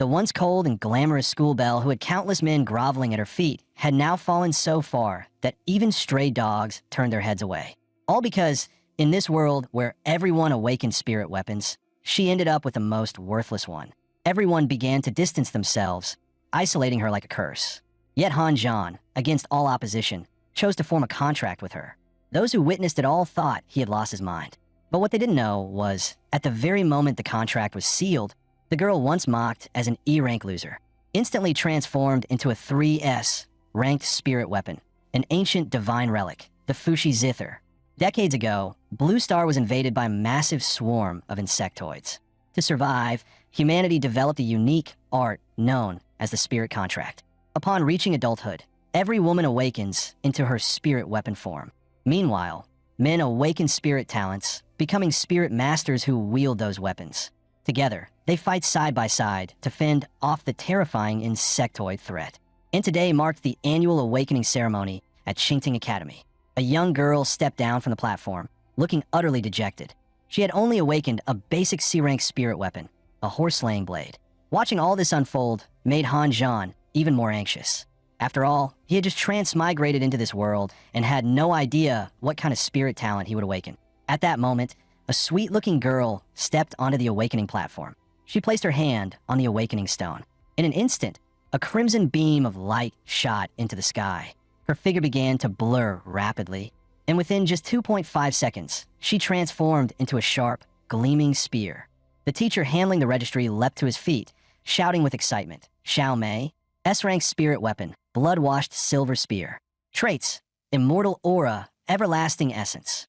The once cold and glamorous school belle who had countless men groveling at her feet had now fallen so far that even stray dogs turned their heads away. All because, in this world where everyone awakened spirit weapons, she ended up with the most worthless one. Everyone began to distance themselves, isolating her like a curse. Yet Han Zhan, against all opposition, chose to form a contract with her. Those who witnessed it all thought he had lost his mind. But what they didn't know was, at the very moment the contract was sealed, the girl once mocked as an E-rank loser instantly transformed into a 3S ranked spirit weapon, an ancient divine relic, the Fushi Zither. Decades ago, Blue Star was invaded by a massive swarm of insectoids. To survive, humanity developed a unique art known as the spirit contract. Upon reaching adulthood, every woman awakens into her spirit weapon form. Meanwhile, men awaken spirit talents, becoming spirit masters who wield those weapons. Together, they fight side by side to fend off the terrifying insectoid threat. And today marked the annual awakening ceremony at Qingting Academy. A young girl stepped down from the platform, looking utterly dejected. She had only awakened a basic C-rank spirit weapon, a horse-slaying blade. Watching all this unfold made Han Zhan even more anxious. After all, he had just transmigrated into this world and had no idea what kind of spirit talent he would awaken. At that moment, a sweet-looking girl stepped onto the awakening platform. She placed her hand on the awakening stone. In an instant, a crimson beam of light shot into the sky. Her figure began to blur rapidly, and within just 2.5 seconds, she transformed into a sharp, gleaming spear. The teacher handling the registry leapt to his feet, shouting with excitement, "Xiao Mei, S-rank spirit weapon, blood-washed silver spear. Traits, immortal aura, everlasting essence."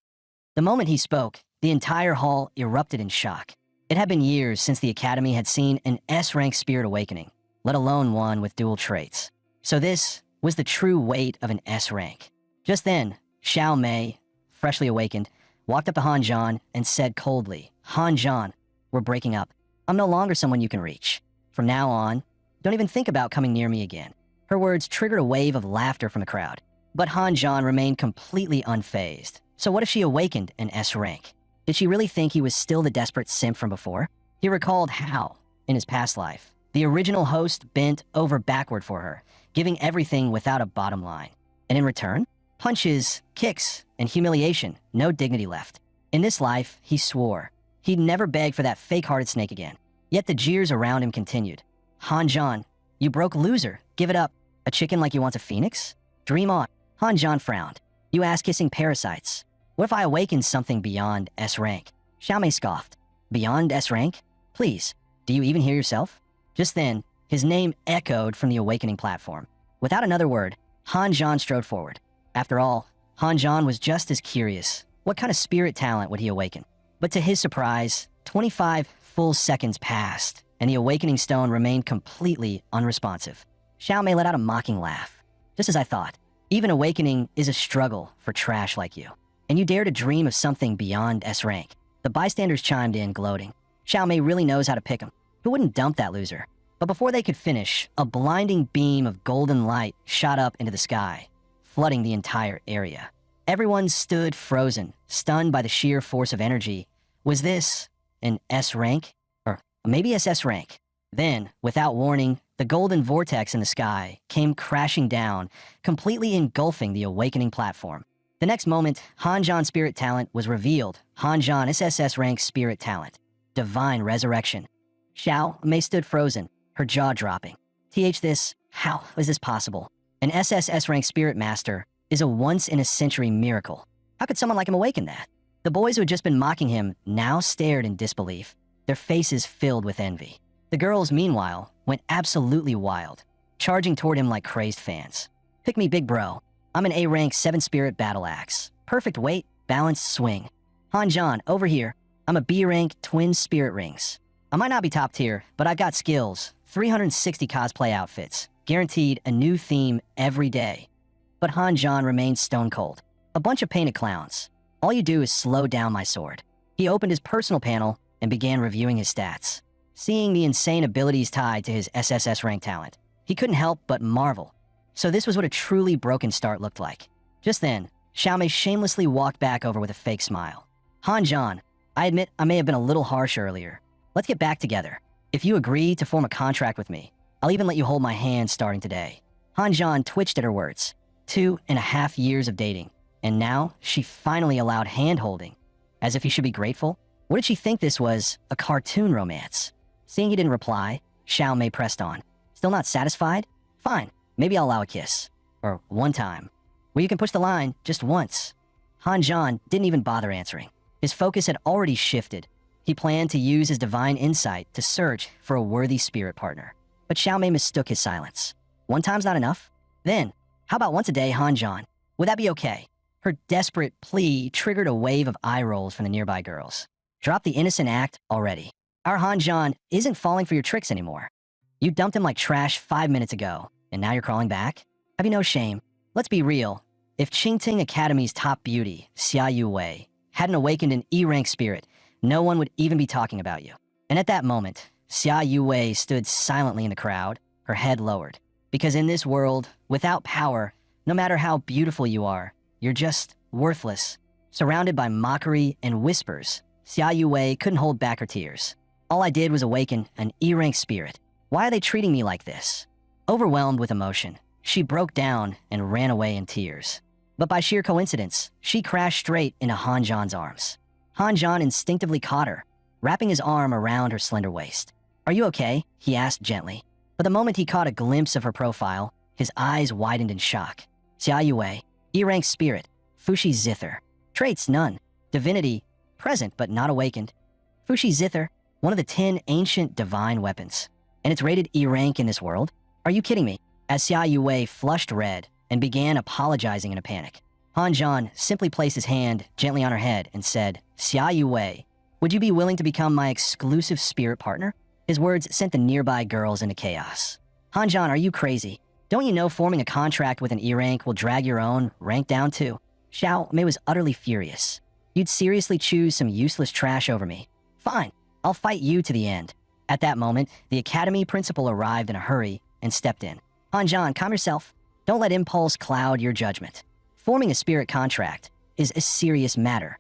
The moment he spoke, the entire hall erupted in shock. It had been years since the Academy had seen an S-rank spirit awakening, let alone one with dual traits. So this was the true weight of an S-rank. Just then, Xiao Mei, freshly awakened, walked up to Han Zhan and said coldly, "Han Zhan, we're breaking up. I'm no longer someone you can reach. From now on, don't even think about coming near me again." Her words triggered a wave of laughter from the crowd. But Han Zhan remained completely unfazed. So what if she awakened an S-rank? Did she really think he was still the desperate simp from before? He recalled how, in his past life, the original host bent over backward for her, giving everything without a bottom line. And in return, punches, kicks, and humiliation, no dignity left. In this life, he swore he'd never beg for that fake-hearted snake again. Yet the jeers around him continued. "Han Zhan, you broke loser. Give it up. A chicken like you want a phoenix? Dream on." Han Zhan frowned. "You ass-kissing parasites. What if I awakened something beyond S-rank?" Xiao Mei scoffed. "Beyond S-rank? Please, do you even hear yourself?" Just then, his name echoed from the awakening platform. Without another word, Han Zhan strode forward. After all, Han Zhan was just as curious. What kind of spirit talent would he awaken? But to his surprise, 25 full seconds passed, and the awakening stone remained completely unresponsive. Xiao Mei let out a mocking laugh. "Just as I thought. Even awakening is a struggle for trash like you. And you dare to dream of something beyond S-rank." The bystanders chimed in, gloating. Xiao Mei really knows how to pick 'em. Who wouldn't dump that loser? But before they could finish, a blinding beam of golden light shot up into the sky, flooding the entire area. Everyone stood frozen, stunned by the sheer force of energy. Was this an S-rank? Or maybe SS rank? Then, without warning, the golden vortex in the sky came crashing down, completely engulfing the awakening platform. The next moment, Han Zhan's spirit talent was revealed. Han Zhan SSS rank spirit talent. Divine Resurrection. Xiao Mei stood frozen, her jaw dropping. How is this possible? An SSS rank spirit master is a once-in-a-century miracle. How could someone like him awaken that? The boys who had just been mocking him now stared in disbelief, their faces filled with envy. The girls, meanwhile, went absolutely wild, charging toward him like crazed fans. "Pick me, big bro. I'm an A-rank 7-spirit battle axe. Perfect weight, balanced swing. Han Zhan, over here. I'm a B-rank twin spirit rings. I might not be top tier, but I've got skills, 360 cosplay outfits, guaranteed a new theme every day." But Han Zhan remained stone cold. "A bunch of painted clowns. All you do is slow down my sword." He opened his personal panel and began reviewing his stats. Seeing the insane abilities tied to his SSS rank talent, he couldn't help but marvel. So this was what a truly broken start looked like. Just then, Xiao Mei shamelessly walked back over with a fake smile. "Han Zhan, I admit I may have been a little harsh earlier. Let's get back together." If you agree to form a contract with me, I'll even let you hold my hand starting today. Hanjan twitched at her words. 2.5 years of dating, and now she finally allowed hand-holding. As if he should be grateful? What did she think this was, a cartoon romance? Seeing he didn't reply, Xiao Mei pressed on. Still not satisfied? Fine, maybe I'll allow a kiss. Or one time. Where you can push the line just once. Hanjan didn't even bother answering. His focus had already shifted. He planned to use his divine insight to search for a worthy spirit partner. But Xiao Mei mistook his silence. One time's not enough? Then, how about once a day, Hanjan? Would that be okay? Her desperate plea triggered a wave of eye rolls from the nearby girls. Drop the innocent act already. Our Hanjan isn't falling for your tricks anymore. You dumped him like trash 5 minutes ago, and now you're crawling back? Have you no shame? Let's be real. If Qingting Academy's top beauty, Xia Yu Wei, hadn't awakened an E-rank spirit, no one would even be talking about you. And at that moment, Xia Yu Wei stood silently in the crowd, her head lowered. Because in this world, without power, no matter how beautiful you are, you're just worthless. Surrounded by mockery and whispers, Xia Yu Wei couldn't hold back her tears. All I did was awaken an E-rank spirit. Why are they treating me like this? Overwhelmed with emotion, she broke down and ran away in tears. But by sheer coincidence, she crashed straight into Hanjan's arms. Hanjan instinctively caught her, wrapping his arm around her slender waist. Are you okay? He asked gently. But the moment he caught a glimpse of her profile, his eyes widened in shock. Xia Yu Wei, E-rank spirit, Fushi Zither. Traits none. Divinity, present but not awakened. Fushi Zither, one of the 10 ancient divine weapons. And it's rated E-rank in this world? Are you kidding me? As Xia Yu Wei flushed red and began apologizing in a panic, Hanjan simply placed his hand gently on her head and said, Xia Yu Wei, would you be willing to become my exclusive spirit partner? His words sent the nearby girls into chaos. Hanjan, are you crazy? Don't you know forming a contract with an E-rank will drag your own rank down too? Xiao Mei was utterly furious. You'd seriously choose some useless trash over me. Fine, I'll fight you to the end. At that moment, the academy principal arrived in a hurry and stepped in. Hanjan, calm yourself. Don't let impulse cloud your judgment. Forming a spirit contract is a serious matter.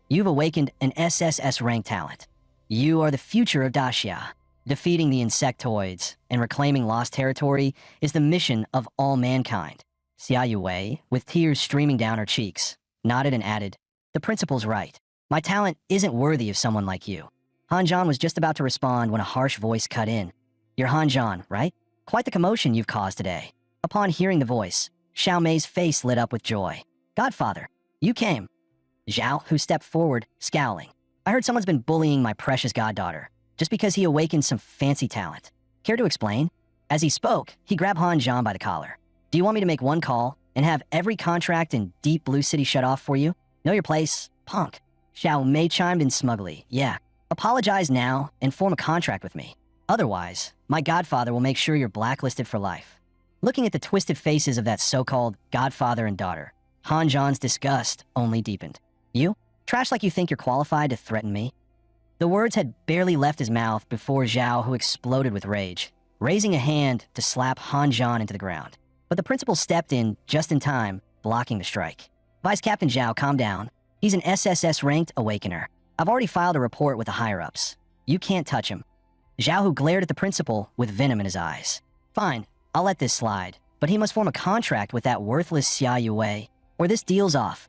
You've awakened an SSS rank talent. You are the future of Daxia. Defeating the insectoids and reclaiming lost territory is the mission of all mankind. Xia Yu Wei, with tears streaming down her cheeks, nodded and added, the principal's right. My talent isn't worthy of someone like you. Hanjan was just about to respond when a harsh voice cut in. You're Hanjan, right? Quite the commotion you've caused today. Upon hearing the voice, Xiao Mei's face lit up with joy. Godfather, you came. Zhao, who stepped forward, scowling. I heard someone's been bullying my precious goddaughter, just because he awakened some fancy talent. Care to explain? As he spoke, he grabbed Hanjan by the collar. Do you want me to make one call and have every contract in Deep Blue City shut off for you? Know your place, punk. Xiao Mei chimed in smugly. Yeah, apologize now and form a contract with me. Otherwise, my godfather will make sure you're blacklisted for life. Looking at the twisted faces of that so-called godfather and daughter, Hanjan's disgust only deepened. You? Trash like you think you're qualified to threaten me? The words had barely left his mouth before Zhao, who exploded with rage, raising a hand to slap Hanjan into the ground. But the principal stepped in just in time, blocking the strike. Vice Captain Zhao, calm down. He's an SSS-ranked awakener. I've already filed a report with the higher-ups. You can't touch him. Zhao, who glared at the principal with venom in his eyes. Fine, I'll let this slide, but he must form a contract with that worthless Xia Yu Wei, or this deal's off.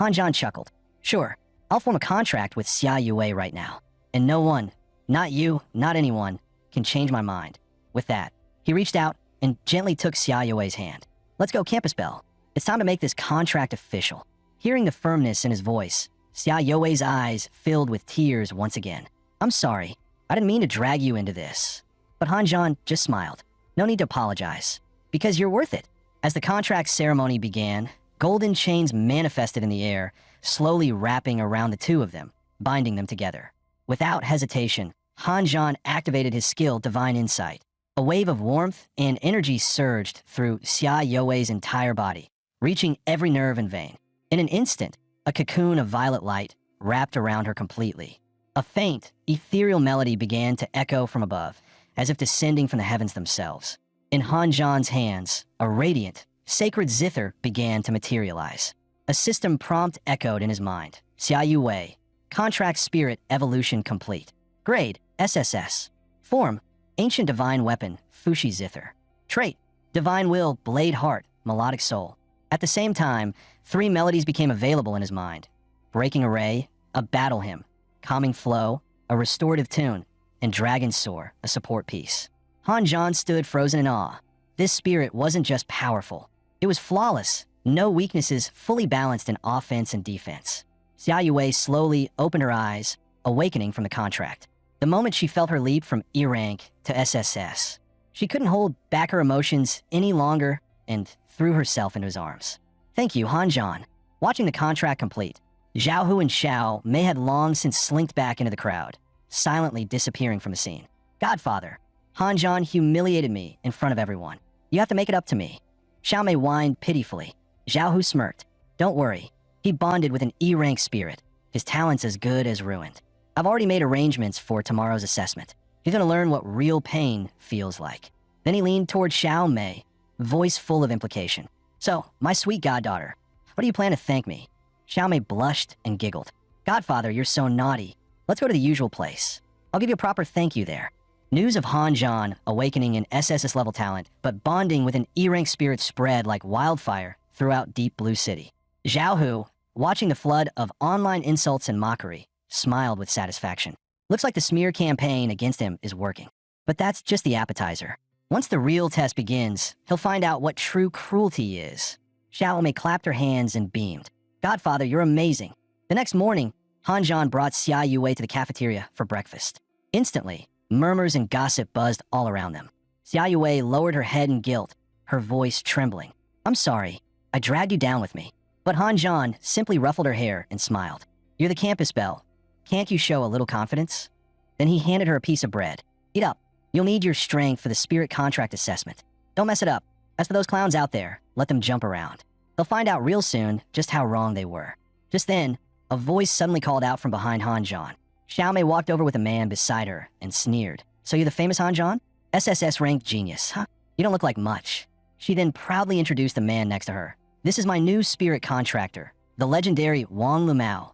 Hanjan chuckled. Sure, I'll form a contract with Xia Yu Wei right now. And no one, not you, not anyone, can change my mind. With that, he reached out and gently took Xia Yu Wei's hand. Let's go, Campus Bell. It's time to make this contract official. Hearing the firmness in his voice, Xia Yu Wei's eyes filled with tears once again. I'm sorry. I didn't mean to drag you into this. But Hanjan just smiled. No need to apologize. Because you're worth it. As the contract ceremony began, golden chains manifested in the air, slowly wrapping around the two of them, binding them together. Without hesitation, Hanjan activated his skill Divine Insight. A wave of warmth and energy surged through Xia Yu Wei's entire body, reaching every nerve and vein. In an instant, a cocoon of violet light wrapped around her completely. A faint, ethereal melody began to echo from above, as if descending from the heavens themselves. In Hanjan's hands, a radiant, sacred zither began to materialize. A system prompt echoed in his mind. Xia Yu Wei, contract spirit evolution complete. Grade, SSS. Form, Ancient Divine Weapon, Fushi Zither. Trait, Divine Will, Blade Heart, Melodic Soul. At the same time, 3 melodies became available in his mind. Breaking Array, a battle hymn. Calming Flow, a restorative tune. And Dragon Soar, a support piece. Han Zhan stood frozen in awe. This spirit wasn't just powerful. It was flawless, no weaknesses, fully balanced in offense and defense. Xia Yue slowly opened her eyes, awakening from the contract. The moment she felt her leap from E rank to SSS, she couldn't hold back her emotions any longer and threw herself into his arms. Thank you, Han Zhan. Watching the contract complete, Zhao Hu and Xiao Mei had long since slinked back into the crowd, silently disappearing from the scene. Godfather, Han Zhan humiliated me in front of everyone. You have to make it up to me. Xiao Mei whined pitifully. Zhao Hu smirked. Don't worry. He bonded with an E-rank spirit. His talent's as good as ruined. I've already made arrangements for tomorrow's assessment. He's gonna learn what real pain feels like. Then he leaned toward Xiao Mei, voice full of implication. So, my sweet goddaughter, what do you plan to thank me? Xiao Mei blushed and giggled. Godfather, you're so naughty. Let's go to the usual place. I'll give you a proper thank you there. News of Han Zhan awakening an SSS level talent, but bonding with an E-rank spirit spread like wildfire throughout Deep Blue City. Zhao Hu, watching the flood of online insults and mockery, smiled with satisfaction. Looks like the smear campaign against him is working. But that's just the appetizer. Once the real test begins, he'll find out what true cruelty is. Xiao Mei clapped her hands and beamed. Godfather, you're amazing. The next morning, Han Zhan brought Xia Yue to the cafeteria for breakfast. Instantly, murmurs and gossip buzzed all around them. Xia Yue lowered her head in guilt, her voice trembling. I'm sorry, I dragged you down with me. But Han Zhan simply ruffled her hair and smiled. You're the campus belle. Can't you show a little confidence? Then he handed her a piece of bread. Eat up. You'll need your strength for the spirit contract assessment. Don't mess it up. As for those clowns out there, let them jump around. They'll find out real soon just how wrong they were. Just then, a voice suddenly called out from behind Han Zhan. Xiao Mei walked over with a man beside her and sneered. So you're the famous Han Zhan? SSS ranked genius, huh? You don't look like much. She then proudly introduced the man next to her. This is my new spirit contractor, the legendary Wang Lumao.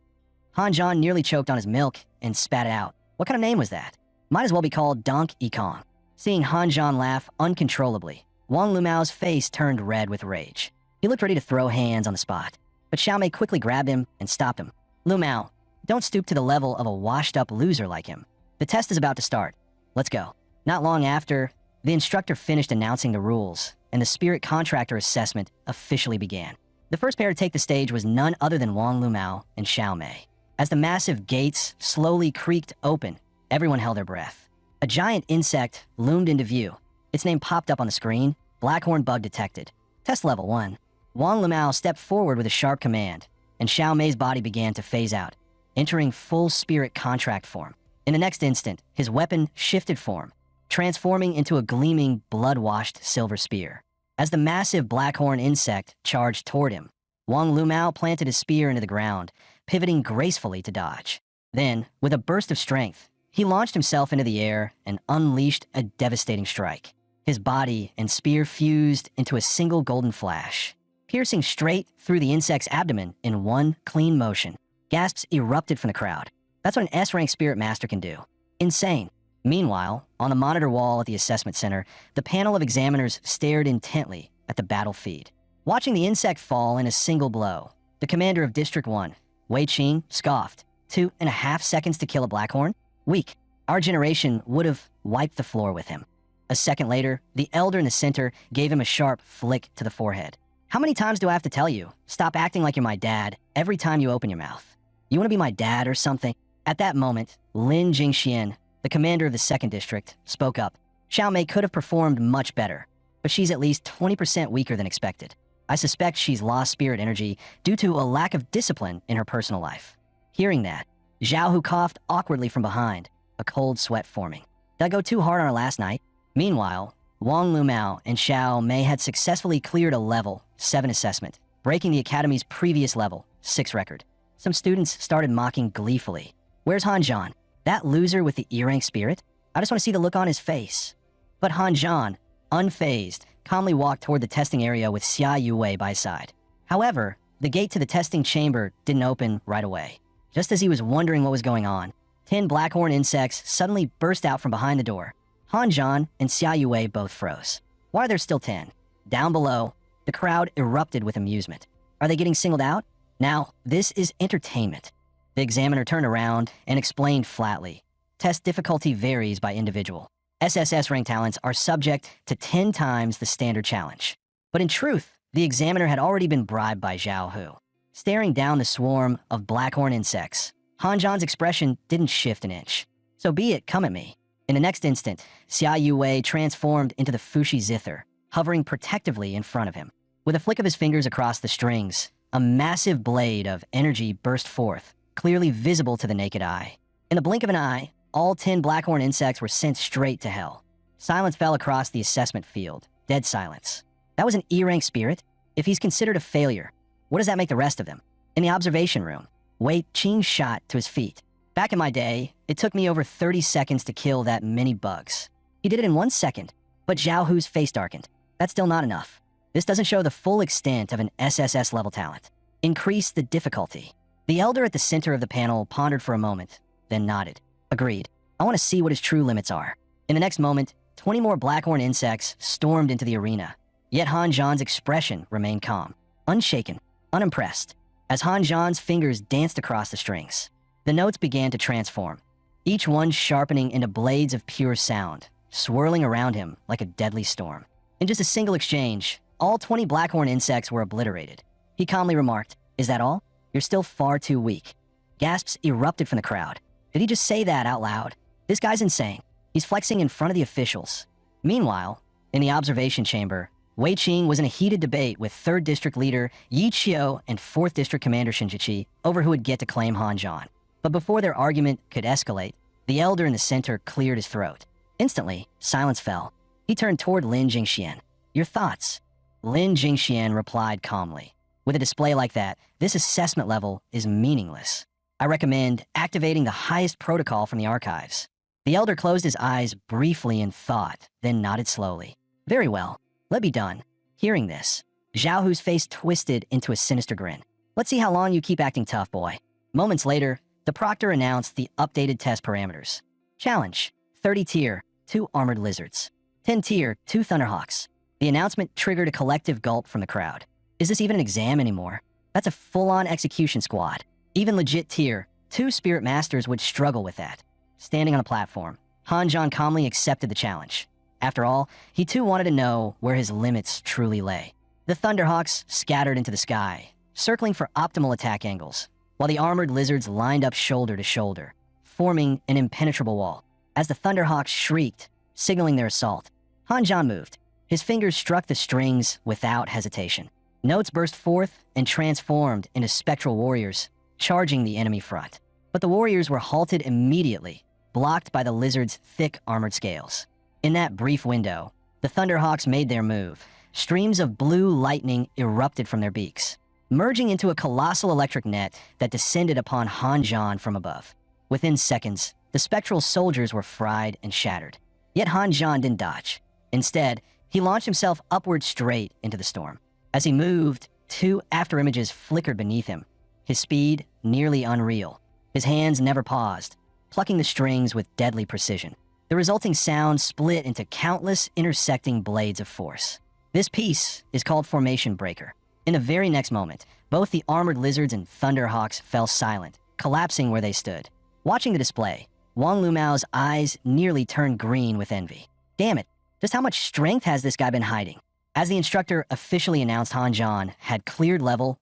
Han Zhan nearly choked on his milk and spat it out. What kind of name was that? Might as well be called Donk Ikong. Seeing Han Zhan laugh uncontrollably, Wang Lumao's face turned red with rage. He looked ready to throw hands on the spot, but Xiao Mei quickly grabbed him and stopped him. Lumao, don't stoop to the level of a washed-up loser like him. The test is about to start. Let's go. Not long after, the instructor finished announcing the rules, and the spirit contractor assessment officially began. The first pair to take the stage was none other than Wang Lumao and Xiao Mei. As the massive gates slowly creaked open, everyone held their breath. A giant insect loomed into view. Its name popped up on the screen, Blackhorn Bug detected. Test level 1. Wang Lumao stepped forward with a sharp command, and Xiao Mei's body began to phase out, entering full spirit contract form. In the next instant, his weapon shifted form, transforming into a gleaming, blood-washed silver spear. As the massive blackhorn insect charged toward him, Wang Lumao planted his spear into the ground, pivoting gracefully to dodge. Then, with a burst of strength, he launched himself into the air and unleashed a devastating strike. His body and spear fused into a single golden flash, piercing straight through the insect's abdomen in one clean motion. Gasps erupted from the crowd. That's what an S-rank spirit master can do. Insane. Meanwhile, on the monitor wall at the assessment center, the panel of examiners stared intently at the battle feed. Watching the insect fall in a single blow, the commander of District 1, Wei Qing, scoffed. 2.5 seconds to kill a blackhorn? Weak. Our generation would have wiped the floor with him. A second later, the elder in the center gave him a sharp flick to the forehead. How many times do I have to tell you? Stop acting like you're my dad every time you open your mouth. You want to be my dad or something? At that moment, Lin Jingxian, the commander of the 2nd District, spoke up. Xiao Mei could have performed much better, but she's at least 20% weaker than expected. I suspect she's lost spirit energy due to a lack of discipline in her personal life. Hearing that, Zhao Hu coughed awkwardly from behind, a cold sweat forming. Did I go too hard on her last night? Meanwhile, Wang Lumao and Xiao Mei had successfully cleared a level 7 assessment, breaking the academy's previous level 6 record. Some students started mocking gleefully. Where's Han Zhan? That loser with the E-rank spirit? I just want to see the look on his face. But Han Zhan, unfazed, calmly walked toward the testing area with Xia Yue by his side. However, the gate to the testing chamber didn't open right away. Just as he was wondering what was going on, 10 blackhorn insects suddenly burst out from behind the door. Han Zhan and Xia Yue both froze. Why are there still 10? Down below, the crowd erupted with amusement. Are they getting singled out? Now, this is entertainment. The examiner turned around and explained flatly. Test difficulty varies by individual. SSS rank talents are subject to 10 times the standard challenge. But in truth, the examiner had already been bribed by Zhao Hu. Staring down the swarm of blackhorn insects, Han Zhan's expression didn't shift an inch. So be it, come at me. In the next instant, Xia Yue transformed into the Fushi Zither, hovering protectively in front of him. With a flick of his fingers across the strings, a massive blade of energy burst forth, clearly visible to the naked eye. In the blink of an eye, all 10 blackhorn insects were sent straight to hell. Silence fell across the assessment field. Dead silence. That was an E-rank spirit? If he's considered a failure, what does that make the rest of them? In the observation room, Wei Qing shot to his feet. Back in my day, it took me over 30 seconds to kill that many bugs. He did it in 1 second, but Zhao Hu's face darkened. That's still not enough. This doesn't show the full extent of an SSS level talent. Increase the difficulty. The elder at the center of the panel pondered for a moment, then nodded. Agreed. I want to see what his true limits are. In the next moment, 20 more blackhorn insects stormed into the arena. Yet Han Zhan's expression remained calm, unshaken, unimpressed. As Han Zhan's fingers danced across the strings, the notes began to transform, each one sharpening into blades of pure sound, swirling around him like a deadly storm. In just a single exchange, all 20 blackhorn insects were obliterated. He calmly remarked, "Is that all? You're still far too weak." Gasps erupted from the crowd. Did he just say that out loud? This guy's insane. He's flexing in front of the officials. Meanwhile, in the observation chamber, Wei Qing was in a heated debate with 3rd District Leader Yi Qiu and 4th District Commander Shinjiqi over who would get to claim Han Zhan. But before their argument could escalate, the elder in the center cleared his throat. Instantly, silence fell. He turned toward Lin Jingxian. "Your thoughts?" Lin Jingxian replied calmly. "With a display like that, this assessment level is meaningless. I recommend activating the highest protocol from the archives." The elder closed his eyes briefly in thought, then nodded slowly. "Very well. Let be done." Hearing this, Zhao Hu's face twisted into a sinister grin. "Let's see how long you keep acting tough, boy." Moments later, the proctor announced the updated test parameters. Challenge: 30 tier, 2 armored lizards. 10 tier, 2 thunderhawks. The announcement triggered a collective gulp from the crowd. Is this even an exam anymore? That's a full-on execution squad. Even legit tier, 2 spirit masters would struggle with that. Standing on a platform, Han Zhan calmly accepted the challenge. After all, he too wanted to know where his limits truly lay. The Thunderhawks scattered into the sky, circling for optimal attack angles, while the armored lizards lined up shoulder to shoulder, forming an impenetrable wall. As the Thunderhawks shrieked, signaling their assault, Han Zhan moved. His fingers struck the strings without hesitation. Notes burst forth and transformed into spectral warriors, charging the enemy front. But the warriors were halted immediately, blocked by the lizards' thick armored scales. In that brief window, the Thunderhawks made their move. Streams of blue lightning erupted from their beaks, merging into a colossal electric net that descended upon Han Zhan from above. Within seconds, the spectral soldiers were fried and shattered. Yet Han Zhan didn't dodge. Instead, he launched himself upward straight into the storm. As he moved, 2 afterimages flickered beneath him, his speed nearly unreal. His hands never paused, plucking the strings with deadly precision. The resulting sound split into countless intersecting blades of force. This piece is called Formation Breaker. In the very next moment, both the armored lizards and Thunderhawks fell silent, collapsing where they stood. Watching the display, Wang Lumao's eyes nearly turned green with envy. Damn it, just how much strength has this guy been hiding? As the instructor officially announced Han Zhan had cleared level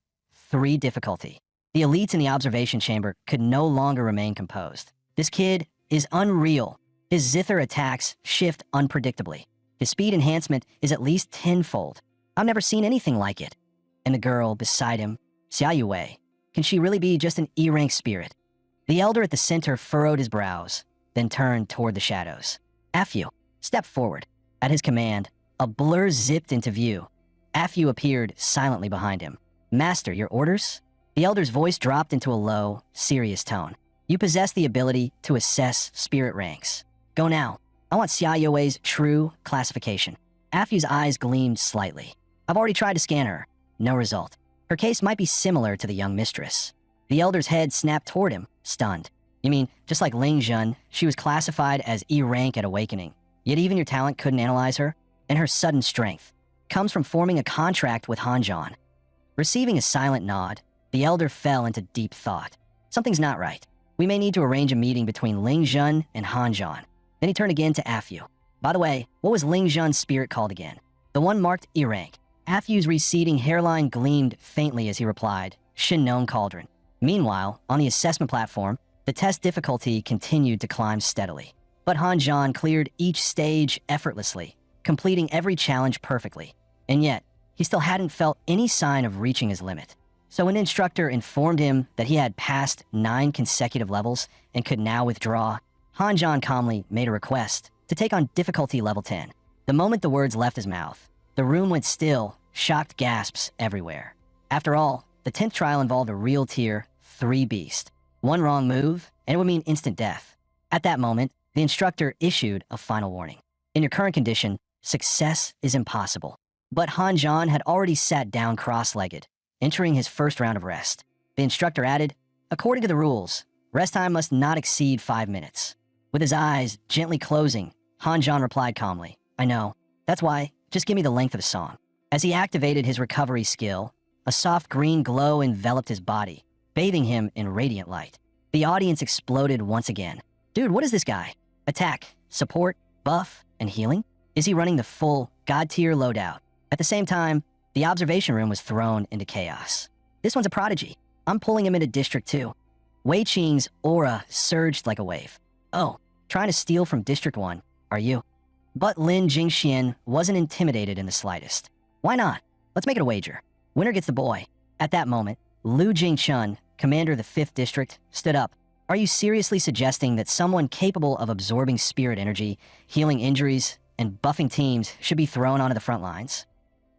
3 difficulty, the elites in the observation chamber could no longer remain composed. This kid is unreal. His zither attacks shift unpredictably. His speed enhancement is at least 10-fold. I've never seen anything like it. And the girl beside him, Xia Yue, can she really be just an E-rank spirit? The elder at the center furrowed his brows, then turned toward the shadows. Afyu, step forward. At his command, a blur zipped into view. Afyu appeared silently behind him. Master, your orders? The elder's voice dropped into a low, serious tone. You possess the ability to assess spirit ranks. Go now. I want Xia Yue's true classification. Afyu's eyes gleamed slightly. I've already tried to scan her. No result. Her case might be similar to the young mistress. The elder's head snapped toward him, stunned. You mean, just like Ling Zhen, she was classified as E-rank at awakening. Yet even your talent couldn't analyze her, and her sudden strength comes from forming a contract with Hanjan. Receiving a silent nod, the elder fell into deep thought. Something's not right. We may need to arrange a meeting between Ling Jun and Hanjan. Then he turned again to Afu. By the way, what was Ling Jun's spirit called again? The one marked E rank. Afu's receding hairline gleamed faintly as he replied, Shin Nong Cauldron. Meanwhile, on the assessment platform, the test difficulty continued to climb steadily. But Hanjan cleared each stage effortlessly, completing every challenge perfectly. And yet, he still hadn't felt any sign of reaching his limit. So an instructor informed him that he had passed 9 consecutive levels and could now withdraw. Hanjan calmly made a request to take on difficulty level 10. The moment the words left his mouth, the room went still, shocked gasps everywhere. After all, the 10th trial involved a real tier 3 beast. One wrong move, and it would mean instant death. At that moment, the instructor issued a final warning. In your current condition, success is impossible. But Hanjan had already sat down cross-legged, entering his first round of rest. The instructor added, according to the rules, rest time must not exceed 5 minutes. With his eyes gently closing, Hanjan replied calmly, I know. That's why, just give me the length of a song. As he activated his recovery skill, a soft green glow enveloped his body, bathing him in radiant light. The audience exploded once again. Dude, what is this guy? Attack, support, buff, and healing? Is he running the full God-tier loadout? At the same time, the observation room was thrown into chaos. This one's a prodigy. I'm pulling him into District 2. Wei Qing's aura surged like a wave. Oh, trying to steal from District 1, are you? But Lin Jingxian wasn't intimidated in the slightest. Why not? Let's make it a wager. Winner gets the boy. At that moment, Lu Jingchun, commander of the 5th District, stood up. Are you seriously suggesting that someone capable of absorbing spirit energy, healing injuries, and buffing teams should be thrown onto the front lines?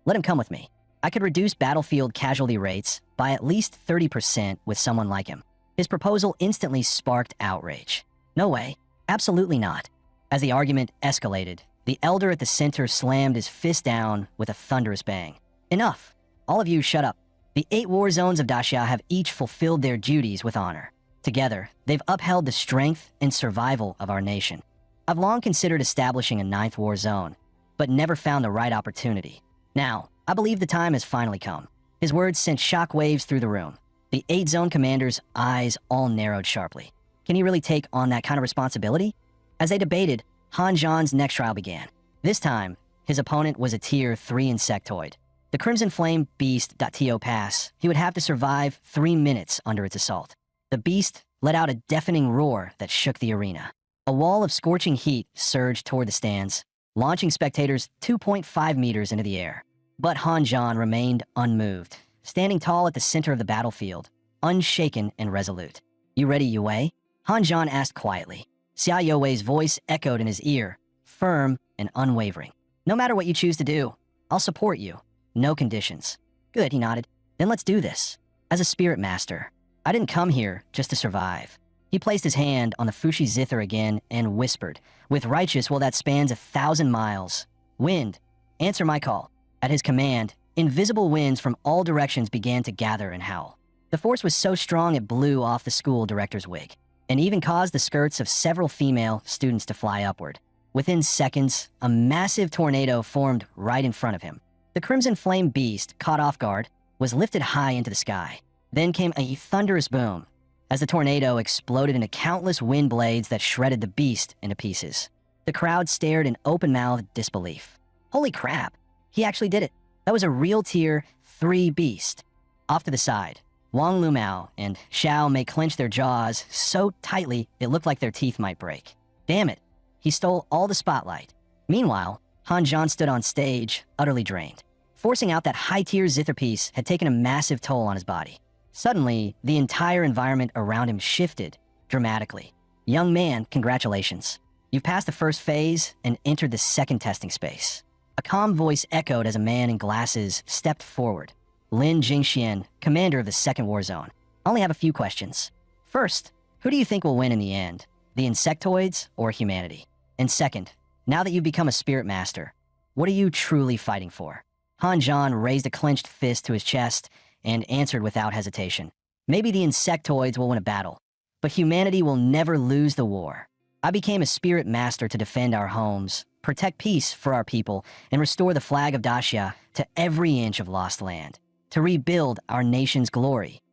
Let him come with me. I could reduce battlefield casualty rates by at least 30% with someone like him. His proposal instantly sparked outrage. No way. Absolutely not. As the argument escalated, the elder at the center slammed his fist down with a thunderous bang. Enough. All of you shut up. The 8 war zones of Daxia have each fulfilled their duties with honor. Together, they've upheld the strength and survival of our nation. I've long considered establishing a 9th war zone, but never found the right opportunity. Now, I believe the time has finally come. His words sent shockwaves through the room. The 8-zone commander's eyes all narrowed sharply. Can he really take on that kind of responsibility? As they debated, Hanjan's next trial began. This time, his opponent was a tier 3 insectoid. The Crimson Flame Beast .to pass, he would have to survive 3 minutes under its assault. The beast let out a deafening roar that shook the arena. A wall of scorching heat surged toward the stands, launching spectators 2.5 meters into the air. But Hanjan remained unmoved, standing tall at the center of the battlefield, unshaken and resolute. You ready, Yue? Hanjan asked quietly. Xia Youwei's voice echoed in his ear, firm and unwavering. No matter what you choose to do, I'll support you. No conditions. Good, he nodded. Then let's do this. As a spirit master, I didn't come here just to survive. He placed his hand on the Fushi zither again and whispered, with righteous will that spans 1,000 miles. Wind, answer my call. At his command, invisible winds from all directions began to gather and howl. The force was so strong it blew off the school director's wig, and even caused the skirts of several female students to fly upward. Within seconds, a massive tornado formed right in front of him. The Crimson Flame Beast, caught off guard, was lifted high into the sky. Then came a thunderous boom, as the tornado exploded into countless wind blades that shredded the beast into pieces. The crowd stared in open-mouthed disbelief. Holy crap, he actually did it. That was a real tier 3 beast. Off to the side, Wang Lumao and Xiao Mei clenched their jaws so tightly it looked like their teeth might break. Damn it, he stole all the spotlight. Meanwhile, Hanjan stood on stage, utterly drained. Forcing out that high-tier zither piece had taken a massive toll on his body. Suddenly, the entire environment around him shifted dramatically. Young man, congratulations. You've passed the first phase and entered the second testing space. A calm voice echoed as a man in glasses stepped forward. Lin Jingxian, commander of the 2nd war zone. I only have a few questions. First, who do you think will win in the end? The insectoids or humanity? And second, now that you've become a spirit master, what are you truly fighting for? Hanjan raised a clenched fist to his chest and answered without hesitation. Maybe the insectoids will win a battle, but humanity will never lose the war. I became a spirit master to defend our homes, protect peace for our people, and restore the flag of Daxia to every inch of lost land, to rebuild our nation's glory."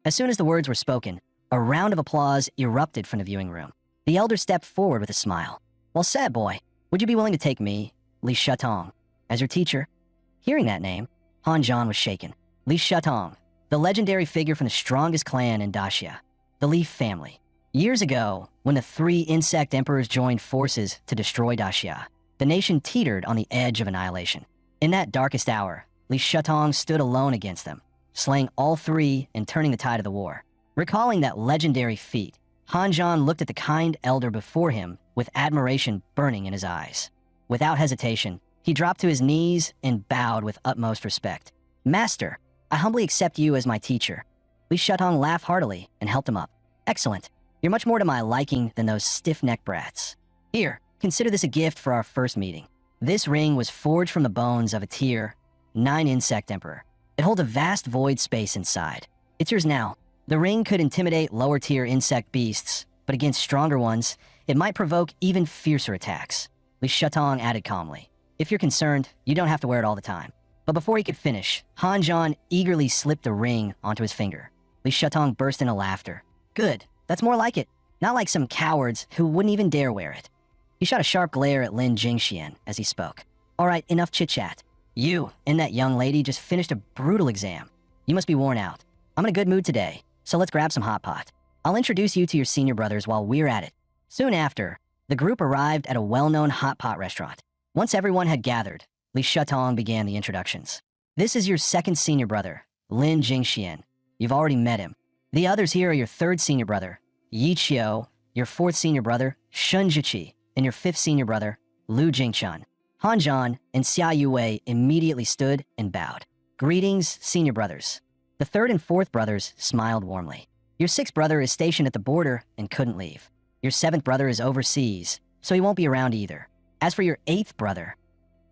As soon as the words were spoken, a round of applause erupted from the viewing room. The elder stepped forward with a smile. "Well said, boy. Would you be willing to take me, Li Shatong, as your teacher?" Hearing that name, Han Zhan was shaken. Li Shatong, the legendary figure from the strongest clan in Daxia, the Leaf family. Years ago, when the 3 insect emperors joined forces to destroy Daxia, the nation teetered on the edge of annihilation. In that darkest hour, Li Shatong stood alone against them, slaying all 3 and turning the tide of the war. Recalling that legendary feat, Han Zhan looked at the kind elder before him with admiration burning in his eyes. Without hesitation, he dropped to his knees and bowed with utmost respect. "Master, I humbly accept you as my teacher." Li Shatong laughed heartily and helped him up. "Excellent. You're much more to my liking than those stiff-necked brats. Here, consider this a gift for our first meeting." This ring was forged from the bones of a Tier 9 insect emperor. It holds a vast void space inside. It's yours now. The ring could intimidate lower-tier insect beasts, but against stronger ones, it might provoke even fiercer attacks. Li Shatong added calmly. "If you're concerned, you don't have to wear it all the time." But before he could finish, Han Zhan eagerly slipped the ring onto his finger. Li Shatong burst into laughter. "Good. That's more like it. Not like some cowards who wouldn't even dare wear it." He shot a sharp glare at Lin Jingxian as he spoke. "All right, enough chit-chat. You and that young lady just finished a brutal exam. You must be worn out. I'm in a good mood today, so let's grab some hot pot. I'll introduce you to your senior brothers while we're at it." Soon after, the group arrived at a well-known hot pot restaurant. Once everyone had gathered, Li Shatong began the introductions. "This is your second senior brother, Lin Jingxian. You've already met him. The others here are your third senior brother, Yi Qiu, your fourth senior brother, Shun Zhiqi, and your fifth senior brother, Lu Jingchun." Han Zhan and Xia Yuwei immediately stood and bowed. "Greetings, senior brothers." The third and fourth brothers smiled warmly. "Your sixth brother is stationed at the border and couldn't leave. Your seventh brother is overseas, so he won't be around either. As for your eighth brother..."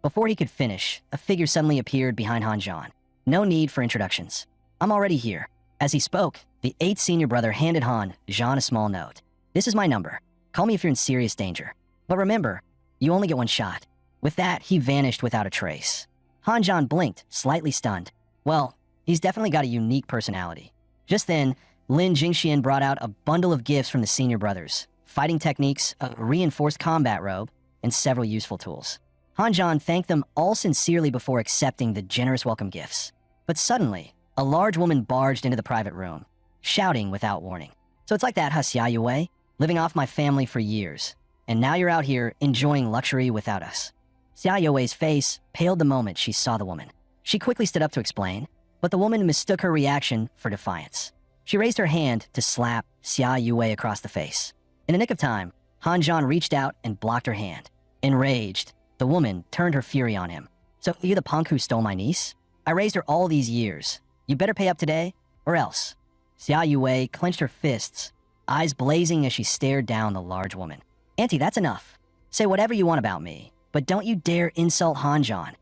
Before he could finish, a figure suddenly appeared behind Han Zhan. "No need for introductions. I'm already here." As he spoke, the eighth senior brother handed Han Zhan a small note. "This is my number. Call me if you're in serious danger. But remember, you only get one shot." With that, he vanished without a trace. Han Zhan blinked, slightly stunned. Well, he's definitely got a unique personality. Just then, Lin Jingxian brought out a bundle of gifts from the senior brothers: fighting techniques, a reinforced combat robe, and several useful tools. Han Zhan thanked them all sincerely before accepting the generous welcome gifts. But suddenly, a large woman barged into the private room, shouting without warning. "So it's like that, huh, Xia Yuwei? Living off my family for years. And now you're out here enjoying luxury without us." Xia Yuwei's face paled the moment she saw the woman. She quickly stood up to explain, but the woman mistook her reaction for defiance. She raised her hand to slap Xia Yuwei across the face. In the nick of time, Han Zhan reached out and blocked her hand. Enraged, the woman turned her fury on him. "So you're the punk who stole my niece? I raised her all these years. You better pay up today, or else." Xia Yuwei clenched her fists, eyes blazing as she stared down the large woman. "Auntie, that's enough. Say whatever you want about me, but don't you dare insult Han Zhan."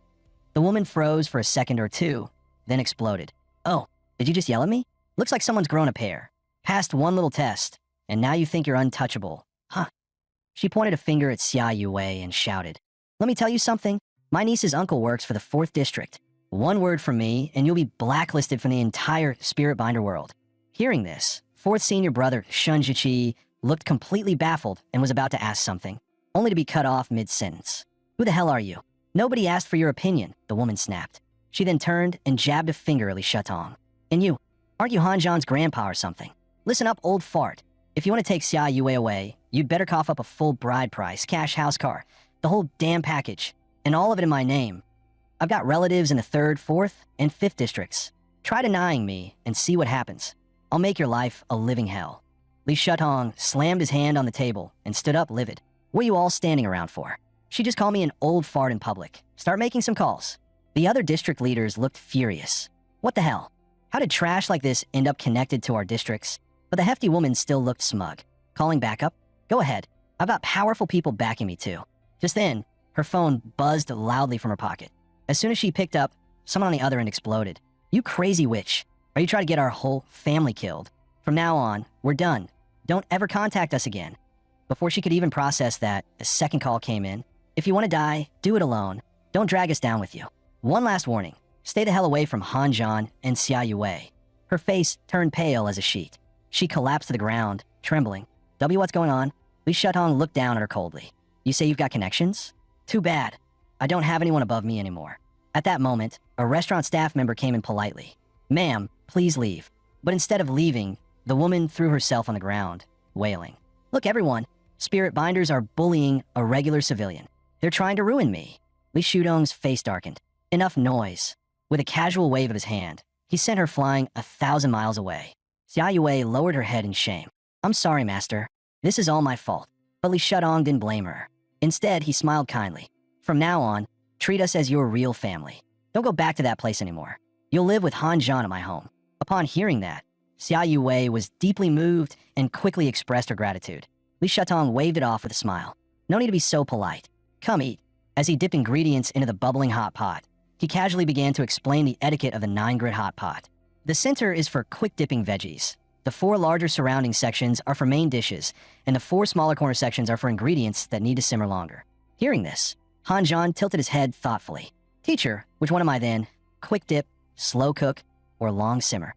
The woman froze for a second or two, then exploded. "Oh, did you just yell at me? Looks like someone's grown a pair. Passed one little test, and now you think you're untouchable, huh?" She pointed a finger at Xia Yuwei and shouted, "Let me tell you something. My niece's uncle works for the 4th District. One word from me, and you'll be blacklisted from the entire Spirit Binder world." Hearing this, 4th senior brother Shun Zhiqi looked completely baffled and was about to ask something, only to be cut off mid-sentence. "Who the hell are you? Nobody asked for your opinion," the woman snapped. She then turned and jabbed a finger at Li Shatong. "And you, aren't you Han Zhan's grandpa or something? Listen up, old fart. If you want to take Xia Yuwei away, you'd better cough up a full bride price, cash house car, the whole damn package, and all of it in my name. I've got relatives in the 3rd, 4th, and 5th districts. Try denying me and see what happens. I'll make your life a living hell." Li Shatong slammed his hand on the table and stood up livid. "What are you all standing around for? She just called me an old fart in public. Start making some calls." The other district leaders looked furious. What the hell? How did trash like this end up connected to our districts? But the hefty woman still looked smug. "Calling backup? Go ahead. I've got powerful people backing me too." Just then, her phone buzzed loudly from her pocket. As soon as she picked up, someone on the other end exploded. "You crazy witch. Are you trying to get our whole family killed? From now on, we're done. Don't ever contact us again." Before she could even process that, a second call came in. If you want to die, do it alone. Don't drag us down with you. One last warning. Stay the hell away from Han Zhan and Xia Yue. Her face turned pale as a sheet. She collapsed to the ground, trembling. What's going on? Li Shutong looked down at her coldly. You say you've got connections? Too bad. I don't have anyone above me anymore. At that moment, a restaurant staff member came in politely. Ma'am, please leave. But instead of leaving, the woman threw herself on the ground, wailing. Look, everyone. Spirit binders are bullying a regular civilian. They're trying to ruin me. Li Shudong's face darkened. Enough noise. With a casual wave of his hand, he sent her flying 1,000 miles away. Xia Yue lowered her head in shame. I'm sorry, master. This is all my fault. But Li Shudong didn't blame her. Instead, he smiled kindly. From now on, treat us as your real family. Don't go back to that place anymore. You'll live with Han Zhan at my home. Upon hearing that, Xia Yue was deeply moved and quickly expressed her gratitude. Li Shutong waved it off with a smile. No need to be so polite. Come eat. As he dipped ingredients into the bubbling hot pot, he casually began to explain the etiquette of the 9-grit hot pot. The center is for quick dipping veggies. The 4 larger surrounding sections are for main dishes, and the 4 smaller corner sections are for ingredients that need to simmer longer. Hearing this, Han Zhan tilted his head thoughtfully. Teacher, which one am I then? Quick dip, slow cook, or long simmer?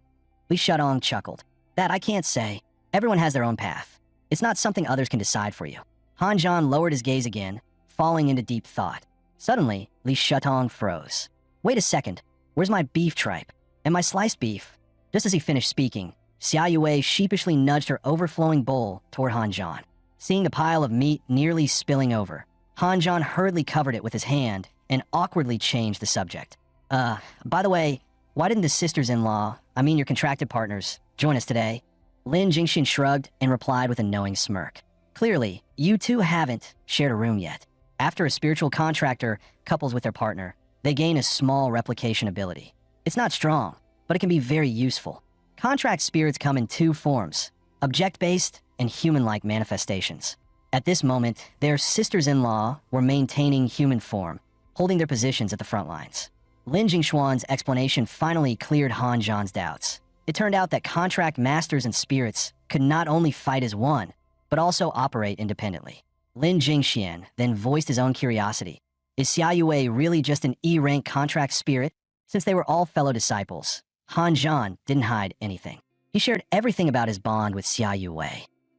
Li Shutong chuckled. That I can't say. Everyone has their own path. It's not something others can decide for you. Han Zhan lowered his gaze again, falling into deep thought. Suddenly, Li Shutong froze. Wait a second. Where's my beef tripe? And my sliced beef? Just as he finished speaking, Xia Yue sheepishly nudged her overflowing bowl toward Han Zhan. Seeing the pile of meat nearly spilling over, Han Zhan hurriedly covered it with his hand and awkwardly changed the subject. By the way, why didn't the sisters-in-law, I mean your contracted partners, join us today? Lin Jingxin shrugged and replied with a knowing smirk. Clearly, you two haven't shared a room yet. After a spiritual contractor couples with their partner, they gain a small replication ability. It's not strong, but it can be very useful. Contract spirits come in 2 forms, object-based and human-like manifestations. At this moment, their sisters-in-law were maintaining human form, holding their positions at the front lines. Lin Jingxuan's explanation finally cleared Han Zhan's doubts. It turned out that contract masters and spirits could not only fight as one, but also operate independently. Lin Jingxian then voiced his own curiosity. Is Xia Yue really just an E-rank contract spirit? Since they were all fellow disciples, Han Zhan didn't hide anything. He shared everything about his bond with Xia Yue.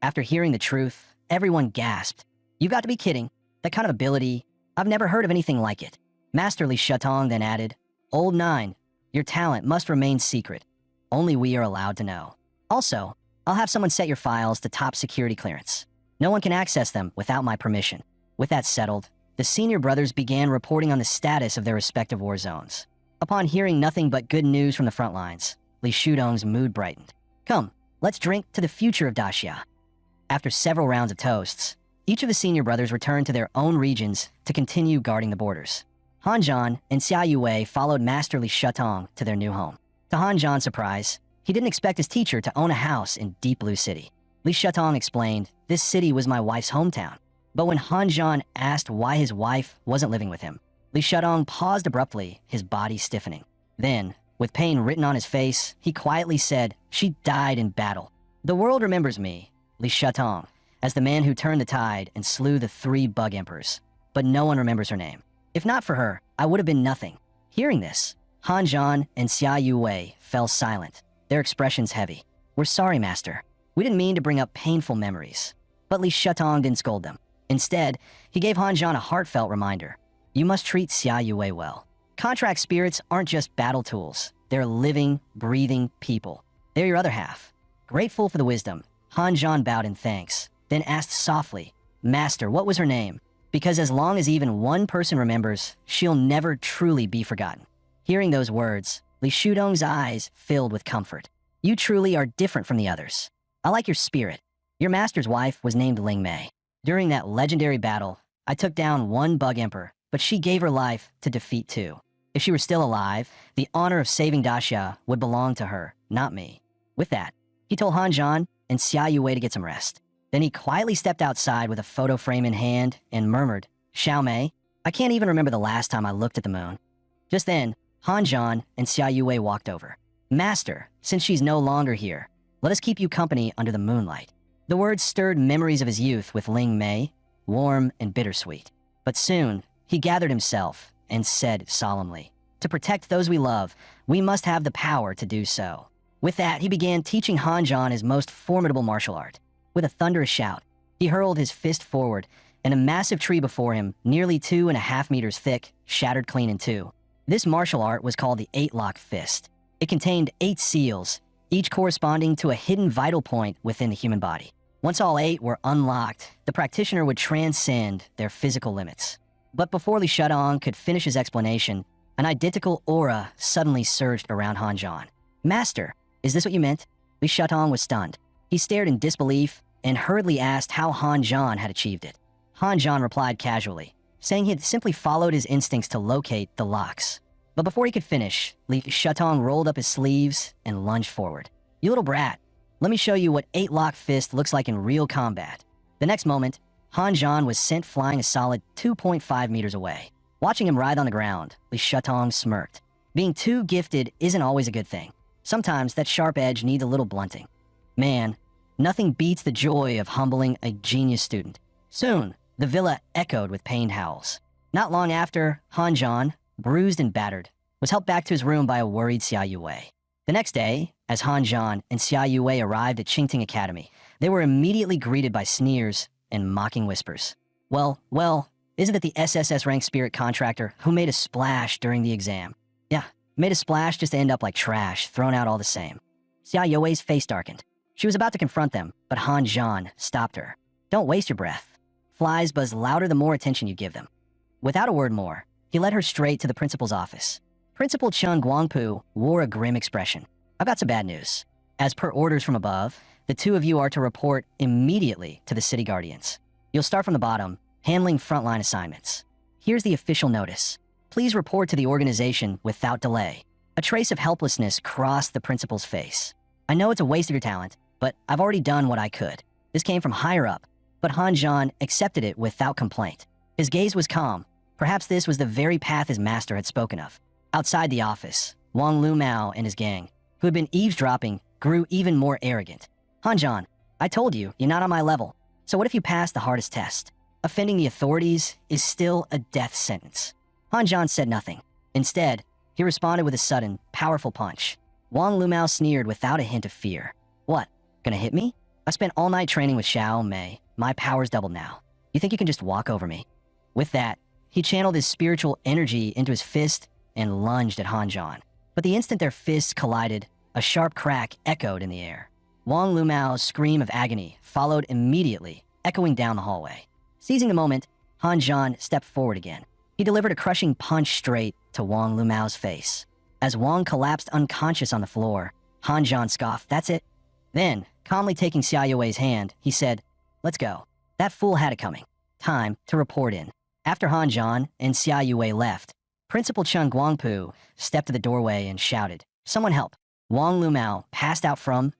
After hearing the truth, everyone gasped. You've got to be kidding. That kind of ability, I've never heard of anything like it. Master Li Shutong then added, Old 9, your talent must remain secret. Only we are allowed to know. Also, I'll have someone set your files to top security clearance. No one can access them without my permission. With that settled, the senior brothers began reporting on the status of their respective war zones. Upon hearing nothing but good news from the front lines, Li Shudong's mood brightened. Come, let's drink to the future of Daxia. After several rounds of toasts, each of the senior brothers returned to their own regions to continue guarding the borders. Han Zhan and Xia Yue followed Master Li Shutong to their new home. To Han Zhan's surprise, he didn't expect his teacher to own a house in Deep Blue City. Li Shutong explained, this city was my wife's hometown. But when Han Zhan asked why his wife wasn't living with him, Li Shutong paused abruptly, his body stiffening. Then, with pain written on his face, he quietly said, she died in battle. The world remembers me, Li Shutong, as the man who turned the tide and slew the 3 bug emperors. But no one remembers her name. If not for her, I would have been nothing. Hearing this, Han Zhan and Xia Yue fell silent, their expressions heavy. We're sorry, master. We didn't mean to bring up painful memories. But Li Shutong didn't scold them. Instead, he gave Han Zhan a heartfelt reminder. You must treat Xia Yue well. Contract spirits aren't just battle tools. They're living, breathing people. They're your other half. Grateful for the wisdom, Han Zhan bowed in thanks, then asked softly, Master, what was her name? Because as long as even one person remembers, she'll never truly be forgotten. Hearing those words, Li Shudong's eyes filled with comfort. You truly are different from the others. I like your spirit. Your master's wife was named Ling Mei. During that legendary battle, I took down 1 bug emperor, but she gave her life to defeat 2. If she were still alive, the honor of saving Daxia would belong to her, not me. With that, he told Han Zhan and Xia Yue to get some rest. Then he quietly stepped outside with a photo frame in hand and murmured, Xiao Mei, I can't even remember the last time I looked at the moon. Just then, Han Zhan and Xia Yue walked over. Master, since she's no longer here, let us keep you company under the moonlight. The words stirred memories of his youth with Ling Mei, warm and bittersweet. But soon, he gathered himself and said solemnly, "To protect those we love, we must have the power to do so." With that, he began teaching Hanjan his most formidable martial art. With a thunderous shout, he hurled his fist forward, and a massive tree before him, nearly 2.5 meters thick, shattered clean in two. This martial art was called the 8-lock fist. It contained 8 seals, each corresponding to a hidden vital point within the human body. Once all 8 were unlocked, the practitioner would transcend their physical limits. But before Li Shutong could finish his explanation, an identical aura suddenly surged around Hanjan. "Master, is this what you meant?" Li Shutong was stunned. He stared in disbelief and hurriedly asked how Hanjan had achieved it. Hanjan replied casually, saying he had simply followed his instincts to locate the locks. But before he could finish, Li Shutong rolled up his sleeves and lunged forward. "You little brat, let me show you what 8-lock fist looks like in real combat." The next moment, Hanjan was sent flying a solid 2.5 meters away. Watching him writhe on the ground, Li Shutong smirked. Being too gifted isn't always a good thing. Sometimes that sharp edge needs a little blunting. Man, nothing beats the joy of humbling a genius student. Soon, the villa echoed with pained howls. Not long after, Hanjan, bruised and battered, was helped back to his room by a worried Xia Yue. The next day, as Hanjan and Xia Yue arrived at Qingting Academy, they were immediately greeted by sneers and mocking whispers. Well, isn't it the SSS rank spirit contractor who made a splash during the exam? Yeah, made a splash just to end up like trash, thrown out all the same. Xia Yue's face darkened. She was about to confront them, but Hanjan stopped her. "Don't waste your breath. Flies buzz louder the more attention you give them." Without a word more, he led her straight to the principal's office. Principal Chung Guangpu wore a grim expression. "I've got some bad news. As per orders from above, the 2 of you are to report immediately to the city guardians. You'll start from the bottom, handling frontline assignments. Here's the official notice. Please report to the organization without delay." A trace of helplessness crossed the principal's face. "I know it's a waste of your talent, but I've already done what I could." This came from higher up, but Hanjan accepted it without complaint. His gaze was calm. Perhaps this was the very path his master had spoken of. Outside the office, Wang Lumao and his gang, who had been eavesdropping, grew even more arrogant. "Hanjan, I told you, you're not on my level. So what if you pass the hardest test? Offending the authorities is still a death sentence." Hanjan said nothing. Instead, he responded with a sudden, powerful punch. Wang Lumao sneered without a hint of fear. "What, gonna hit me? I spent all night training with Xiao Mei. My power's doubled now. You think you can just walk over me?" With that, he channeled his spiritual energy into his fist and lunged at Hanjan. But the instant their fists collided, a sharp crack echoed in the air. Wang Lumao's scream of agony followed immediately, echoing down the hallway. Seizing the moment, Hanjan stepped forward again. He delivered a crushing punch straight to Wang Lumao's face. As Wang collapsed unconscious on the floor, Hanjan scoffed, "That's it." Then, calmly taking Xia Yue's hand, he said, "Let's go. That fool had it coming. Time to report in." After Hanjan and Xia Yue left, Principal Chung Guangpu stepped to the doorway and shouted, "Someone help." Wang Lumao passed out from,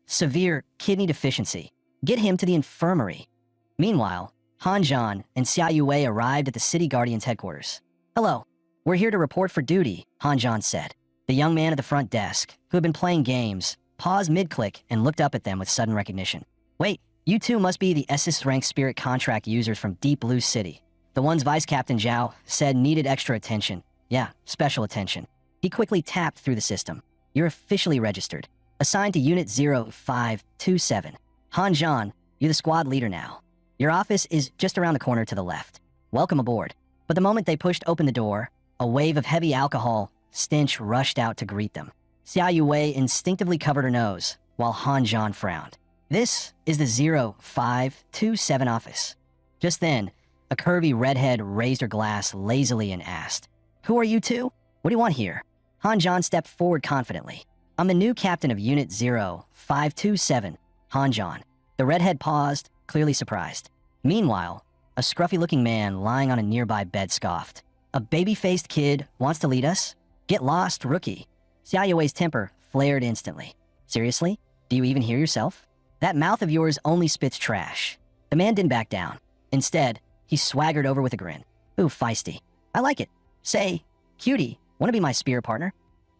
severe kidney deficiency. Get him to the infirmary. Meanwhile, Hanjan and Xia Yue arrived at the city guardian's headquarters. "Hello, we're here to report for duty," Hanjan said. The young man at the front desk, who had been playing games, paused mid-click and looked up at them with sudden recognition. "Wait, you two must be the SS rank spirit contract users from Deep Blue City. The ones Vice Captain Zhao said needed extra attention. Yeah, special attention." He quickly tapped through the system. "You're officially registered. Assigned to Unit 0527. Hanjan, you're the squad leader now. Your office is just around the corner to the left. Welcome aboard." But the moment they pushed open the door, a wave of heavy alcohol stench rushed out to greet them. Xia Yue instinctively covered her nose, while Hanjan frowned. "This is the 0527 office." Just then, a curvy redhead raised her glass lazily and asked, "Who are you two? What do you want here?" Hanjan stepped forward confidently. "I'm the new captain of Unit 0527, Hanjan." The redhead paused, clearly surprised. Meanwhile, a scruffy-looking man lying on a nearby bed scoffed. "A baby-faced kid wants to lead us? Get lost, rookie." Xia Yue's temper flared instantly. "Seriously? Do you even hear yourself? That mouth of yours only spits trash." The man didn't back down. Instead, he swaggered over with a grin. "Ooh, feisty. I like it. Say, cutie, wanna be my spear partner?"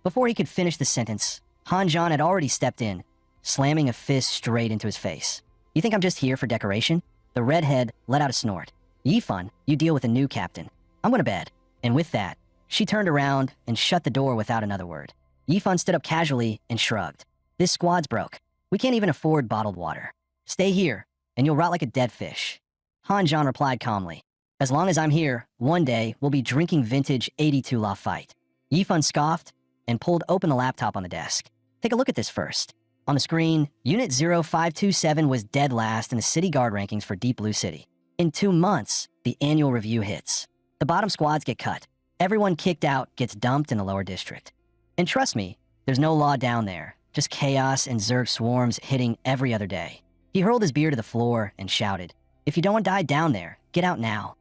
Before he could finish the sentence, Hanjan had already stepped in, slamming a fist straight into his face. "You think I'm just here for decoration?" The redhead let out a snort. Yifan, you deal with a new captain. I'm going to bed. And with that, she turned around and shut the door without another word. Yifan stood up casually and shrugged. This squad's broke. We can't even afford bottled water. Stay here, and you'll rot like a dead fish. Hanjan replied calmly. As long as I'm here, one day we'll be drinking vintage 82 La Fight. Yifan scoffed and pulled open the laptop on the desk. Take a look at this first. On the screen, Unit 0527 was dead last in the city guard rankings for Deep Blue City. In 2 months, the annual review hits. The bottom squads get cut. Everyone kicked out gets dumped in the lower district. And trust me, there's no law down there, just chaos and Zerg swarms hitting every other day. He hurled his beer to the floor and shouted, "If you don't want to die down there, get out now."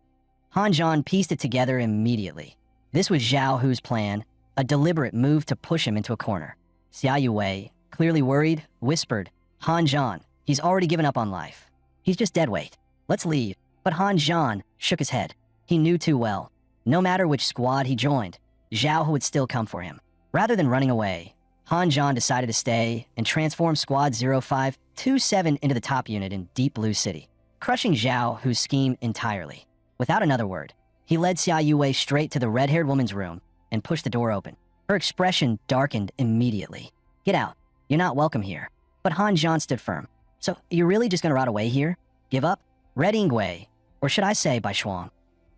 Hanjan pieced it together immediately. This was Zhao Hu's plan, a deliberate move to push him into a corner. Xia Yuwei, clearly worried, whispered, "Hanjan, he's already given up on life. He's just dead weight. Let's leave." But Hanjan shook his head. He knew too well. No matter which squad he joined, Zhao Hu would still come for him. Rather than running away, Hanjan decided to stay and transform Squad 0527 into the top unit in Deep Blue City, crushing Zhao Hu's scheme entirely. Without another word, he led Xia Yuwei straight to the red-haired woman's room and pushed the door open. Her expression darkened immediately. "Get out. You're not welcome here." But Hanjan stood firm. "So, you're really just gonna rot away here? Give up?" Red Ingwei, or should I say Bai Shuang.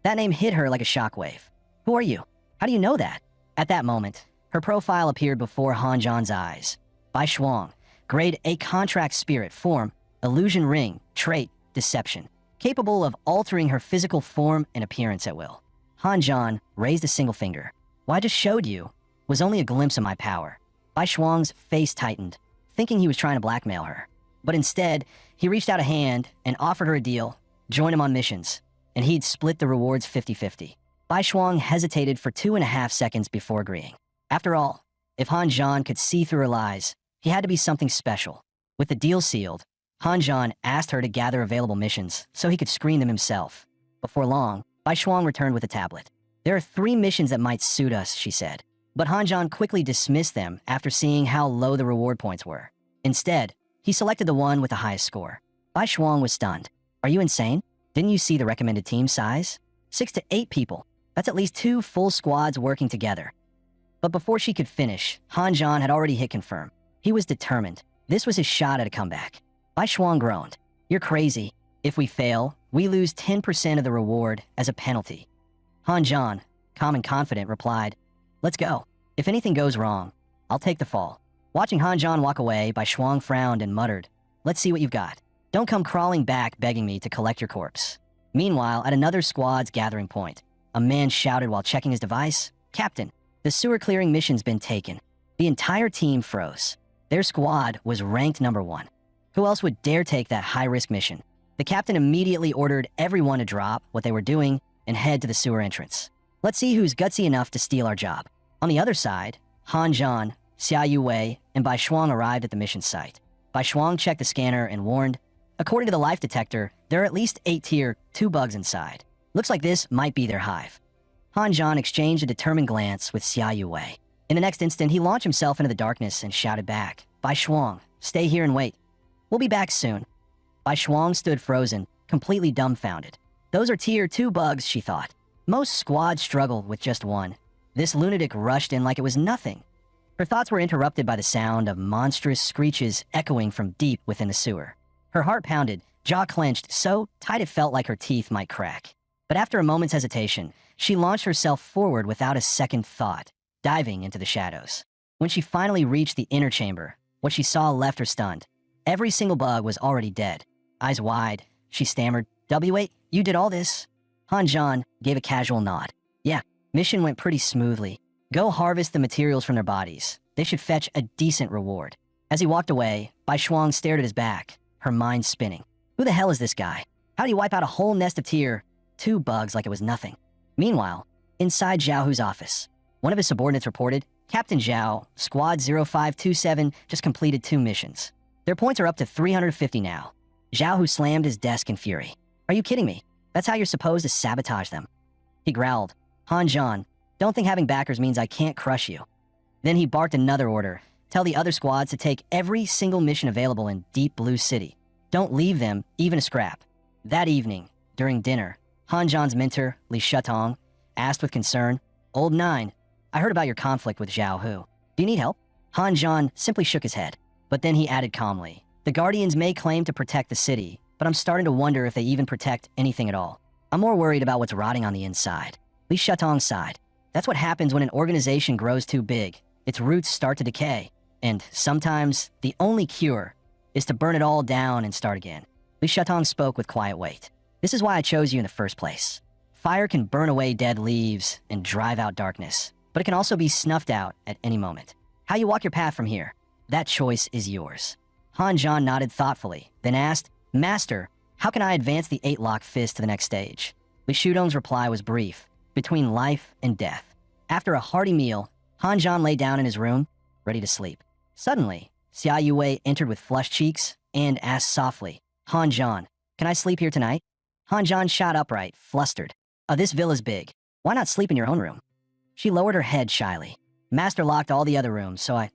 That name hit her like a shockwave. "Who are you? How do you know that?" At that moment, her profile appeared before Hanjan's eyes. Bai Shuang, grade A contract spirit, form, illusion ring, trait, deception. Capable of altering her physical form and appearance at will. Hanjan raised a single finger. "What I just showed you was only a glimpse of my power." Bai Shuang's face tightened, thinking he was trying to blackmail her. But instead, he reached out a hand and offered her a deal, join him on missions, and he'd split the rewards 50-50. Bai Shuang hesitated for 2.5 seconds before agreeing. After all, if Hanjan could see through her lies, he had to be something special. With the deal sealed, Hanjan asked her to gather available missions so he could screen them himself. Before long, Bai Shuang returned with a tablet. "There are 3 missions that might suit us," she said. But Hanjan quickly dismissed them after seeing how low the reward points were. Instead, he selected the one with the highest score. Bai Shuang was stunned. "Are you insane? Didn't you see the recommended team size? 6 to 8 people. That's at least 2 full squads working together." But before she could finish, Hanjan had already hit confirm. He was determined. This was his shot at a comeback. Bai Shuang groaned. "You're crazy. If we fail, we lose 10% of the reward as a penalty." Hanjan, calm and confident, replied, "Let's go. If anything goes wrong, I'll take the fall." Watching Hanjan walk away, Bai Shuang frowned and muttered, "Let's see what you've got. Don't come crawling back begging me to collect your corpse." Meanwhile, at another squad's gathering point, a man shouted while checking his device, "Captain, the sewer clearing mission's been taken." The entire team froze. Their squad was ranked number 1. Who else would dare take that high-risk mission? The captain immediately ordered everyone to drop what they were doing and head to the sewer entrance. "Let's see who's gutsy enough to steal our job." On the other side, Hanjan, Xia Yuwei, and Bai Shuang arrived at the mission site. Bai Shuang checked the scanner and warned, "According to the life detector, there are at least 8 tier 2 bugs inside. Looks like this might be their hive." Hanjan exchanged a determined glance with Xia Yuwei. In the next instant, he launched himself into the darkness and shouted back, "Bai Shuang, stay here and wait. We'll be back soon." Bai Shuang stood frozen, completely dumbfounded. Those are tier 2 bugs, she thought. Most squads struggle with just 1. This lunatic rushed in like it was nothing. Her thoughts were interrupted by the sound of monstrous screeches echoing from deep within the sewer. Her heart pounded, jaw clenched so tight it felt like her teeth might crack. But after a moment's hesitation, she launched herself forward without a second thought, diving into the shadows. When she finally reached the inner chamber, what she saw left her stunned. Every single bug was already dead. Eyes wide, she stammered, "W8, you did all this?" Hanjan gave a casual nod. "Yeah, mission went pretty smoothly. Go harvest the materials from their bodies. They should fetch a decent reward." As he walked away, Bai Shuang stared at his back, her mind spinning. Who the hell is this guy? How do you wipe out a whole nest of tier 2 bugs like it was nothing? Meanwhile, inside Zhao Hu's office, one of his subordinates reported, "Captain Zhao, Squad 0527 just completed 2 missions. Their points are up to 350 now." Zhao Hu slammed his desk in fury. "Are you kidding me? That's how you're supposed to sabotage them." He growled, "Hanjan, don't think having backers means I can't crush you." Then he barked another order. "Tell the other squads to take every single mission available in Deep Blue City. Don't leave them even a scrap." That evening, during dinner, Han Zhan's mentor, Li Shutong, asked with concern. Old Nine, I heard about your conflict with Zhao Hu. Do you need help? Han Zhan simply shook his head, but then he added calmly. The Guardians may claim to protect the city, but I'm starting to wonder if they even protect anything at all. I'm more worried about what's rotting on the inside. Li Shutong sighed. That's what happens when an organization grows too big. Its roots start to decay, and sometimes the only cure is to burn it all down and start again. Li Shutong spoke with quiet weight. This is why I chose you in the first place. Fire can burn away dead leaves and drive out darkness, but it can also be snuffed out at any moment. How you walk your path from here, that choice is yours. Han Zhan nodded thoughtfully, then asked, Master, how can I advance the 8-lock fist to the next stage? Li Shutong's reply was brief, between life and death. After a hearty meal, Han Zhan lay down in his room, ready to sleep. Suddenly, Xia Yue entered with flushed cheeks and asked softly, Han Zhan, can I sleep here tonight? Han Zhan shot upright, flustered. This villa's big. Why not sleep in your own room? She lowered her head shyly. Master locked all the other rooms, so I...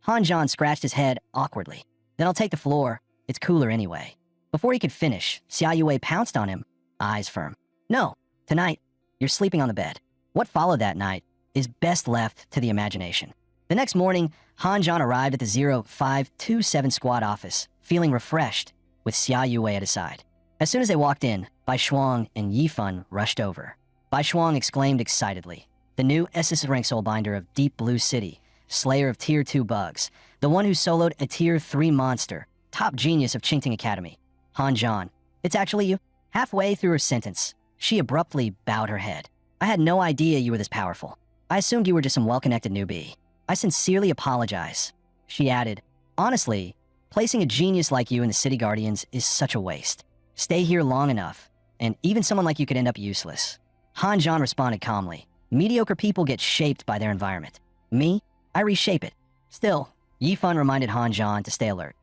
Han Zhan scratched his head awkwardly. Then I'll take the floor. It's cooler anyway. Before he could finish, Xia Yue pounced on him, eyes firm. No, tonight, you're sleeping on the bed. What followed that night is best left to the imagination. The next morning, Han Zhan arrived at the 0527 squad office, feeling refreshed, with Xia Yue at his side. As soon as they walked in, Bai Shuang and Yi Fun rushed over. Bai Shuang exclaimed excitedly. The new SSS rank soulbinder of Deep Blue City, slayer of Tier 2 bugs, the one who soloed a Tier 3 monster, top genius of Qingting Academy. Han Zhan, it's actually you? Halfway through her sentence, she abruptly bowed her head. I had no idea you were this powerful. I assumed you were just some well-connected newbie. I sincerely apologize. She added, honestly, placing a genius like you in the City Guardians is such a waste. Stay here long enough, and even someone like you could end up useless. Han Zhan responded calmly. Mediocre people get shaped by their environment. Me, I reshape it. Still, Yi Fun reminded Han Zhan to stay alert.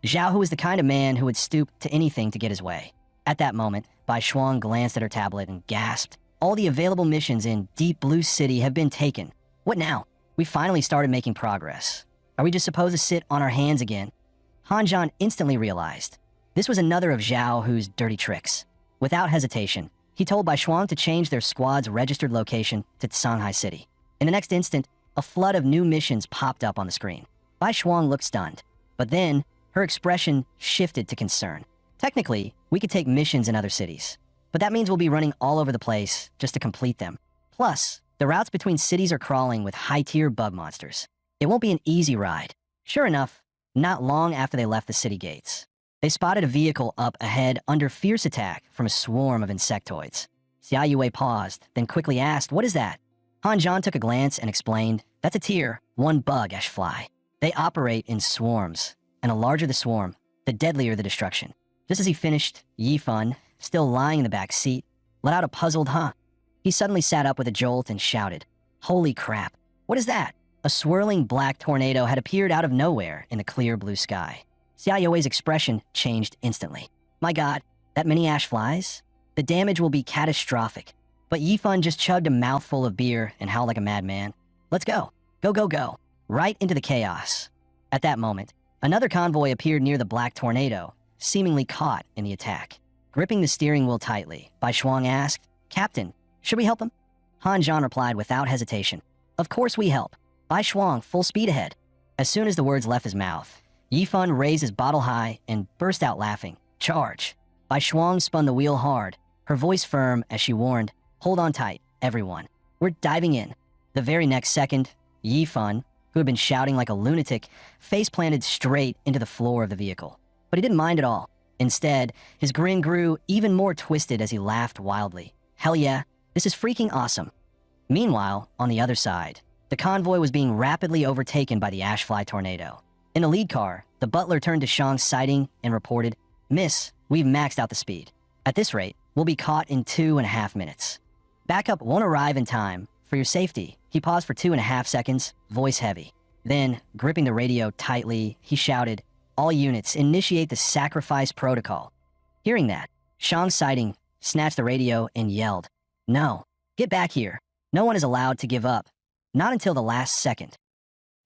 Zhao Hu was the kind of man who would stoop to anything to get his way. At that moment, Bai Shuang glanced at her tablet and gasped. All the available missions in Deep Blue City have been taken. What now? We finally started making progress. Are we just supposed to sit on our hands again? Han Zhan instantly realized. This was another of Zhao Hu's dirty tricks. Without hesitation, he told Bai Shuang to change their squad's registered location to Shanghai City. In the next instant, a flood of new missions popped up on the screen. Bai Shuang looked stunned, but then her expression shifted to concern. Technically, we could take missions in other cities, but that means we'll be running all over the place just to complete them. Plus, the routes between cities are crawling with high-tier bug monsters. It won't be an easy ride. Sure enough, not long after they left the city gates, they spotted a vehicle up ahead under fierce attack from a swarm of insectoids. Xia Yue paused, then quickly asked, what is that? Han Zhan took a glance and explained, that's a Tier 1 bug ash fly. They operate in swarms, and the larger the swarm, the deadlier the destruction. Just as he finished, Yi Fun, still lying in the back seat, let out a puzzled huh. He suddenly sat up with a jolt and shouted, holy crap, what is that? A swirling black tornado had appeared out of nowhere in the clear blue sky. Xia Yue's expression changed instantly. My god, that many ash flies? The damage will be catastrophic. But Yi Fun just chugged a mouthful of beer and howled like a madman. Let's go. Go, go, go. Right into the chaos. At that moment, another convoy appeared near the black tornado, seemingly caught in the attack. Gripping the steering wheel tightly, Bai Shuang asked, Captain, should we help him? Han Zhan replied without hesitation. Of course we help. Bai Shuang, full speed ahead. As soon as the words left his mouth, Yi Fun raised his bottle high and burst out laughing. Charge. Bai Shuang spun the wheel hard, her voice firm as she warned, hold on tight, everyone. We're diving in. The very next second, Yi Fun, who had been shouting like a lunatic, face-planted straight into the floor of the vehicle. But he didn't mind at all. Instead, his grin grew even more twisted as he laughed wildly. Hell yeah, this is freaking awesome. Meanwhile, on the other side, the convoy was being rapidly overtaken by the Ashfly tornado. In the lead car, the butler turned to Shang's sighting and reported, Miss, we've maxed out the speed. At this rate, we'll be caught in 2.5 minutes. Backup won't arrive in time. For your safety, he paused for 2.5 seconds, voice heavy. Then, gripping the radio tightly, he shouted, all units, initiate the sacrifice protocol. Hearing that, Shang's sighting snatched the radio and yelled, no, get back here. No one is allowed to give up. Not until the last second.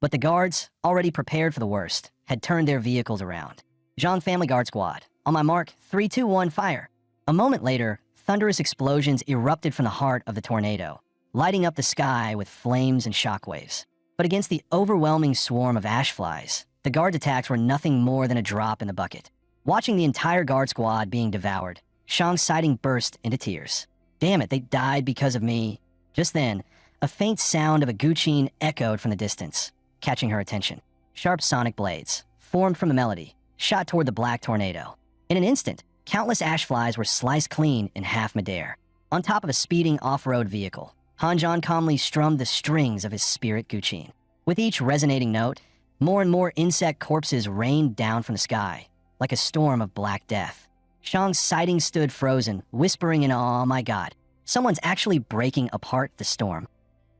But the guards, already prepared for the worst, had turned their vehicles around. Zhang Family Guard Squad, on my mark, 3, 2, 1, fire. A moment later, thunderous explosions erupted from the heart of the tornado, lighting up the sky with flames and shockwaves. But against the overwhelming swarm of ash flies, the guards' attacks were nothing more than a drop in the bucket. Watching the entire guard squad being devoured, Shang's sighting burst into tears. Damn it, they died because of me. Just then, a faint sound of a guqin echoed from the distance, catching her attention. Sharp sonic blades, formed from the melody, shot toward the black tornado. In an instant, countless ash flies were sliced clean in half midair. On top of a speeding off-road vehicle, Hanjan calmly strummed the strings of his spirit guqin. With each resonating note, more and more insect corpses rained down from the sky, like a storm of black death. Shang's sighting stood frozen, whispering in awe, "Oh my God, someone's actually breaking apart the storm."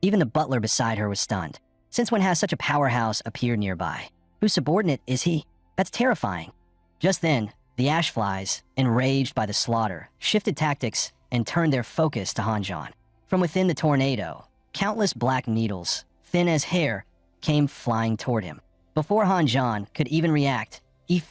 Even the butler beside her was stunned. Since when has such a powerhouse appeared nearby? Whose subordinate is he? That's terrifying. Just then, the ash flies, enraged by the slaughter, shifted tactics and turned their focus to Hanjan. From within the tornado, countless black needles, thin as hair, came flying toward him. Before Hanjan could even react,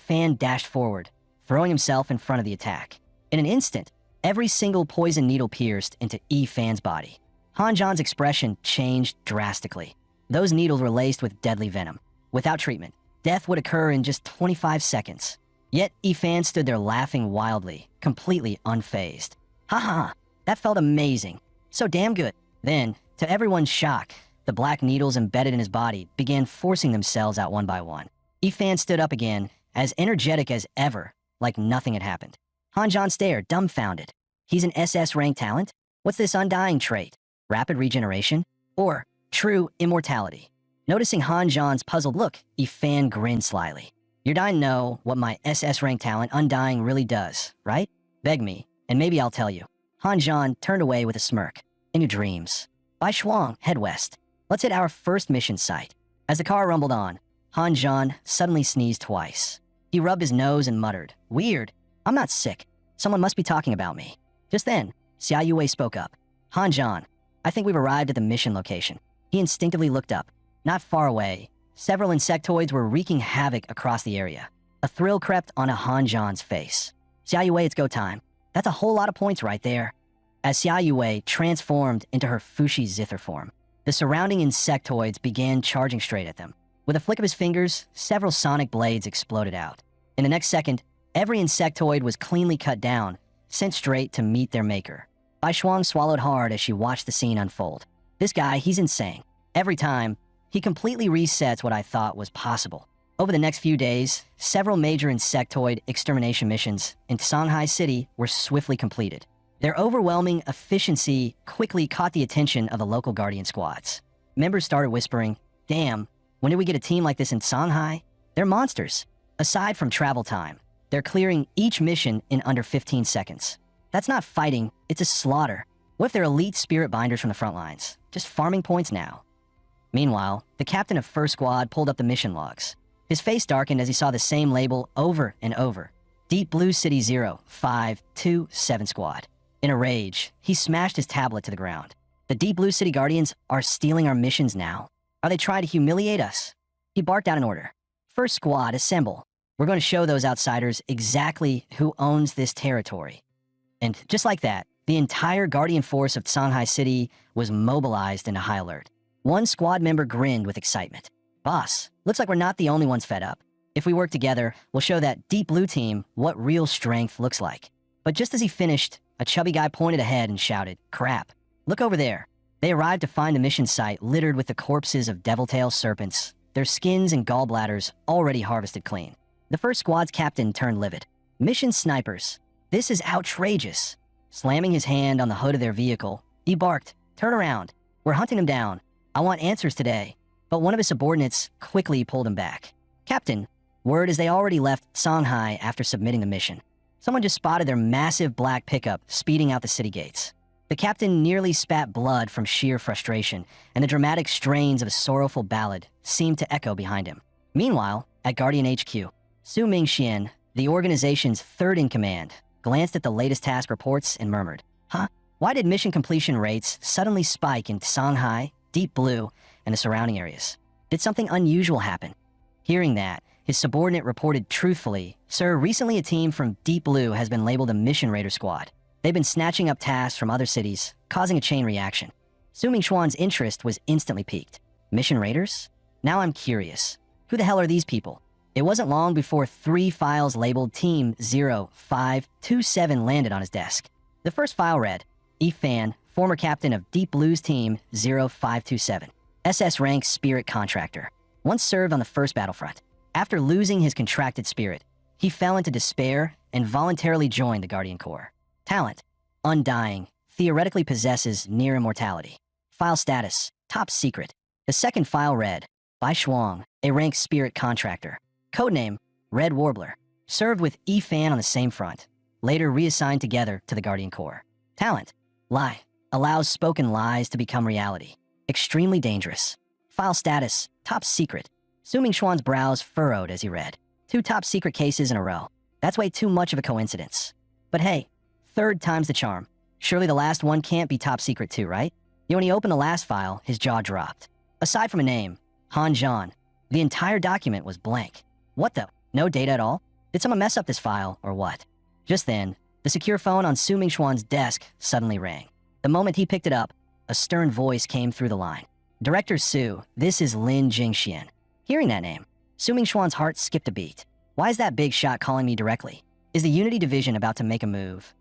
Fan dashed forward, throwing himself in front of the attack. In an instant, every single poison needle pierced into Fan's body. Hanjan's expression changed drastically. Those needles were laced with deadly venom. Without treatment, death would occur in just 25 seconds. Yet Fan stood there laughing wildly, completely unfazed. "Ha ha, that felt amazing. So damn good." Then, to everyone's shock, the black needles embedded in his body began forcing themselves out one by one. Fan stood up again, as energetic as ever, like nothing had happened. Hanjan stared, dumbfounded. He's an SS rank talent? What's this undying trait? Rapid regeneration? Or true immortality? Noticing Hanjan's puzzled look, Fan grinned slyly. "You're dying to know what my SS rank talent Undying really does, right? Beg me, and maybe I'll tell you." Hanjan turned away with a smirk. "In your dreams. By Shuang, head west. Let's hit our first mission site." As the car rumbled on, Hanjan suddenly sneezed twice. He rubbed his nose and muttered, "Weird. I'm not sick. Someone must be talking about me." Just then, Xia Yue spoke up. "Hanjan, I think we've arrived at the mission location." He instinctively looked up. Not far away, several insectoids were wreaking havoc across the area. A thrill crept onto Hanjan's face. "Xia Yue, it's go time. That's a whole lot of points right there." As Xia Yue transformed into her Fushi Zither form, the surrounding insectoids began charging straight at them. With a flick of his fingers, several sonic blades exploded out. In the next second, every insectoid was cleanly cut down, sent straight to meet their maker. Bai Shuang swallowed hard as she watched the scene unfold. This guy, he's insane. Every time, he completely resets what I thought was possible. Over the next few days, several major insectoid extermination missions in Shanghai City were swiftly completed. Their overwhelming efficiency quickly caught the attention of the local Guardian squads. Members started whispering, "Damn, when did we get a team like this in Shanghai? They're monsters." Aside from travel time, they're clearing each mission in under 15 seconds. That's not fighting, it's a slaughter. What if they're elite spirit binders from the front lines? Just farming points now. Meanwhile, the captain of First Squad pulled up the mission logs. His face darkened as he saw the same label over and over. Deep Blue City 0527 Squad. In a rage, he smashed his tablet to the ground. The Deep Blue City Guardians are stealing our missions now. Are they trying to humiliate us? He barked out an order. "First Squad, assemble. We're going to show those outsiders exactly who owns this territory." And just like that, the entire Guardian force of Shanghai City was mobilized into high alert. One squad member grinned with excitement. "Boss, looks like we're not the only ones fed up. If we work together, we'll show that Deep Blue team what real strength looks like." But just as he finished, a chubby guy pointed ahead and shouted, "Crap, look over there." They arrived to find the mission site littered with the corpses of devil-tail serpents, their skins and gallbladders already harvested clean. The first squad's captain turned livid. "Mission snipers, this is outrageous." Slamming his hand on the hood of their vehicle, he barked, "Turn around. We're hunting them down. I want answers today." But one of his subordinates quickly pulled him back. "Captain, word is they already left Shanghai after submitting the mission. Someone just spotted their massive black pickup speeding out the city gates." The captain nearly spat blood from sheer frustration, and the dramatic strains of a sorrowful ballad seemed to echo behind him. Meanwhile, at Guardian HQ, Su Mingxian, the organization's third-in-command, glanced at the latest task reports and murmured, "Huh? Why did mission completion rates suddenly spike in Shanghai, Deep Blue, and the surrounding areas? Did something unusual happen?" Hearing that, his subordinate reported truthfully, "Sir, recently a team from Deep Blue has been labeled a Mission Raider squad. They've been snatching up tasks from other cities, causing a chain reaction. Su Mingxuan's interest was instantly piqued. Mission raiders? Now I'm curious. Who the hell are these people? It wasn't long before 3 files labeled Team 0527 landed on his desk. The first file read, Fan, former captain of Deep Blue's Team 0527. SS rank Spirit Contractor. Once served on the first battlefront. After losing his contracted spirit, he fell into despair and voluntarily joined the Guardian Corps. Talent, undying, theoretically possesses near immortality. File status, top secret. The second file read, Bai Shuang, a rank Spirit Contractor. Codename, Red Warbler. Served with Fan on the same front. Later reassigned together to the Guardian Corps. Talent, lie. Allows spoken lies to become reality. Extremely dangerous. File status, top secret. Su Mingxuan's brows furrowed as he read. 2 top secret cases in a row. That's way too much of a coincidence. But hey, 3rd time's the charm. Surely the last one can't be top secret too, right? When he opened the last file, his jaw dropped. Aside from a name, Han Zhan, the entire document was blank. What the? No data at all? Did someone mess up this file, or what? Just then, the secure phone on Su Mingxuan's desk suddenly rang. The moment he picked it up, a stern voice came through the line. Director Su, this is Lin Jingxian. Hearing that name, Su Mingxuan's heart skipped a beat. Why is that big shot calling me directly? Is the Unity Division about to make a move?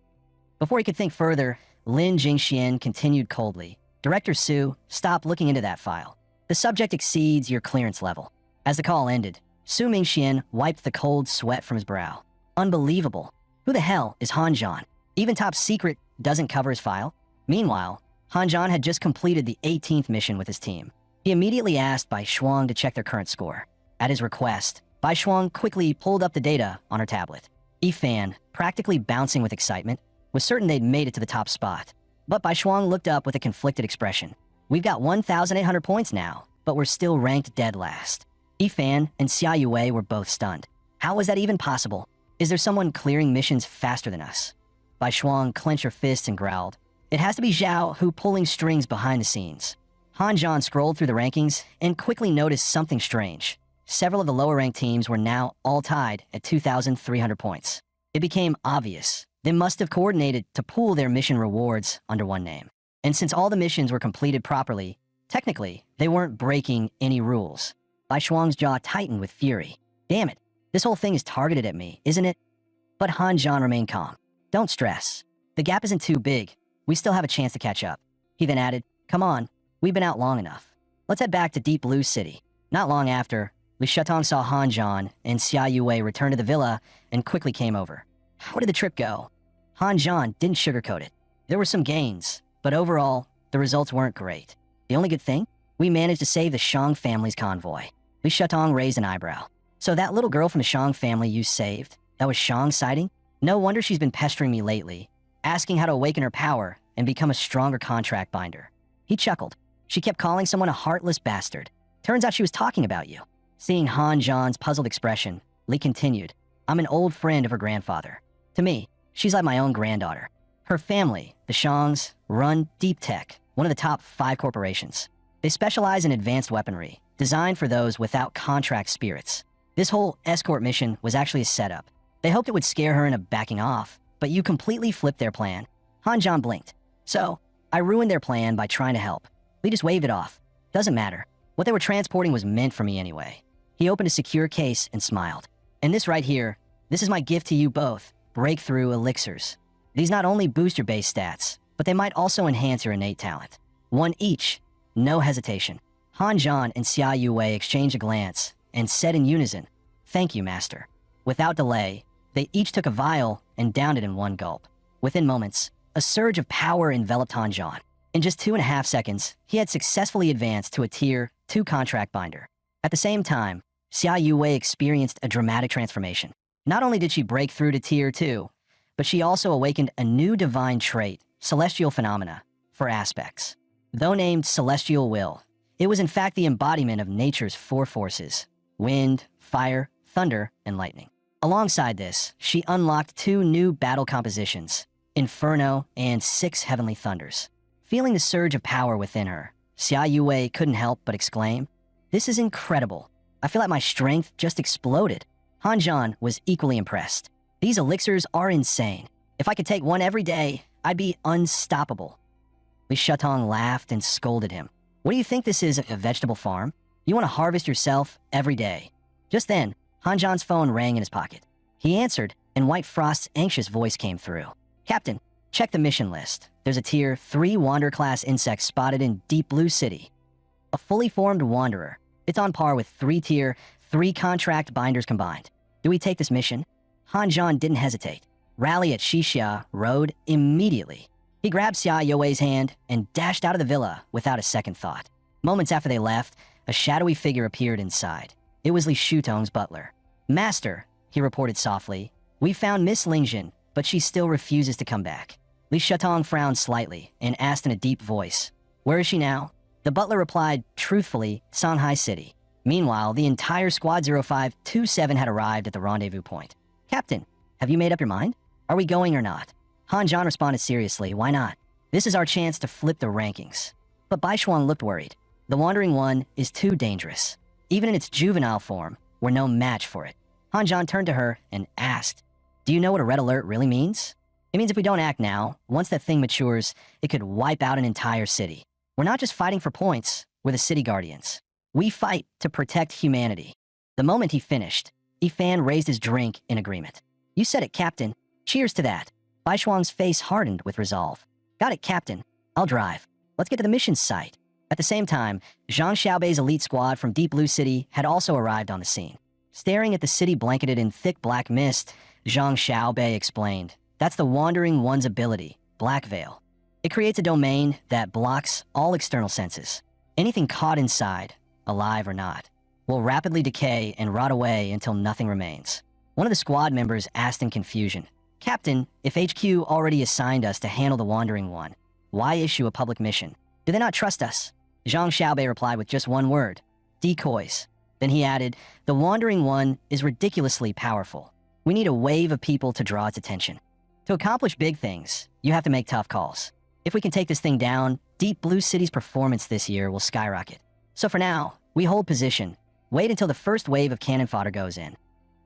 Before he could think further, Lin Jingxian continued coldly. Director Su, stop looking into that file. The subject exceeds your clearance level. As the call ended, Su Mingxian wiped the cold sweat from his brow. Unbelievable. Who the hell is Han Zhan? Even top secret doesn't cover his file. Meanwhile, Han Zhan had just completed the 18th mission with his team. He immediately asked Bai Shuang to check their current score. At his request, Bai Shuang quickly pulled up the data on her tablet. Fan, practically bouncing with excitement, was certain they'd made it to the top spot. But Bai Shuang looked up with a conflicted expression. We've got 1,800 points now, but we're still ranked dead last. Fan and Xia Yue were both stunned. How was that even possible? Is there someone clearing missions faster than us? Bai Shuang clenched her fists and growled. It has to be Zhao who pulling strings behind the scenes. Han Zhan scrolled through the rankings and quickly noticed something strange. Several of the lower-ranked teams were now all tied at 2,300 points. It became obvious. They must have coordinated to pool their mission rewards under one name. And since all the missions were completed properly, technically, they weren't breaking any rules. Bai Shuang's jaw tightened with fury. Damn it, this whole thing is targeted at me, isn't it? But Han Zhan remained calm. Don't stress. The gap isn't too big. We still have a chance to catch up. He then added, come on, we've been out long enough. Let's head back to Deep Blue City. Not long after, Li Shetong saw Han Zhan and Xia Yue return to the villa and quickly came over. How did the trip go? Han Zhan didn't sugarcoat it. There were some gains, but overall, the results weren't great. The only good thing? We managed to save the Shang family's convoy. Li Shetong raised an eyebrow. So that little girl from the Shang family you saved, that was Shang's sighting? No wonder she's been pestering me lately, asking how to awaken her power and become a stronger contract binder. He chuckled. She kept calling someone a heartless bastard. Turns out she was talking about you. Seeing Han Zhan's puzzled expression, Li continued, I'm an old friend of her grandfather. To me, she's like my own granddaughter. Her family, the Shangs, run Deep Tech, one of the top 5 corporations. They specialize in advanced weaponry, designed for those without contract spirits. This whole escort mission was actually a setup. They hoped it would scare her into backing off, but you completely flipped their plan. Han Zhan blinked. So, I ruined their plan by trying to help. Li just waved it off. Doesn't matter. What they were transporting was meant for me anyway. He opened a secure case and smiled. And this right here, this is my gift to you both, breakthrough elixirs. These not only boost your base stats, but they might also enhance your innate talent. 1 each, no hesitation. Han Zhan and Xia Yue exchanged a glance and said in unison, thank you, master. Without delay, they each took a vial and downed it in one gulp. Within moments, a surge of power enveloped Han Zhan. In just 2.5 seconds, he had successfully advanced to a Tier 2 contract binder. At the same time, Xia Yue experienced a dramatic transformation. Not only did she break through to Tier 2, but she also awakened a new divine trait, Celestial Phenomena, for aspects. Though named Celestial Will, it was in fact the embodiment of nature's 4 forces: wind, fire, thunder, and lightning. Alongside this, she unlocked 2 new battle compositions, Inferno and 6 Heavenly Thunders. Feeling the surge of power within her, Xia Yue couldn't help but exclaim, this is incredible. I feel like my strength just exploded. Han Zhan was equally impressed. These elixirs are insane. If I could take one every day, I'd be unstoppable. Li Shutong laughed and scolded him. What do you think this is, a vegetable farm? You want to harvest yourself every day. Just then, Han Zhan's phone rang in his pocket. He answered, and White Frost's anxious voice came through. Captain, check the mission list. There's a Tier 3 Wanderer-class insect spotted in Deep Blue City. A fully formed Wanderer. It's on par with 3 Tier 3 contract binders combined. Do we take this mission? Han Zhan didn't hesitate. Rally at Xixia Road immediately. He grabbed Xia Youwei's hand and dashed out of the villa without a second thought. Moments after they left, a shadowy figure appeared inside. It was Li Shutong's butler. Master, he reported softly, we found Miss Lingjin, but she still refuses to come back. Li Shutong frowned slightly and asked in a deep voice, where is she now? The butler replied, truthfully, Songhai City. Meanwhile, the entire Squad 0527 had arrived at the rendezvous point. Captain, have you made up your mind? Are we going or not? Han Zhan responded seriously, why not? This is our chance to flip the rankings. But Bai Shuang looked worried. The Wandering One is too dangerous. Even in its juvenile form, we're no match for it. Han Zhan turned to her and asked, do you know what a red alert really means? It means if we don't act now, once that thing matures, it could wipe out an entire city. We're not just fighting for points, we're the city guardians. We fight to protect humanity. The moment he finished, Yifan raised his drink in agreement. You said it, Captain. Cheers to that. Bai Shuang's face hardened with resolve. Got it, Captain. I'll drive. Let's get to the mission site. At the same time, Zhang Xiaobei's elite squad from Deep Blue City had also arrived on the scene. Staring at the city blanketed in thick black mist, Zhang Xiaobei explained, that's the Wandering One's ability, Black Veil. It creates a domain that blocks all external senses. Anything caught inside, alive or not, will rapidly decay and rot away until nothing remains. One of the squad members asked in confusion, Captain, if HQ already assigned us to handle the Wandering One, why issue a public mission? Do they not trust us? Zhang Xiaobei replied with just one word, decoys. Then he added, the Wandering One is ridiculously powerful. We need a wave of people to draw its attention. To accomplish big things, you have to make tough calls. If we can take this thing down, Deep Blue City's performance this year will skyrocket. So for now, we hold position. Wait until the first wave of cannon fodder goes in.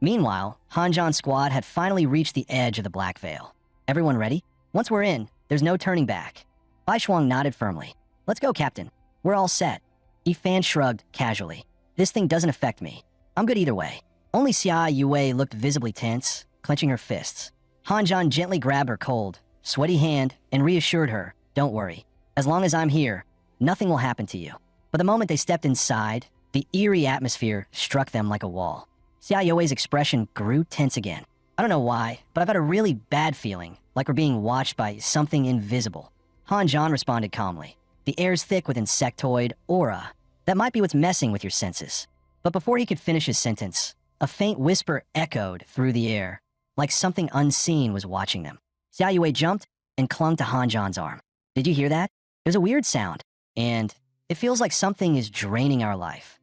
Meanwhile, Han Zhan's squad had finally reached the edge of the Black Veil. Everyone ready? Once we're in, there's no turning back. Bai Shuang nodded firmly. Let's go, Captain. We're all set. Yifan shrugged casually. This thing doesn't affect me. I'm good either way. Only Xia Youwei looked visibly tense, clenching her fists. Han Zhan gently grabbed her cold, sweaty hand and reassured her, don't worry. As long as I'm here, nothing will happen to you. But the moment they stepped inside, the eerie atmosphere struck them like a wall. Xia Youwei's expression grew tense again. I don't know why, but I've had a really bad feeling, like we're being watched by something invisible. Han Zhan responded calmly. The air's thick with insectoid aura. That might be what's messing with your senses. But before he could finish his sentence, a faint whisper echoed through the air, like something unseen was watching them. Xia Youwei jumped and clung to Han Zhan's arm. Did you hear that? There's a weird sound, and it feels like something is draining our life.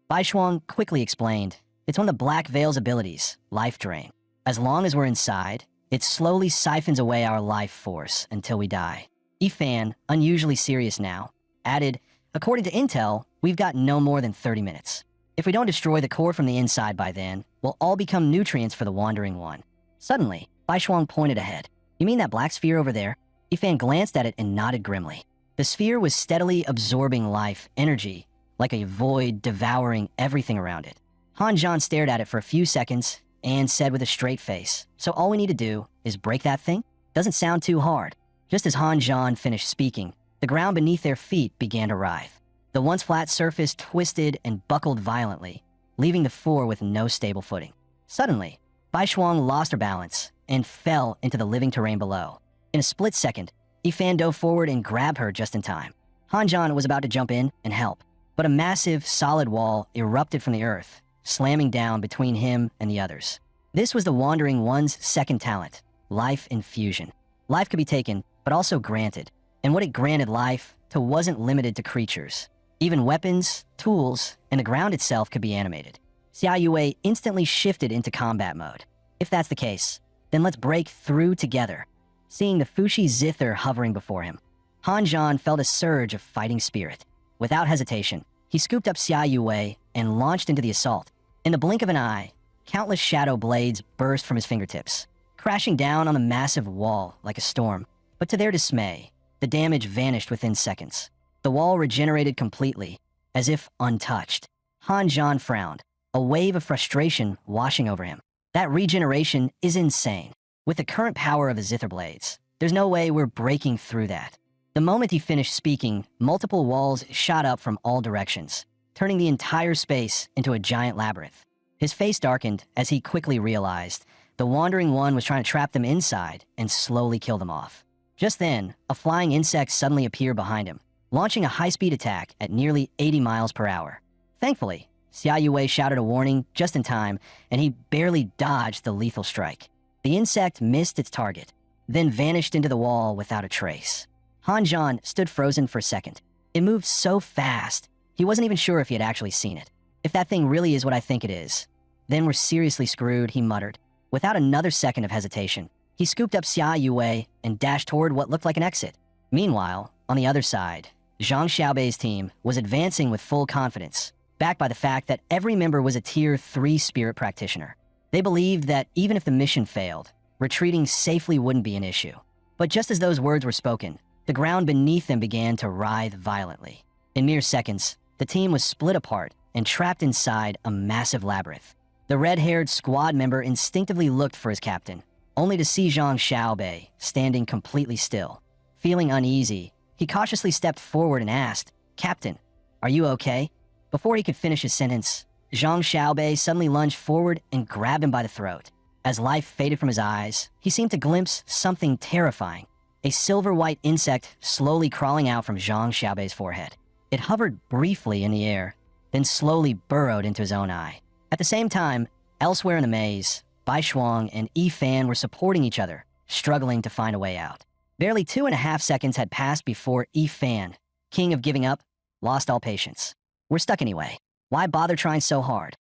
Bai Shuang quickly explained, it's one of the Black Veil's abilities, life drain. As long as we're inside, it slowly siphons away our life force until we die. Yifan, unusually serious now, added, according to intel, we've got no more than 30 minutes. If we don't destroy the core from the inside by then, we'll all become nutrients for the Wandering One. Suddenly, Bai Shuang pointed ahead. You mean that black sphere over there? Yifan glanced at it and nodded grimly. The sphere was steadily absorbing life, energy, like a void devouring everything around it. Han Zhan stared at it for a few seconds and said with a straight face, so all we need to do is break that thing? Doesn't sound too hard. Just as Han Zhan finished speaking, the ground beneath their feet began to writhe. The once flat surface twisted and buckled violently, leaving the floor with no stable footing. Suddenly, Bai Shuang lost her balance and fell into the living terrain below. In a split second, Yifan dove forward and grabbed her just in time. Han Zhan was about to jump in and help, but a massive, solid wall erupted from the earth, slamming down between him and the others. This was the Wandering One's second talent, life infusion. Life could be taken, but also granted. And what it granted life to wasn't limited to creatures. Even weapons, tools, and the ground itself could be animated. Xia Youwei instantly shifted into combat mode. If that's the case, then let's break through together. Seeing the Fushi Zither hovering before him, Han Zhan felt a surge of fighting spirit. Without hesitation, he scooped up Xia Youwei and launched into the assault. In the blink of an eye, countless shadow blades burst from his fingertips, crashing down on the massive wall like a storm. But to their dismay, the damage vanished within seconds. The wall regenerated completely, as if untouched. Han Zhan frowned, a wave of frustration washing over him. That regeneration is insane. With the current power of the Zither Blades, there's no way we're breaking through that. The moment he finished speaking, multiple walls shot up from all directions, turning the entire space into a giant labyrinth. His face darkened as he quickly realized the Wandering One was trying to trap them inside and slowly kill them off. Just then, a flying insect suddenly appeared behind him, launching a high-speed attack at nearly 80 miles per hour. Thankfully, Xia Yue shouted a warning just in time, and he barely dodged the lethal strike. The insect missed its target, then vanished into the wall without a trace. Han Zhan stood frozen for a second. It moved so fast, he wasn't even sure if he had actually seen it. If that thing really is what I think it is, then we're seriously screwed, he muttered. Without another second of hesitation, he scooped up Xia Yue and dashed toward what looked like an exit. Meanwhile, on the other side, Zhang Xiaobei's team was advancing with full confidence, backed by the fact that every member was a Tier 3 spirit practitioner. They believed that even if the mission failed, retreating safely wouldn't be an issue. But just as those words were spoken, the ground beneath them began to writhe violently. In mere seconds, the team was split apart and trapped inside a massive labyrinth. The red-haired squad member instinctively looked for his captain, only to see Zhang Xiaobei standing completely still. Feeling uneasy, he cautiously stepped forward and asked, "Captain, are you okay?" Before he could finish his sentence, Zhang Xiaobei suddenly lunged forward and grabbed him by the throat. As life faded from his eyes, he seemed to glimpse something terrifying. A silver-white insect slowly crawling out from Zhang Xiaobei's forehead. It hovered briefly in the air, then slowly burrowed into his own eye. At the same time, elsewhere in the maze, Bai Shuang and Yi Fan were supporting each other, struggling to find a way out. Barely 2.5 seconds had passed before Yi Fan, king of giving up, lost all patience. "We're stuck anyway. Why bother trying so hard?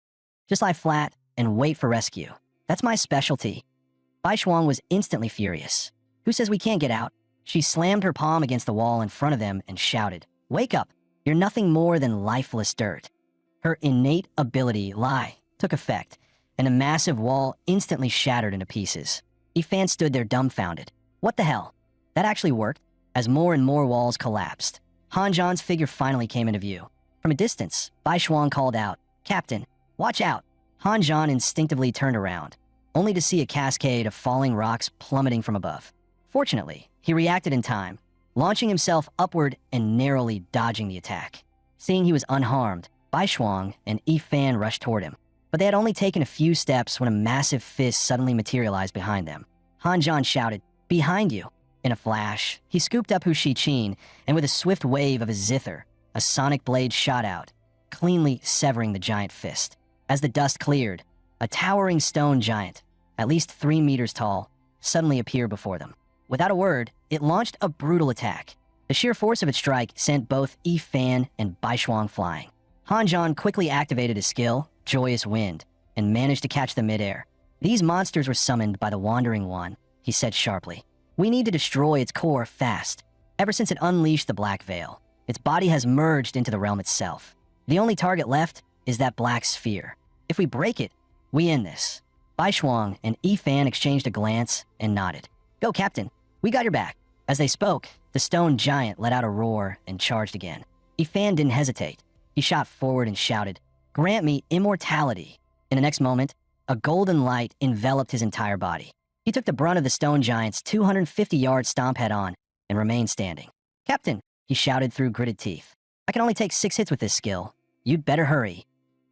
Just lie flat and wait for rescue. That's my specialty." Bai Shuang was instantly furious. "Who says we can't get out?" She slammed her palm against the wall in front of them and shouted, "Wake up! You're nothing more than lifeless dirt." Her innate ability, Lie, took effect, and a massive wall instantly shattered into pieces. Yi Fan stood there dumbfounded. What the hell? That actually worked. As more and more walls collapsed, Han Zhan's figure finally came into view. From a distance, Bai Shuang called out, "Captain, watch out!" Han Zhan instinctively turned around, only to see a cascade of falling rocks plummeting from above. Fortunately, he reacted in time, launching himself upward and narrowly dodging the attack. Seeing he was unharmed, Bai Shuang and Yi Fan rushed toward him, but they had only taken a few steps when a massive fist suddenly materialized behind them. Han Zhan shouted, "Behind you!" In a flash, he scooped up Hu Shiqin, and with a swift wave of his zither, a sonic blade shot out, cleanly severing the giant fist. As the dust cleared, a towering stone giant, at least 3 meters tall, suddenly appeared before them. Without a word, it launched a brutal attack. The sheer force of its strike sent both Yi Fan and Bai Shuang flying. Han Zhan quickly activated his skill, Joyous Wind, and managed to catch them midair. "These monsters were summoned by the Wandering One," he said sharply. "We need to destroy its core fast. Ever since it unleashed the Black Veil, its body has merged into the realm itself. The only target left is that black sphere. If we break it, we end this." Bai Shuang and Yi Fan exchanged a glance and nodded. "Go, Captain. We got your back." As they spoke, the stone giant let out a roar and charged again. Yi Fan didn't hesitate. He shot forward and shouted, "Grant me immortality." In the next moment, a golden light enveloped his entire body. He took the brunt of the stone giant's 250-yard stomp head-on and remained standing. "Captain," he shouted through gritted teeth, "I can only take 6 hits with this skill. You'd better hurry."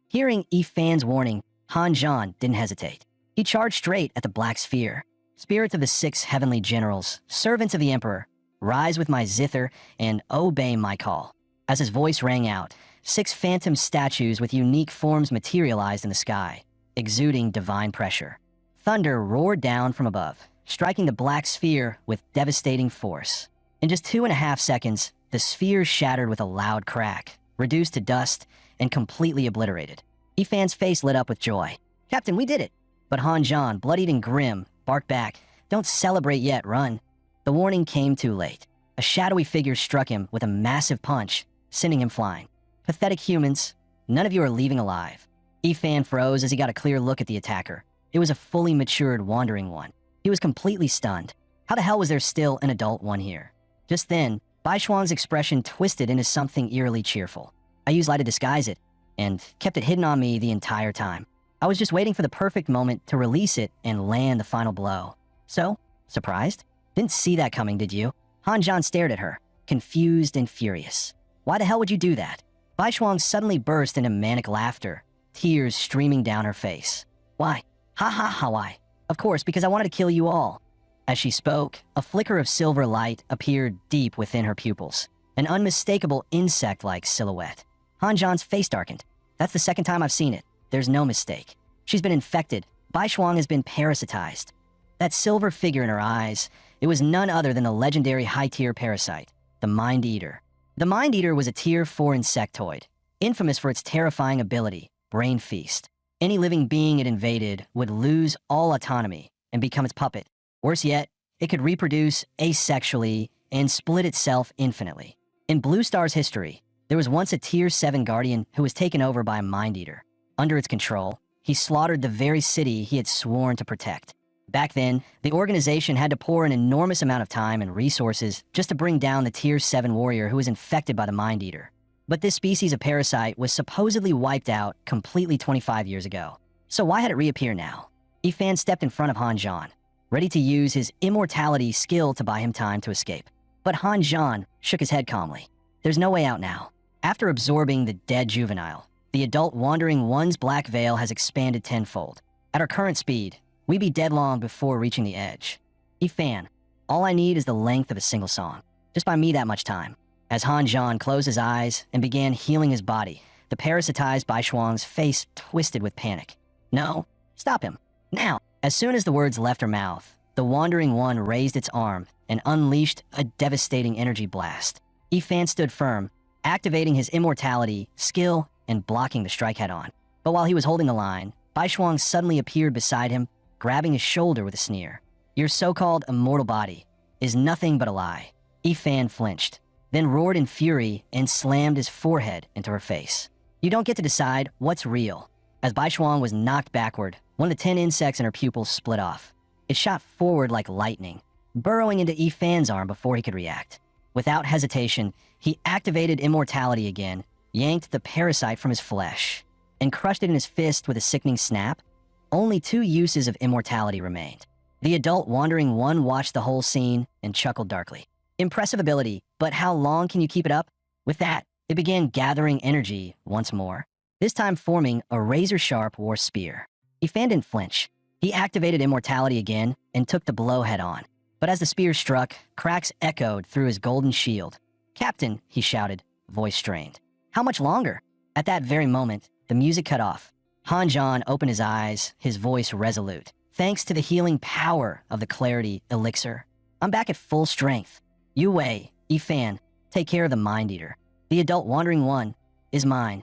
Hearing Yi Fan's warning, Han Zhan didn't hesitate. He charged straight at the black sphere. "Spirits of the 6 heavenly generals, servants of the Emperor, rise with my zither and obey my call." As his voice rang out, 6 phantom statues with unique forms materialized in the sky, exuding divine pressure. Thunder roared down from above, striking the black sphere with devastating force. In just 2.5 seconds, the sphere shattered with a loud crack, reduced to dust, and completely obliterated. Yi Fan's face lit up with joy. "Captain, we did it!" But Han Zhan, bloodied and grim, barked back, "Don't celebrate yet, run." The warning came too late. A shadowy figure struck him with a massive punch, sending him flying. "Pathetic humans, none of you are leaving alive." Yi Fan froze as he got a clear look at the attacker. It was a fully matured Wandering One. He was completely stunned. How the hell was there still an adult one here? Just then, Bai Shuang's expression twisted into something eerily cheerful. I used light to disguise it, and kept it hidden on me the entire time. I was just waiting for the perfect moment to release it and land the final blow. So, surprised? Didn't see that coming, did you? Han Zhan stared at her, confused and furious. Why the hell would you do that? Bai Shuang suddenly burst into manic laughter, tears streaming down her face. Why? Ha ha ha, why? Of course, because I wanted to kill you all. As she spoke, a flicker of silver light appeared deep within her pupils, an unmistakable insect-like silhouette. Han Zhan's face darkened. That's the second time I've seen it. There's no mistake. She's been infected. Bai Shuang has been parasitized. That silver figure in her eyes, it was none other than the legendary high-tier parasite, the Mind Eater. The Mind Eater was a Tier 4 insectoid, infamous for its terrifying ability, Brain Feast. Any living being it invaded would lose all autonomy and become its puppet. Worse yet, it could reproduce asexually and split itself infinitely. In Blue Star's history, there was once a Tier 7 guardian who was taken over by a Mind Eater. Under its control, he slaughtered the very city he had sworn to protect. Back then, the organization had to pour an enormous amount of time and resources just to bring down the Tier 7 warrior who was infected by the Mind Eater. But this species of parasite was supposedly wiped out completely 25 years ago. So why had it reappear now? Yifan stepped in front of Han Zhan, ready to use his immortality skill to buy him time to escape. But Han Zhan shook his head calmly. There's no way out now. After absorbing the dead juvenile, the adult Wandering One's black veil has expanded tenfold. At our current speed, we'd be dead long before reaching the edge. Yifan, all I need is the length of a single song. Just buy me that much time. As Han Zhan closed his eyes and began healing his body, the parasitized Bai Shuang's face twisted with panic. No, stop him. Now. As soon as the words left her mouth, the Wandering One raised its arm and unleashed a devastating energy blast. Yifan stood firm, activating his immortality, skill, and blocking the strike head-on. But while he was holding the line, Bai Shuang suddenly appeared beside him, grabbing his shoulder with a sneer. Your so-called immortal body is nothing but a lie. Yifan flinched, then roared in fury and slammed his forehead into her face. You don't get to decide what's real. As Bai Shuang was knocked backward, one of the 10 insects in her pupils split off. It shot forward like lightning, burrowing into Yifan's arm before he could react. Without hesitation, he activated immortality again, yanked the parasite from his flesh, and crushed it in his fist with a sickening snap. Only 2 uses of immortality remained. The adult Wandering One watched the whole scene and chuckled darkly. Impressive ability, but how long can you keep it up? With that, it began gathering energy once more, this time forming a razor-sharp war spear. Yifan didn't flinch. He activated immortality again and took the blow head-on. But as the spear struck, cracks echoed through his golden shield. Captain, he shouted, voice strained. How much longer? At that very moment, the music cut off. Han Zhan opened his eyes, his voice resolute. Thanks to the healing power of the clarity elixir, I'm back at full strength. Yu Wei, Yifan, take care of the Mind Eater. The adult Wandering One is mine.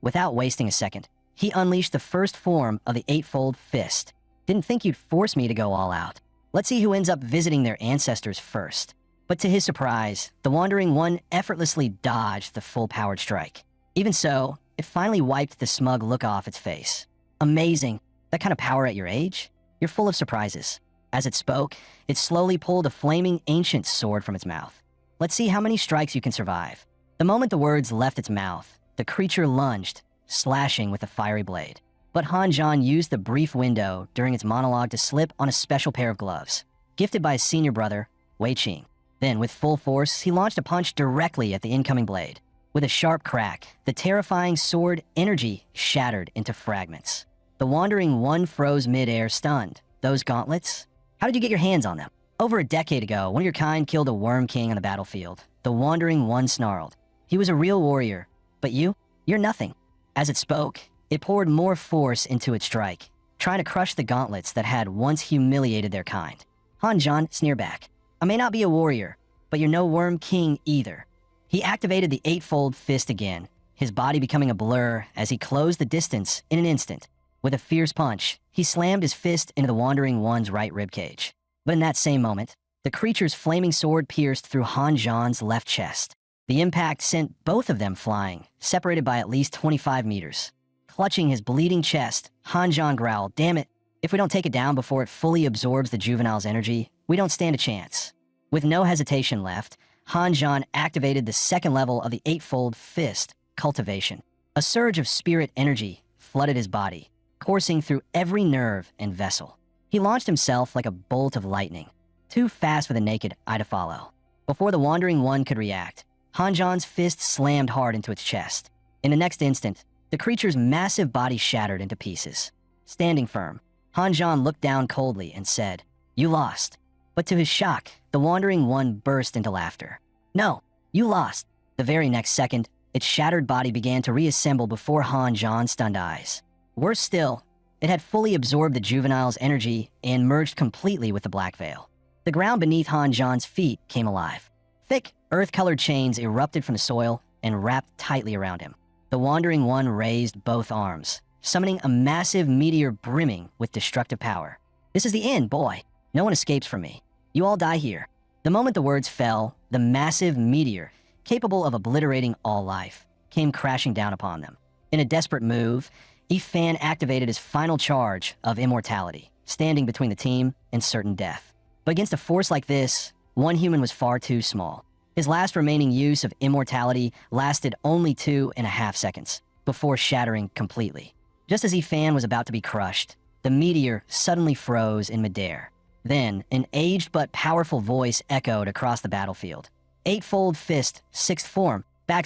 Without wasting a second, he unleashed the first form of the Eightfold Fist. Didn't think you'd force me to go all out. Let's see who ends up visiting their ancestors first. But to his surprise, the Wandering One effortlessly dodged the full-powered strike. Even so, it finally wiped the smug look off its face. Amazing. That kind of power at your age? You're full of surprises. As it spoke, it slowly pulled a flaming ancient sword from its mouth. Let's see how many strikes you can survive. The moment the words left its mouth, the creature lunged, slashing with the fiery blade. But Han Zhan used the brief window during its monologue to slip on a special pair of gloves, gifted by his senior brother, Wei Qing. Then, with full force, he launched a punch directly at the incoming blade. With a sharp crack, the terrifying sword energy shattered into fragments. The Wandering One froze mid-air stunned. Those gauntlets? How did you get your hands on them? Over a decade ago, one of your kind killed a Worm King on the battlefield. The Wandering One snarled. He was a real warrior, but you're nothing. As it spoke, it poured more force into its strike, trying to crush the gauntlets that had once humiliated their kind. Han Zhan sneered back. I may not be a warrior, but you're no Worm King either. He activated the Eightfold Fist again, his body becoming a blur as he closed the distance in an instant. With a fierce punch, he slammed his fist into the Wandering One's right ribcage. But in that same moment, the creature's flaming sword pierced through Han Zhan's left chest. The impact sent both of them flying, separated by at least 25 meters. Clutching his bleeding chest, Han Zhan growled, "Damn it, If we don't take it down before it fully absorbs the juvenile's energy, we don't stand a chance. With no hesitation left, Hanjan activated the second level of the eightfold fist, cultivation. A surge of spirit energy flooded his body, coursing through every nerve and vessel. He launched himself like a bolt of lightning, too fast for the naked eye to follow. Before the Wandering One could react, Hanjan's fist slammed hard into its chest. In the next instant, the creature's massive body shattered into pieces. Standing firm, Hanjan looked down coldly and said, "You lost." But to his shock, the Wandering One burst into laughter. "No, you lost." The very next second, its shattered body began to reassemble before Hanjan's stunned eyes. Worse still, it had fully absorbed the juvenile's energy and merged completely with the black veil. The ground beneath Hanjan's feet came alive. Thick, earth-colored chains erupted from the soil and wrapped tightly around him. The Wandering One raised both arms, summoning a massive meteor brimming with destructive power. "This is the end, boy. No one escapes from me. You all die here." The moment the words fell, the massive meteor, capable of obliterating all life, came crashing down upon them. In a desperate move, Ifan activated his final charge of immortality, standing between the team and certain death. But against a force like this, one human was far too small. His last remaining use of immortality lasted only 2.5 seconds, before shattering completely. Just as Ifan was about to be crushed, the meteor suddenly froze in midair. Then, an aged but powerful voice echoed across the battlefield. "Eightfold fist, sixth form, /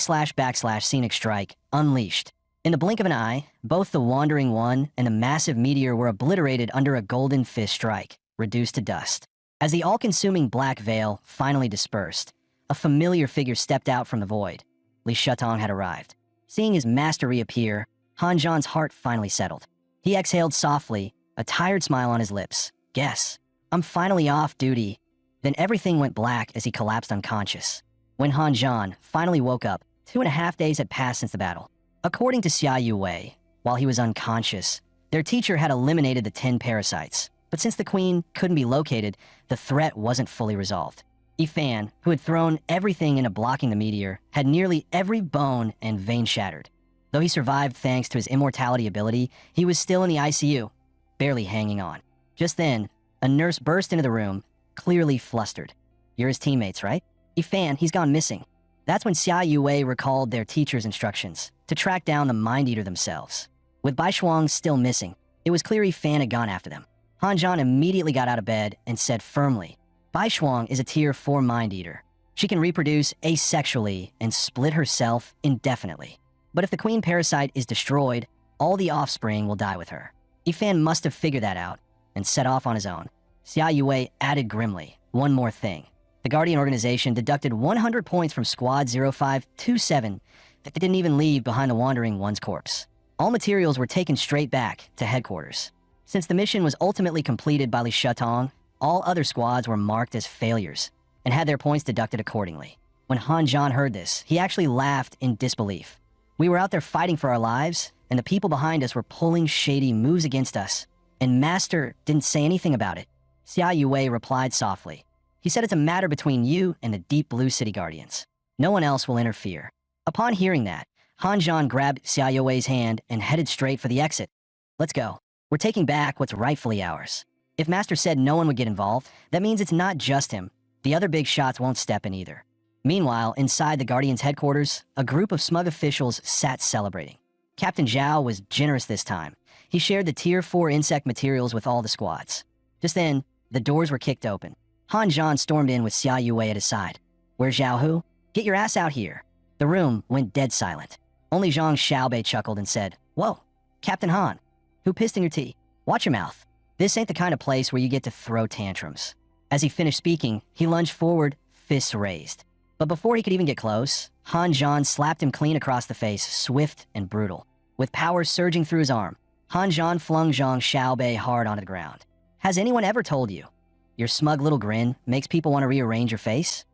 scenic strike, unleashed." In the blink of an eye, both the Wandering One and the massive meteor were obliterated under a golden fist strike, reduced to dust. As the all-consuming black veil finally dispersed, a familiar figure stepped out from the void. Li Shutong had arrived. Seeing his master reappear, Hanjan's heart finally settled. He exhaled softly, a tired smile on his lips. "Guess, I'm finally off duty." Then everything went black as he collapsed unconscious. When Hanjan finally woke up, 2.5 days had passed since the battle. According to Xia Yuwei, while he was unconscious, their teacher had eliminated the 10 parasites. But since the queen couldn't be located, the threat wasn't fully resolved. Ifan, who had thrown everything into blocking the meteor, had nearly every bone and vein shattered. Though he survived thanks to his immortality ability, he was still in the ICU, barely hanging on. Just then, a nurse burst into the room, clearly flustered. "You're his teammates, right? Ifan, he's gone missing." That's when Xia Yuwei recalled their teacher's instructions to track down the Mind Eater themselves. With Bai Shuang still missing, it was clear Ifan had gone after them. Hanjan immediately got out of bed and said firmly, "Bai Shuang is a Tier 4 Mind Eater. She can reproduce asexually and split herself indefinitely. But if the queen parasite is destroyed, all the offspring will die with her." Ifan must have figured that out and set off on his own. Xia Yuwei added grimly, "One more thing. The Guardian organization deducted 100 points from Squad 0527 that they didn't even leave behind the Wandering One's corpse. All materials were taken straight back to headquarters. Since the mission was ultimately completed by Li Shutong, all other squads were marked as failures and had their points deducted accordingly. When Hanjan heard this, he actually laughed in disbelief. "We were out there fighting for our lives, and the people behind us were pulling shady moves against us, and Master didn't say anything about it." Xia Yuwei replied softly. He said, "It's a matter between you and the Deep Blue City Guardians. No one else will interfere." Upon hearing that, Hanjan grabbed Xia Yuwei's hand and headed straight for the exit. "Let's go. We're taking back what's rightfully ours." If Master said no one would get involved, that means it's not just him. The other big shots won't step in either. Meanwhile, inside the Guardians' headquarters, a group of smug officials sat celebrating. Captain Zhao was generous this time. He shared the Tier 4 insect materials with all the squads. Just then, the doors were kicked open. Hanjan stormed in with Xia Yuwei at his side. "Where's Zhao Hu? Get your ass out here." The room went dead silent. Only Zhang Xiaobei chuckled and said, "Whoa, Captain Han, who pissed in your tea? Watch your mouth. This ain't the kind of place where you get to throw tantrums." As he finished speaking, he lunged forward, fists raised. But before he could even get close, Hanjan slapped him clean across the face, swift and brutal. With power surging through his arm, Hanjan flung Zhang Xiaobei hard onto the ground. "Has anyone ever told you your smug little grin makes people want to rearrange your face?"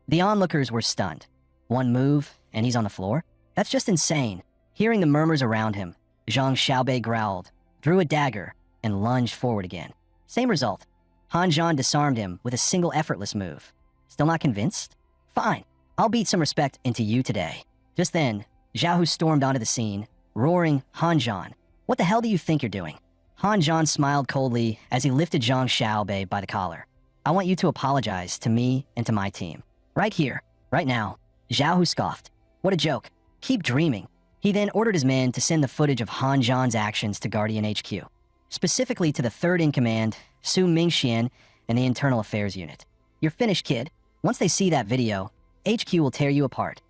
The onlookers were stunned. One move, and he's on the floor? That's just insane. Hearing the murmurs around him, Zhang Xiaobei growled, drew a dagger, and lunged forward again. Same result. Hanjan disarmed him with a single effortless move. Still not convinced? Fine, I'll beat some respect into you today. Just then, Zhao Hu stormed onto the scene, roaring, "Hanjan, what the hell do you think you're doing?" Han Zhan smiled coldly as he lifted Zhang Xiaobei by the collar. I want you to apologize to me and to my team. Right here, right now. Zhao Hu scoffed. What a joke. Keep dreaming. He then ordered his men to send the footage of Han Zhan's actions to Guardian HQ, specifically to the third in command, Su Mingxian, and the Internal Affairs Unit. You're finished, kid. Once they see that video, HQ will tear you apart.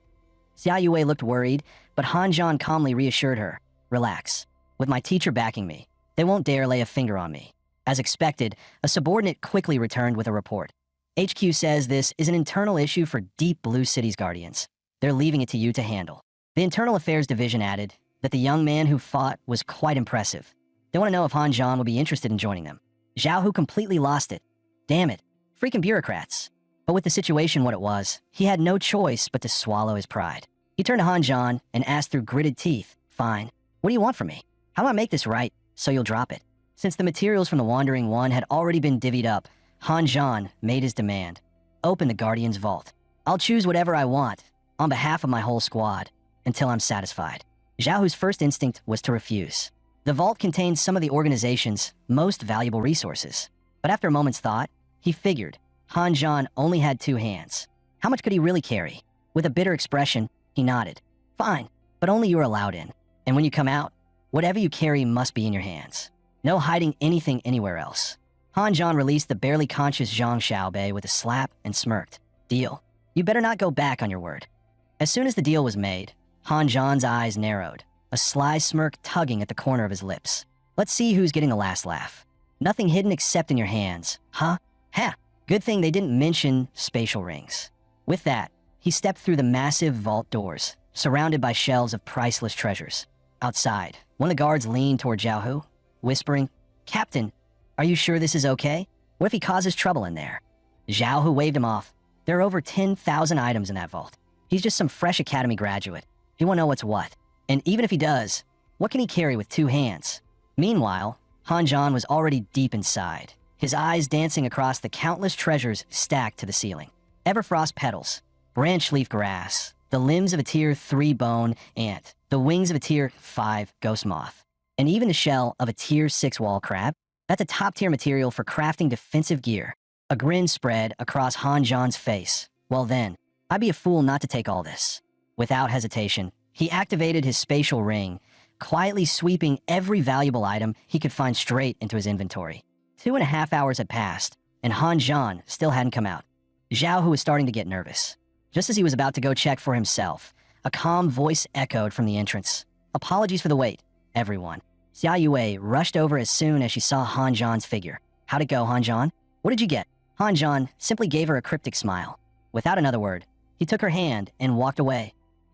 Xia Yue looked worried, but Han Zhan calmly reassured her. Relax. With my teacher backing me, they won't dare lay a finger on me. As expected, a subordinate quickly returned with a report. HQ says this is an internal issue for Deep Blue City's Guardians. They're leaving it to you to handle. The Internal Affairs Division added that the young man who fought was quite impressive. They want to know if Han Zhan would be interested in joining them. Zhao Hu completely lost it. Damn it. Freaking bureaucrats. But with the situation what it was, he had no choice but to swallow his pride. He turned to Han Zhan and asked through gritted teeth, Fine. What do you want from me? How do I make this right so you'll drop it? Since the materials from the Wandering One had already been divvied up, Han Zhan made his demand. Open the Guardian's vault. I'll choose whatever I want, on behalf of my whole squad, until I'm satisfied. Zhao Hu's first instinct was to refuse. The vault contained some of the organization's most valuable resources. But after a moment's thought, he figured Han Zhan only had 2 hands. How much could he really carry? With a bitter expression, he nodded. Fine, but only you're allowed in. And when you come out, whatever you carry must be in your hands. No hiding anything anywhere else. Han Zhan released the barely conscious Zhang Xiaobei with a slap and smirked. Deal. You better not go back on your word. As soon as the deal was made, Han Zhan's eyes narrowed, a sly smirk tugging at the corner of his lips. Let's see who's getting the last laugh. Nothing hidden except in your hands. Huh? Ha! Good thing they didn't mention spatial rings. With that, he stepped through the massive vault doors, surrounded by shelves of priceless treasures. Outside, one of the guards leaned toward Zhao Hu, whispering, Captain, are you sure this is okay? What if he causes trouble in there? Zhao Hu waved him off. There are over 10,000 items in that vault. He's just some fresh academy graduate. He won't know what's what. And even if he does, what can he carry with 2 hands? Meanwhile, Han Zhan was already deep inside, his eyes dancing across the countless treasures stacked to the ceiling. Everfrost petals, branch leaf grass, the limbs of a tier 3 bone ant, the wings of a tier 5 ghost moth, and even the shell of a tier 6 wall crab. That's a top-tier material for crafting defensive gear. A grin spread across Han Zhan's face. Well then, I'd be a fool not to take all this. Without hesitation, he activated his spatial ring, quietly sweeping every valuable item he could find straight into his inventory. 2.5 hours had passed, and Han Zhan still hadn't come out. Zhao Hu was starting to get nervous. Just as he was about to go check for himself, a calm voice echoed from the entrance. Apologies for the wait, everyone. Xia Yue rushed over as soon as she saw Han Zhan's figure. How'd it go, Han Zhan? What did you get? Han Zhan simply gave her a cryptic smile. Without another word, he took her hand and walked away.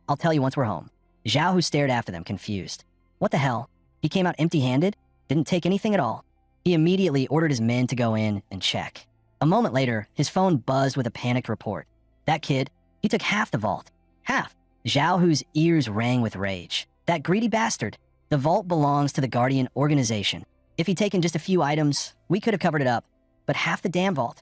I'll tell you once we're home. Zhao Hu stared after them, confused. What the hell? He came out empty-handed? Didn't take anything at all? He immediately ordered his men to go in and check. A moment later, his phone buzzed with a panicked report. That kid, he took half the vault. Half. Zhao Hu's ears rang with rage. That greedy bastard. The vault belongs to the Guardian organization. If he'd taken just a few items, we could have covered it up. But half the damn vault.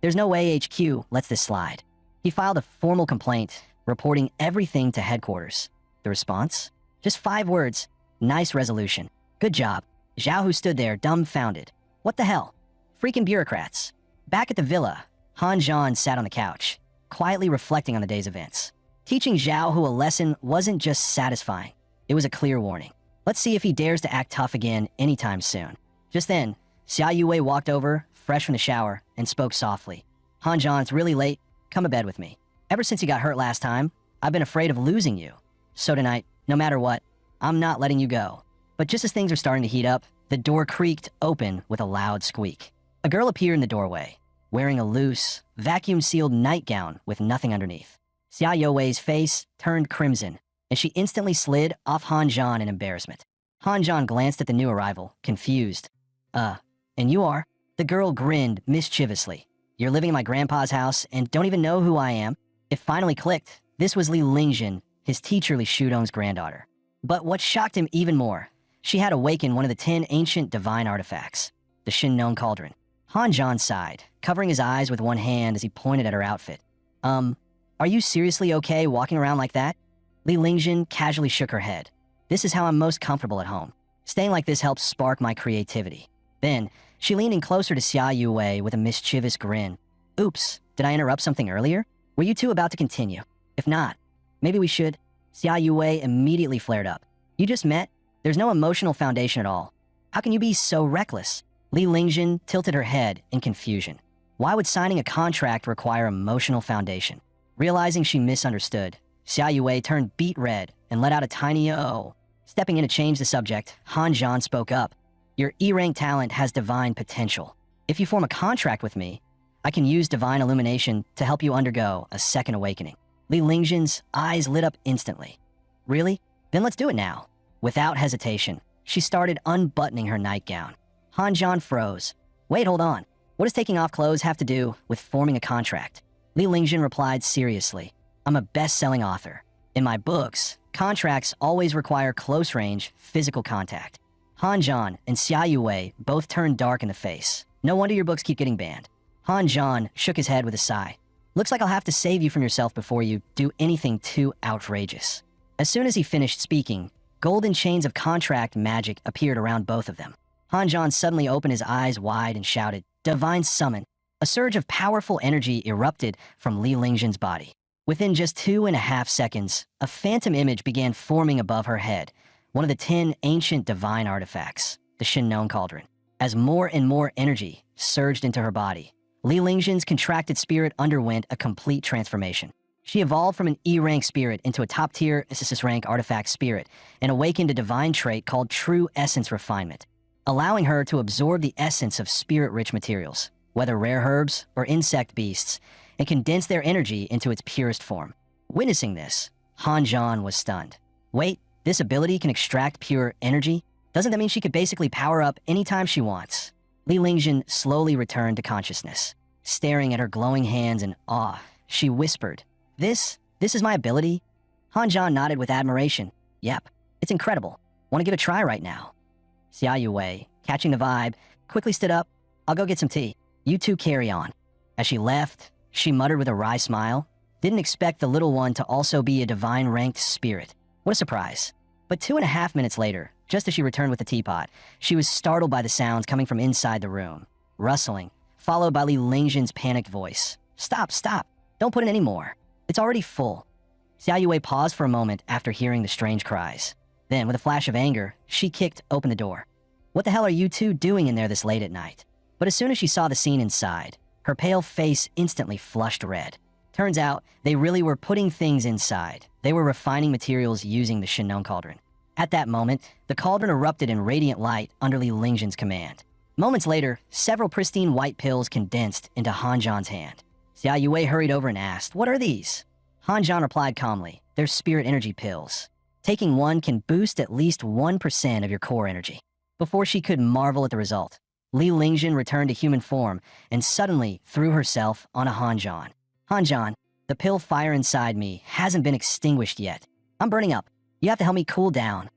There's no way HQ lets this slide. He filed a formal complaint, reporting everything to headquarters. The response? Just 5 words. Nice resolution. Good job. Zhao Hu stood there, dumbfounded. What the hell? Freaking bureaucrats. Back at the villa, Han Zhan sat on the couch, quietly reflecting on the day's events. Teaching Zhao Hu a lesson wasn't just satisfying. It was a clear warning. Let's see if he dares to act tough again anytime soon. Just then, Xia Yue walked over, fresh from the shower, and spoke softly. Han Zhan, it's really late. Come to bed with me. Ever since you got hurt last time, I've been afraid of losing you. So tonight, no matter what, I'm not letting you go. But just as things were starting to heat up, the door creaked open with a loud squeak. A girl appeared in the doorway, wearing a loose, vacuum-sealed nightgown with nothing underneath. Xia Youwei's face turned crimson, and she instantly slid off Han Zhan in embarrassment. Han Zhan glanced at the new arrival, confused. And you are? The girl grinned mischievously. You're living in my grandpa's house and don't even know who I am? It finally clicked. This was Li Lingjin, his teacher Li Shudong's granddaughter. But what shocked him even more, she had awakened one of the 10 ancient divine artifacts, the Shinnon Cauldron. Han Zhan sighed, covering his eyes with one hand as he pointed at her outfit. Are you seriously okay walking around like that? Li Lingjin casually shook her head. This is how I'm most comfortable at home. Staying like this helps spark my creativity. Then, she leaned in closer to Xia Yue with a mischievous grin. Oops, did I interrupt something earlier? Were you two about to continue? If not, maybe we should. Xia Yue immediately flared up. You just met? There's no emotional foundation at all. How can you be so reckless? Li Lingjin tilted her head in confusion. Why would signing a contract require emotional foundation? Realizing she misunderstood, Xia Yue turned beet red and let out a tiny oh. Stepping in to change the subject, Han Zhan spoke up. Your E-rank talent has divine potential. If you form a contract with me, I can use divine illumination to help you undergo a second awakening. Li Lingjin's eyes lit up instantly. Really? Then let's do it now. Without hesitation, she started unbuttoning her nightgown. Han Zhan froze. Wait, hold on. What does taking off clothes have to do with forming a contract? Li Lingjin replied seriously. I'm a best-selling author. In my books, contracts always require close-range, physical contact. Han Zhan and Xia Yue both turned dark in the face. No wonder your books keep getting banned. Han Zhan shook his head with a sigh. Looks like I'll have to save you from yourself before you do anything too outrageous. As soon as he finished speaking, golden chains of contract magic appeared around both of them. Han Zhan suddenly opened his eyes wide and shouted, Divine Summon! A surge of powerful energy erupted from Li Lingjin's body. Within just 2.5 seconds, a phantom image began forming above her head, one of the 10 ancient divine artifacts, the Shinnon Cauldron. As more and more energy surged into her body, Li Lingjin's contracted spirit underwent a complete transformation. She evolved from an E-rank spirit into a top-tier SSS rank artifact spirit and awakened a divine trait called True Essence Refinement, allowing her to absorb the essence of spirit-rich materials, whether rare herbs or insect beasts, and condense their energy into its purest form. Witnessing this, Han Zhan was stunned. Wait, this ability can extract pure energy? Doesn't that mean she could basically power up anytime she wants? Li Lingjin slowly returned to consciousness. Staring at her glowing hands in awe, she whispered, This is my ability? Han Zhan nodded with admiration. Yep, it's incredible. Want to give it a try right now? Xia Yue, catching the vibe, quickly stood up. I'll go get some tea. You two carry on. As she left, she muttered with a wry smile. Didn't expect the little one to also be a divine-ranked spirit. What a surprise. But 2.5 minutes later, just as she returned with the teapot, she was startled by the sounds coming from inside the room. Rustling, followed by Li Lingjin's panicked voice. Stop, stop. Don't put in any more. It's already full. Xia Yue paused for a moment after hearing the strange cries. Then, with a flash of anger, she kicked open the door. What the hell are you two doing in there this late at night? But as soon as she saw the scene inside, her pale face instantly flushed red. Turns out, they really were putting things inside. They were refining materials using the Shinnon Cauldron. At that moment, the cauldron erupted in radiant light under Li Lingjin's command. Moments later, several pristine white pills condensed into Han Zhan's hand. Xia Yue hurried over and asked, What are these? Han Zhan replied calmly, They're spirit energy pills. Taking one can boost at least 1% of your core energy. Before she could marvel at the result, Li Lingjin returned to human form and suddenly threw herself on a Han Zhan. Han Zhan, the pill fire inside me hasn't been extinguished yet. I'm burning up. You have to help me cool down.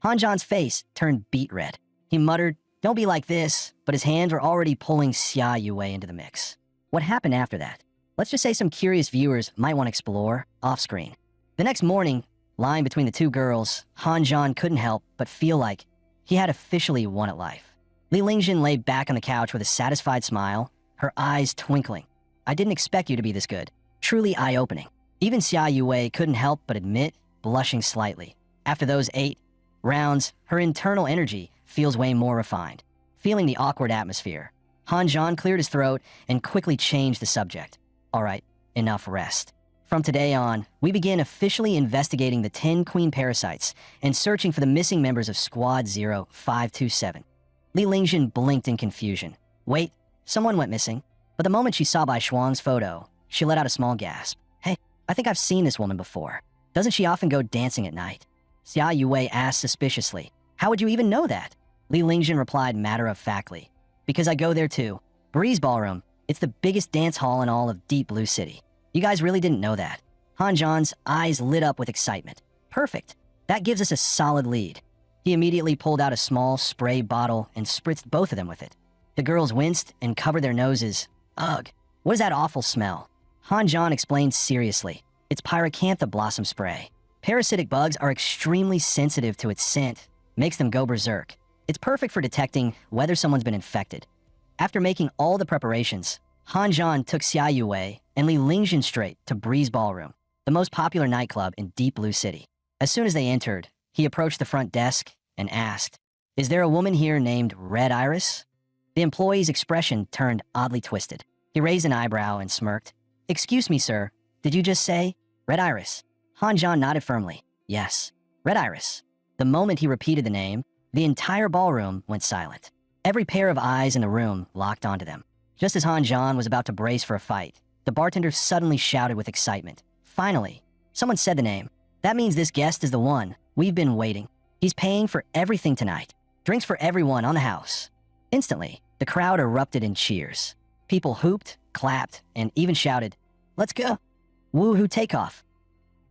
Han Zhan's face turned beet red. He muttered, Don't be like this, but his hands were already pulling Xia Yue into the mix. What happened after that? Let's just say some curious viewers might want to explore off-screen. The next morning, lying between the two girls, Han Zhan couldn't help but feel like he had officially won at life. Li Lingjin lay back on the couch with a satisfied smile, her eyes twinkling. I didn't expect you to be this good. Truly eye-opening. Even Xia Yue couldn't help but admit, blushing slightly. After those 8 rounds, her internal energy feels way more refined. Feeling the awkward atmosphere, Han Zhan cleared his throat and quickly changed the subject. All right, enough rest. From today on, we begin officially investigating the 10 queen parasites and searching for the missing members of Squad 0527. Li Lingjin blinked in confusion. Wait, someone went missing. But the moment she saw Bai Shuang's photo, she let out a small gasp. Hey, I think I've seen this woman before. Doesn't she often go dancing at night? Xia Yue asked suspiciously. How would you even know that? Li Lingjin replied matter-of-factly. Because I go there too. Breeze Ballroom. It's the biggest dance hall in all of Deep Blue City. You guys really didn't know that. Han Zhan's eyes lit up with excitement. Perfect. That gives us a solid lead. He immediately pulled out a small spray bottle and spritzed both of them with it. The girls winced and covered their noses. Ugh, what is that awful smell? Han Zhan explained seriously. It's pyracantha blossom spray. Parasitic bugs are extremely sensitive to its scent, makes them go berserk. It's perfect for detecting whether someone's been infected. After making all the preparations, Han Zhan took Xia Yuwei and Li Lingjin straight to Breeze Ballroom, the most popular nightclub in Deep Blue City. As soon as they entered, he approached the front desk and asked, "Is there a woman here named Red Iris?" The employee's expression turned oddly twisted. He raised an eyebrow and smirked. "Excuse me, sir, did you just say Red Iris?" Han Zhan nodded firmly. "Yes, Red Iris." The moment he repeated the name, the entire ballroom went silent. Every pair of eyes in the room locked onto them. Just as Han Zhan was about to brace for a fight, the bartender suddenly shouted with excitement. "Finally, someone said the name. That means this guest is the one we've been waiting. He's paying for everything tonight. Drinks for everyone on the house." Instantly, the crowd erupted in cheers. People hooped, clapped, and even shouted, "Let's go! Woohoo takeoff!"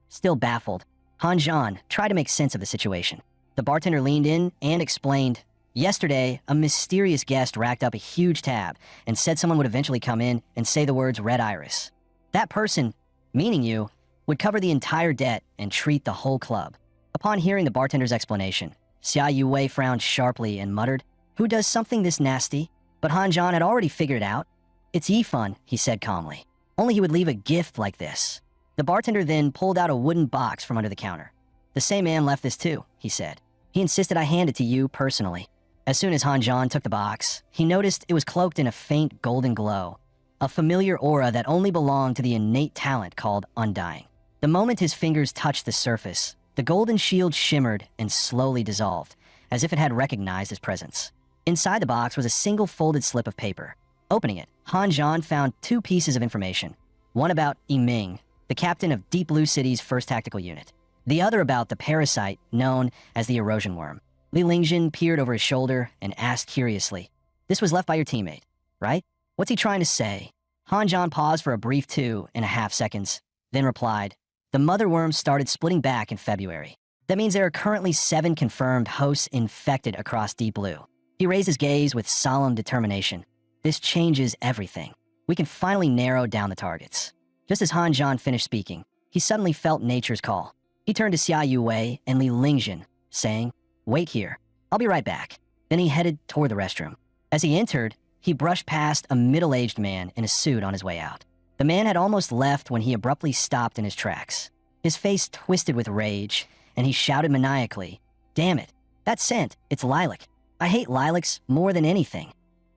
Still baffled, Han Zhan tried to make sense of the situation. The bartender leaned in and explained, "Yesterday, a mysterious guest racked up a huge tab and said someone would eventually come in and say the words Red Iris. That person, meaning you, would cover the entire debt and treat the whole club." Upon hearing the bartender's explanation, Xia Yuwei frowned sharply and muttered, "Who does something this nasty?" But Han Zhan had already figured it out. "It's Yifan," he said calmly. "Only he would leave a gift like this." The bartender then pulled out a wooden box from under the counter. "The same man left this too," he said. "He insisted I hand it to you personally." As soon as Han Zhan took the box, he noticed it was cloaked in a faint golden glow, a familiar aura that only belonged to the innate talent called Undying. The moment his fingers touched the surface, the golden shield shimmered and slowly dissolved, as if it had recognized his presence. Inside the box was a single folded slip of paper. Opening it, Han Zhan found two pieces of information. One about Yiming, the captain of Deep Blue City's 1st Tactical Unit. The other about the parasite known as the erosion worm. Li Lingjin peered over his shoulder and asked curiously, "This was left by your teammate, right? What's he trying to say?" Han Zhan paused for a brief 2.5 seconds, then replied, "The mother worm started splitting back in February. That means there are currently 7 confirmed hosts infected across Deep Blue." He raised his gaze with solemn determination. "This changes everything. We can finally narrow down the targets." Just as Han Zhan finished speaking, he suddenly felt nature's call. He turned to Xia Yuwei and Li Lingjin, saying, "Wait here. I'll be right back." Then he headed toward the restroom. As he entered, he brushed past a middle-aged man in a suit on his way out. The man had almost left when he abruptly stopped in his tracks. His face twisted with rage, and he shouted maniacally, "Damn it, that scent, it's lilac. I hate lilacs more than anything."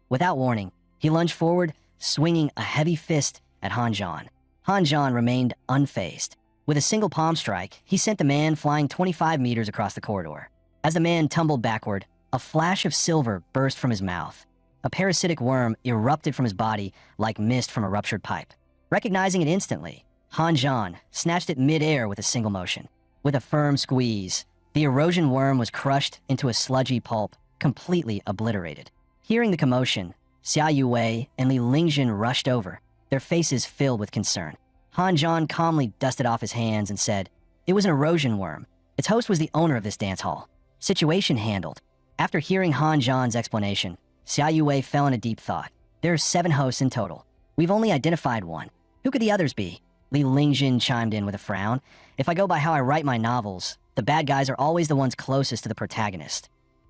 Without warning, he lunged forward, swinging a heavy fist at Han Zhan. Han Zhan remained unfazed. With a single palm strike, he sent the man flying 25 meters across the corridor. As the man tumbled backward, a flash of silver burst from his mouth. A parasitic worm erupted from his body like mist from a ruptured pipe. Recognizing it instantly, Han Zhan snatched it mid-air with a single motion. With a firm squeeze, the erosion worm was crushed into a sludgy pulp, completely obliterated. Hearing the commotion, Xia Yuwei and Li Lingjin rushed over, their faces filled with concern. Han Zhan calmly dusted off his hands and said, "It was an erosion worm. Its host was the owner of this dance hall. Situation handled." After hearing Han Zhan's explanation, Xia Yuwei fell in a deep thought. "There are 7 hosts in total. We've only identified one. Who could the others be?" Li Lingjin chimed in with a frown. "If I go by how I write my novels, the bad guys are always the ones closest to the protagonist.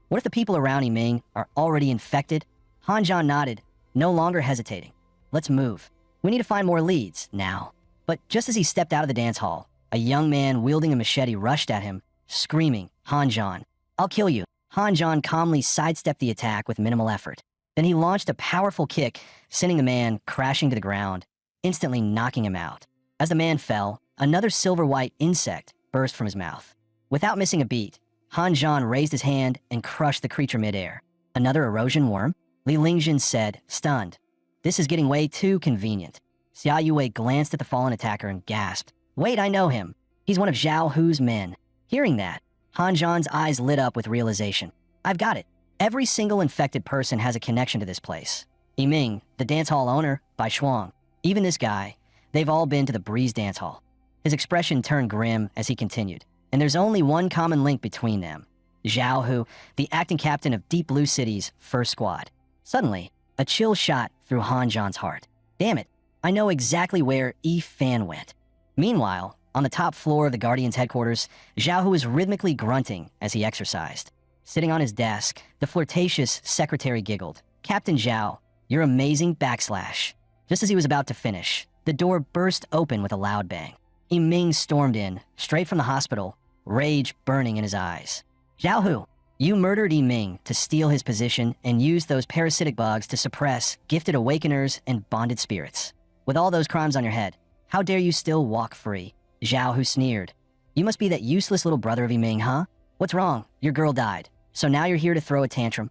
What if the people around Yiming are already infected?" Han Zhan nodded, no longer hesitating. "Let's move. We need to find more leads, now." But just as he stepped out of the dance hall, a young man wielding a machete rushed at him, screaming, "Han Zhan, I'll kill you." Han Zhan calmly sidestepped the attack with minimal effort. Then he launched a powerful kick, sending the man crashing to the ground, instantly knocking him out. As the man fell, another silver-white insect burst from his mouth. Without missing a beat, Han Zhan raised his hand and crushed the creature midair. "Another erosion worm?" Li Lingjin said, stunned. "This is getting way too convenient." Xia Yuwei glanced at the fallen attacker and gasped, "Wait, I know him. He's one of Zhao Hu's men." Hearing that, Han Zhan's eyes lit up with realization. "I've got it. Every single infected person has a connection to this place. Yiming, the dance hall owner, Bai Shuang, even this guy, they've all been to the Breeze dance hall." His expression turned grim as he continued, "And there's only one common link between them. Zhao Hu, the acting captain of Deep Blue City's 1st squad." Suddenly, a chill shot through Han Zhan's heart. "Damn it, I know exactly where Yifan went." Meanwhile, on the top floor of the Guardian's headquarters, Zhao Hu was rhythmically grunting as he exercised. Sitting on his desk, the flirtatious secretary giggled. Captain Zhao, you're amazing backslash. Just as he was about to finish, the door burst open with a loud bang. Yiming stormed in, straight from the hospital, rage burning in his eyes. Zhao Hu, you murdered Yiming to steal his position and used those parasitic bugs to suppress gifted awakeners and bonded spirits. With all those crimes on your head, how dare you still walk free? Zhao Hu sneered. You must be that useless little brother of Yiming, huh? What's wrong? Your girl died. So now you're here to throw a tantrum?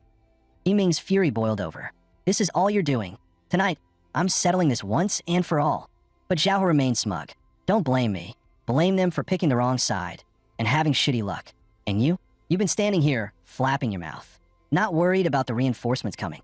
Yiming's fury boiled over. This is all you're doing. Tonight, I'm settling this once and for all. But Zhao Hu remained smug. Don't blame me. Blame them for picking the wrong side and having shitty luck. And you? You've been standing here, flapping your mouth, not worried about the reinforcements coming.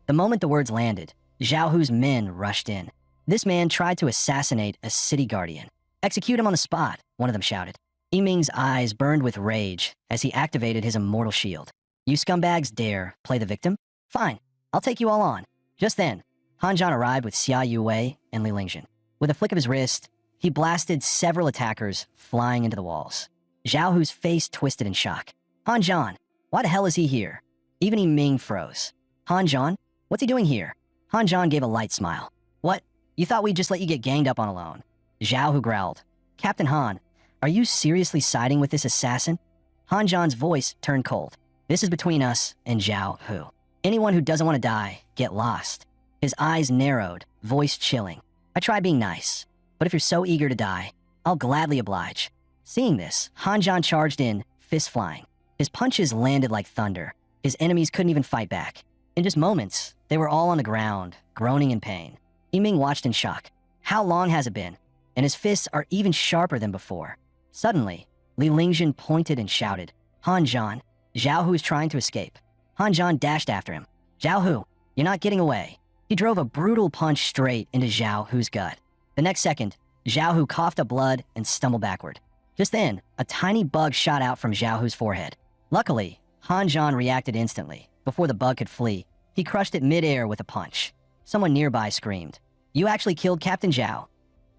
The moment the words landed, Zhao Hu's men rushed in. This man tried to assassinate a city guardian. Execute him on the spot, one of them shouted. Yiming's eyes burned with rage as he activated his immortal shield. You scumbags dare play the victim? Fine, I'll take you all on. Just then, Han Zhan arrived with Xia Yuwei and Li Lingjun. With a flick of his wrist, he blasted several attackers flying into the walls. Zhao Hu's face twisted in shock. Han Zhan, why the hell is he here? Even Yiming froze. Han Zhan? What's he doing here? Han Zhan gave a light smile. What? You thought we'd just let you get ganged up on alone? Zhao Hu growled. Captain Han, are you seriously siding with this assassin? Han Zhan's voice turned cold. This is between us and Zhao Hu. Anyone who doesn't want to die, get lost. His eyes narrowed, voice chilling. I tried being nice, but if you're so eager to die, I'll gladly oblige. Seeing this, Han Zhan charged in, fists flying. His punches landed like thunder. His enemies couldn't even fight back. In just moments, they were all on the ground, groaning in pain. Yiming watched in shock. How long has it been? And his fists are even sharper than before. Suddenly, Li Lingjun pointed and shouted, Han Zhan. Zhao Hu is trying to escape. Han Zhan dashed after him. Zhao Hu, you're not getting away. He drove a brutal punch straight into Zhao Hu's gut. The next second, Zhao Hu coughed up blood and stumbled backward. Just then, a tiny bug shot out from Zhao Hu's forehead. Luckily, Han Zhan reacted instantly. Before the bug could flee, he crushed it mid-air with a punch. Someone nearby screamed, You actually killed Captain Zhao?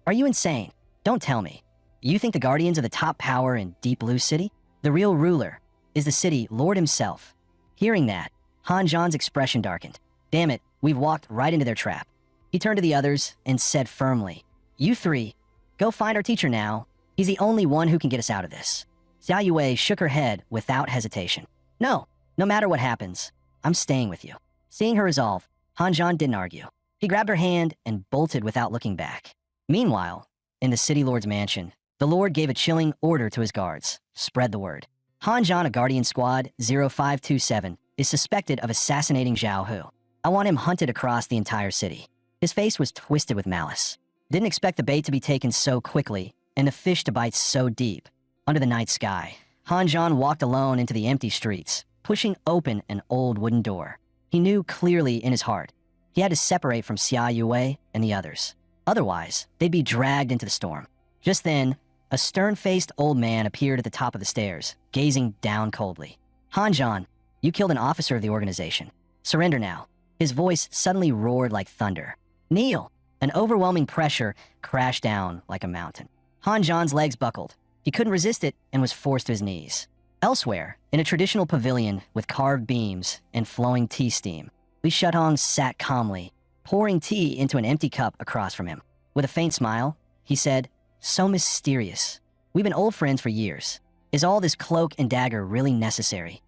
Are you insane? Don't tell me. You think the Guardians are the top power in Deep Blue City? The real ruler is the city lord himself. Hearing that, Han Zhan's expression darkened. Damn it, we've walked right into their trap. He turned to the others and said firmly, You three, go find our teacher now. He's the only one who can get us out of this. Xia Yuwei shook her head without hesitation. No matter what happens, I'm staying with you. Seeing her resolve, Han Zhan didn't argue. He grabbed her hand and bolted without looking back. Meanwhile, in the city lord's mansion, the lord gave a chilling order to his guards. Spread the word. Han Zhan of Guardian Squad 0527 is suspected of assassinating Zhao Hu. I want him hunted across the entire city. His face was twisted with malice. Didn't expect the bait to be taken so quickly and the fish to bite so deep. Under the night sky, Han Zhan walked alone into the empty streets, pushing open an old wooden door. He knew clearly in his heart he had to separate from Xia Yuwei and the others. Otherwise, they'd be dragged into the storm. Just then, a stern-faced old man appeared at the top of the stairs, gazing down coldly. Han Zhan, you killed an officer of the organization. Surrender now. His voice suddenly roared like thunder. Kneel! An overwhelming pressure crashed down like a mountain. Han Zhan's legs buckled. He couldn't resist it and was forced to his knees. Elsewhere, in a traditional pavilion with carved beams and flowing tea steam, Li Shutong sat calmly, pouring tea into an empty cup across from him. With a faint smile, he said, So mysterious. We've been old friends for years. Is all this cloak and dagger really necessary?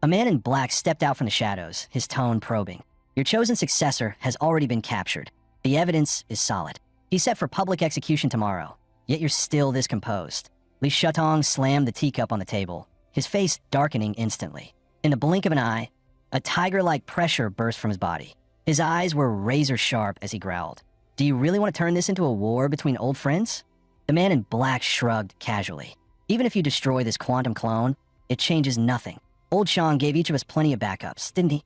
A man in black stepped out from the shadows, his tone probing. Your chosen successor has already been captured. The evidence is solid. He's set for public execution tomorrow, yet you're still this composed. Li Shutong slammed the teacup on the table, his face darkening instantly. In the blink of an eye, a tiger-like pressure burst from his body. His eyes were razor-sharp as he growled. Do you really want to turn this into a war between old friends? The man in black shrugged casually. Even if you destroy this quantum clone, it changes nothing. Old Shang gave each of us plenty of backups, didn't he?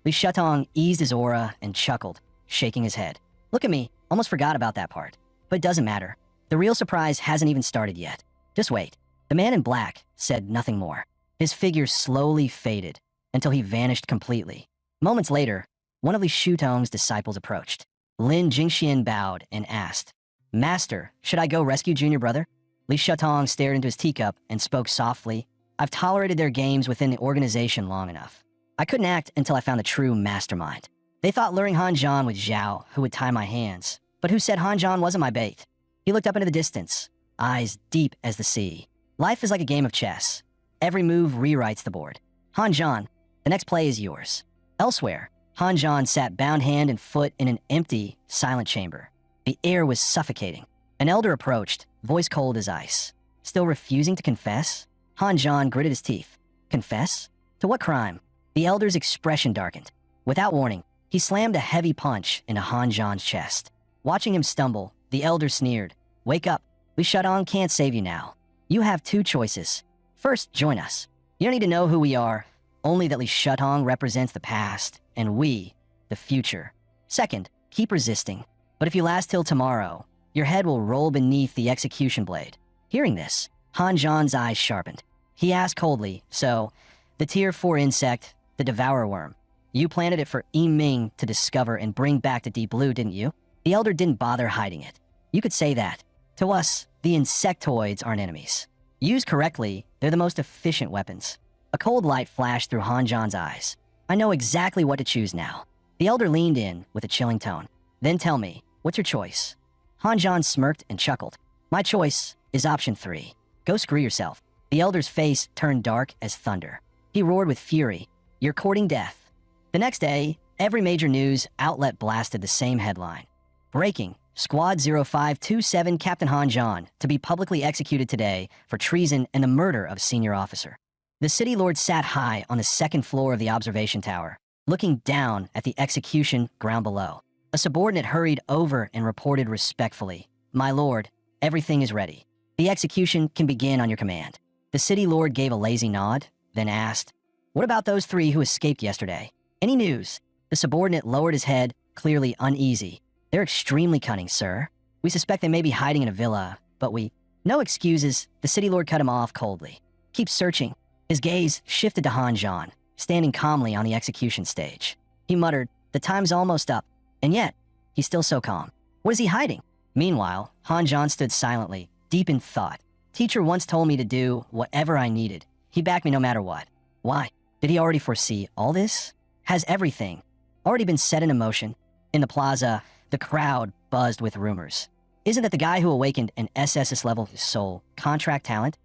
Li Shutong eased his aura and chuckled, shaking his head. Look at me, almost forgot about that part. But it doesn't matter. The real surprise hasn't even started yet. Just wait. The man in black said nothing more. His figure slowly faded until he vanished completely. Moments later, one of Li Shutong's disciples approached. Lin Jingxian bowed and asked, Master, should I go rescue junior brother? Li Shutong stared into his teacup and spoke softly, I've tolerated their games within the organization long enough. I couldn't act until I found the true mastermind. They thought luring Han Zhan with Zhao, who would tie my hands. But who said Han Zhan wasn't my bait? He looked up into the distance, eyes deep as the sea. Life is like a game of chess. Every move rewrites the board. Han Zhan, the next play is yours. Elsewhere, Han Zhan sat bound hand and foot in an empty, silent chamber. The air was suffocating. An elder approached, voice cold as ice. Still refusing to confess? Han Zhan gritted his teeth. Confess? To what crime? The elder's expression darkened. Without warning, he slammed a heavy punch into Han Zhan's chest. Watching him stumble, the elder sneered. Wake up. Li Shadong can't save you now. You have two choices. First, join us. You don't need to know who we are, only that Li Shadong represents the past, and we, the future. Second, keep resisting. But if you last till tomorrow, your head will roll beneath the execution blade. Hearing this, Han Zhan's eyes sharpened. He asked coldly, so, the Tier 4 insect, the Devourer Worm, you planted it for Yi Ming to discover and bring back to Deep Blue, didn't you? The elder didn't bother hiding it. You could say that. To us, the insectoids aren't enemies. Used correctly, they're the most efficient weapons. A cold light flashed through Han Zhan's eyes. I know exactly what to choose now. The elder leaned in with a chilling tone. Then tell me, what's your choice? Han Zhan smirked and chuckled. My choice is option 3. Go screw yourself. The elder's face turned dark as thunder. He roared with fury. You're courting death. The next day, every major news outlet blasted the same headline. Breaking. Squad 0527 Captain Han Zhan to be publicly executed today for treason and the murder of a senior officer. The city lord sat high on the second floor of the observation tower, looking down at the execution ground below. A subordinate hurried over and reported respectfully, My lord, everything is ready. The execution can begin on your command. The city lord gave a lazy nod, then asked, What about those 3 who escaped yesterday? Any news? The subordinate lowered his head, clearly uneasy. They're extremely cunning, sir. We suspect they may be hiding in a villa, but we... No excuses, the city lord cut him off coldly. Keep searching. His gaze shifted to Han Zhan, standing calmly on the execution stage. He muttered, The time's almost up. And yet, he's still so calm. What is he hiding? Meanwhile, Han Zhan stood silently, deep in thought. Teacher once told me to do whatever I needed. He backed me no matter what. Why? Did he already foresee all this? Has everything already been set in motion? In the plaza, the crowd buzzed with rumors. Isn't it the guy who awakened an SSS level soul contract talent?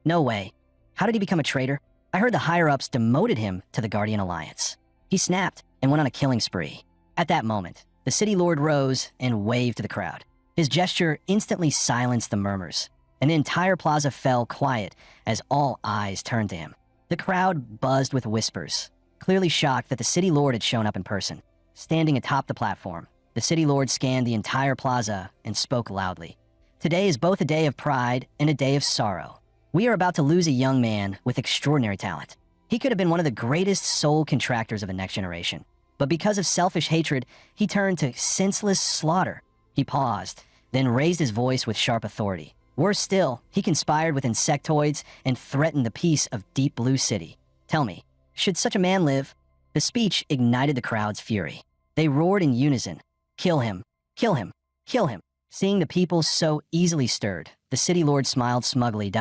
No way. How did he become a traitor? I heard the higher-ups demoted him to the Guardian Alliance. He snapped and went on a killing spree. At that moment, the city lord rose and waved to the crowd. His gesture instantly silenced the murmurs, and the entire plaza fell quiet as all eyes turned to him. The crowd buzzed with whispers, clearly shocked that the city lord had shown up in person. Standing atop the platform, the city lord scanned the entire plaza and spoke loudly. Today is both a day of pride and a day of sorrow. We are about to lose a young man with extraordinary talent. He could have been one of the greatest soul contractors of the next generation. But because of selfish hatred, he turned to senseless slaughter. He paused, then raised his voice with sharp authority. Worse still, he conspired with insectoids and threatened the peace of Deep Blue City. Tell me, should such a man live? The speech ignited the crowd's fury. They roared in unison, Kill him, kill him, kill him. Seeing the people so easily stirred, the city lord smiled smugly.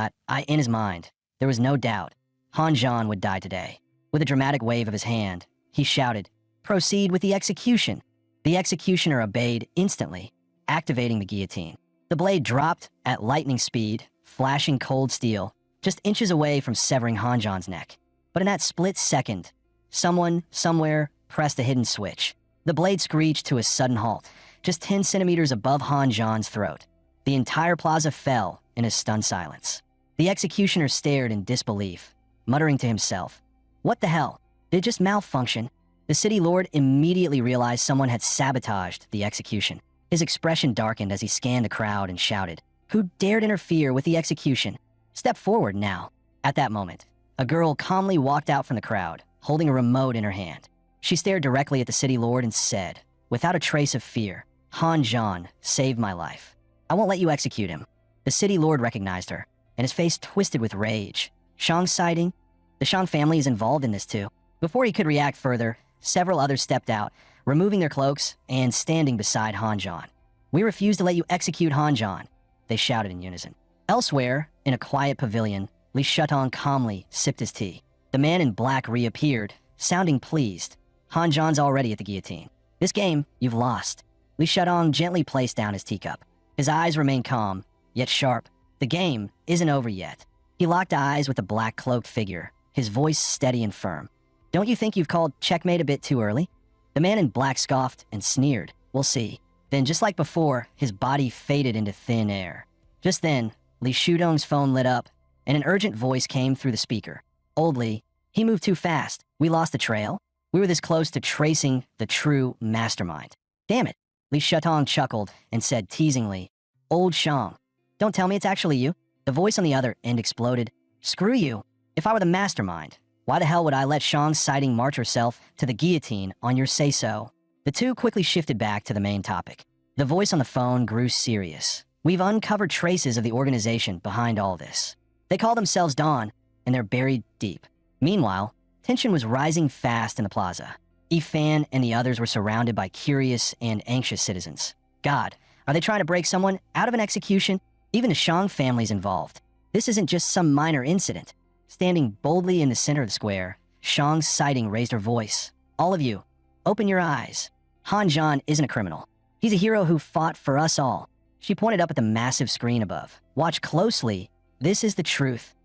In his mind, there was no doubt. Han Zhan would die today. With a dramatic wave of his hand, he shouted, Proceed with the execution. The executioner obeyed instantly, activating the guillotine. The blade dropped at lightning speed, flashing cold steel, just inches away from severing Han Zhan's neck. But in that split second, someone, somewhere, pressed a hidden switch. The blade screeched to a sudden halt, just 10 centimeters above Han Zhan's throat. The entire plaza fell in a stunned silence. The executioner stared in disbelief, muttering to himself, What the hell? Did it just malfunction? The city lord immediately realized someone had sabotaged the execution. His expression darkened as he scanned the crowd and shouted, Who dared interfere with the execution? Step forward now. At that moment, a girl calmly walked out from the crowd, holding a remote in her hand. She stared directly at the city lord and said, without a trace of fear, Han Zhan saved my life. I won't let you execute him. The city lord recognized her, and his face twisted with rage. Shang sighting? The Shang family is involved in this too. Before he could react further, several others stepped out, removing their cloaks and standing beside Han Zhan. We refuse to let you execute Han Zhan, they shouted in unison. Elsewhere, in a quiet pavilion, Li Shutong calmly sipped his tea. The man in black reappeared, sounding pleased. Han Zhan's already at the guillotine. This game, you've lost. Li Shutong gently placed down his teacup. His eyes remained calm, yet sharp. The game isn't over yet. He locked eyes with the black-cloaked figure, his voice steady and firm. Don't you think you've called checkmate a bit too early? The man in black scoffed and sneered. We'll see. Then, just like before, his body faded into thin air. Just then, Li Shutong's phone lit up, and an urgent voice came through the speaker. Old Li, he moved too fast. We lost the trail. We were this close to tracing the true mastermind. Damn it. Li Shutong chuckled and said teasingly, Old Shang, don't tell me it's actually you. The voice on the other end exploded. Screw you. If I were the mastermind, why the hell would I let Shang's sighting march herself to the guillotine on your say-so? The two quickly shifted back to the main topic. The voice on the phone grew serious. We've uncovered traces of the organization behind all this. They call themselves Dawn, and they're buried deep. Meanwhile, tension was rising fast in the plaza. Yifan and the others were surrounded by curious and anxious citizens. God, are they trying to break someone out of an execution? Even the Shang family's involved. This isn't just some minor incident. Standing boldly in the center of the square, Shang's sighting raised her voice. All of you, open your eyes. Han Zhan isn't a criminal. He's a hero who fought for us all. She pointed up at the massive screen above. Watch closely. This is the truth.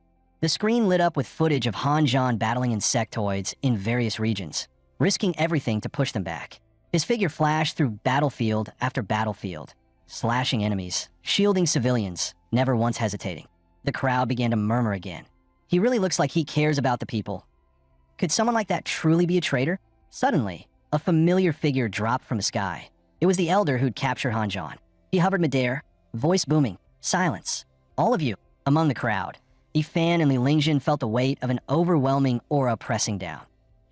The screen lit up with footage of Han Zhan battling insectoids in various regions, risking everything to push them back. His figure flashed through battlefield after battlefield, slashing enemies, shielding civilians, never once hesitating. The crowd began to murmur again. He really looks like he cares about the people. Could someone like that truly be a traitor? Suddenly, a familiar figure dropped from the sky. It was the elder who'd captured Han Zhan. He hovered midair, voice booming. Silence. All of you, among the crowd. Yifan and Li Lingjin felt the weight of an overwhelming aura pressing down.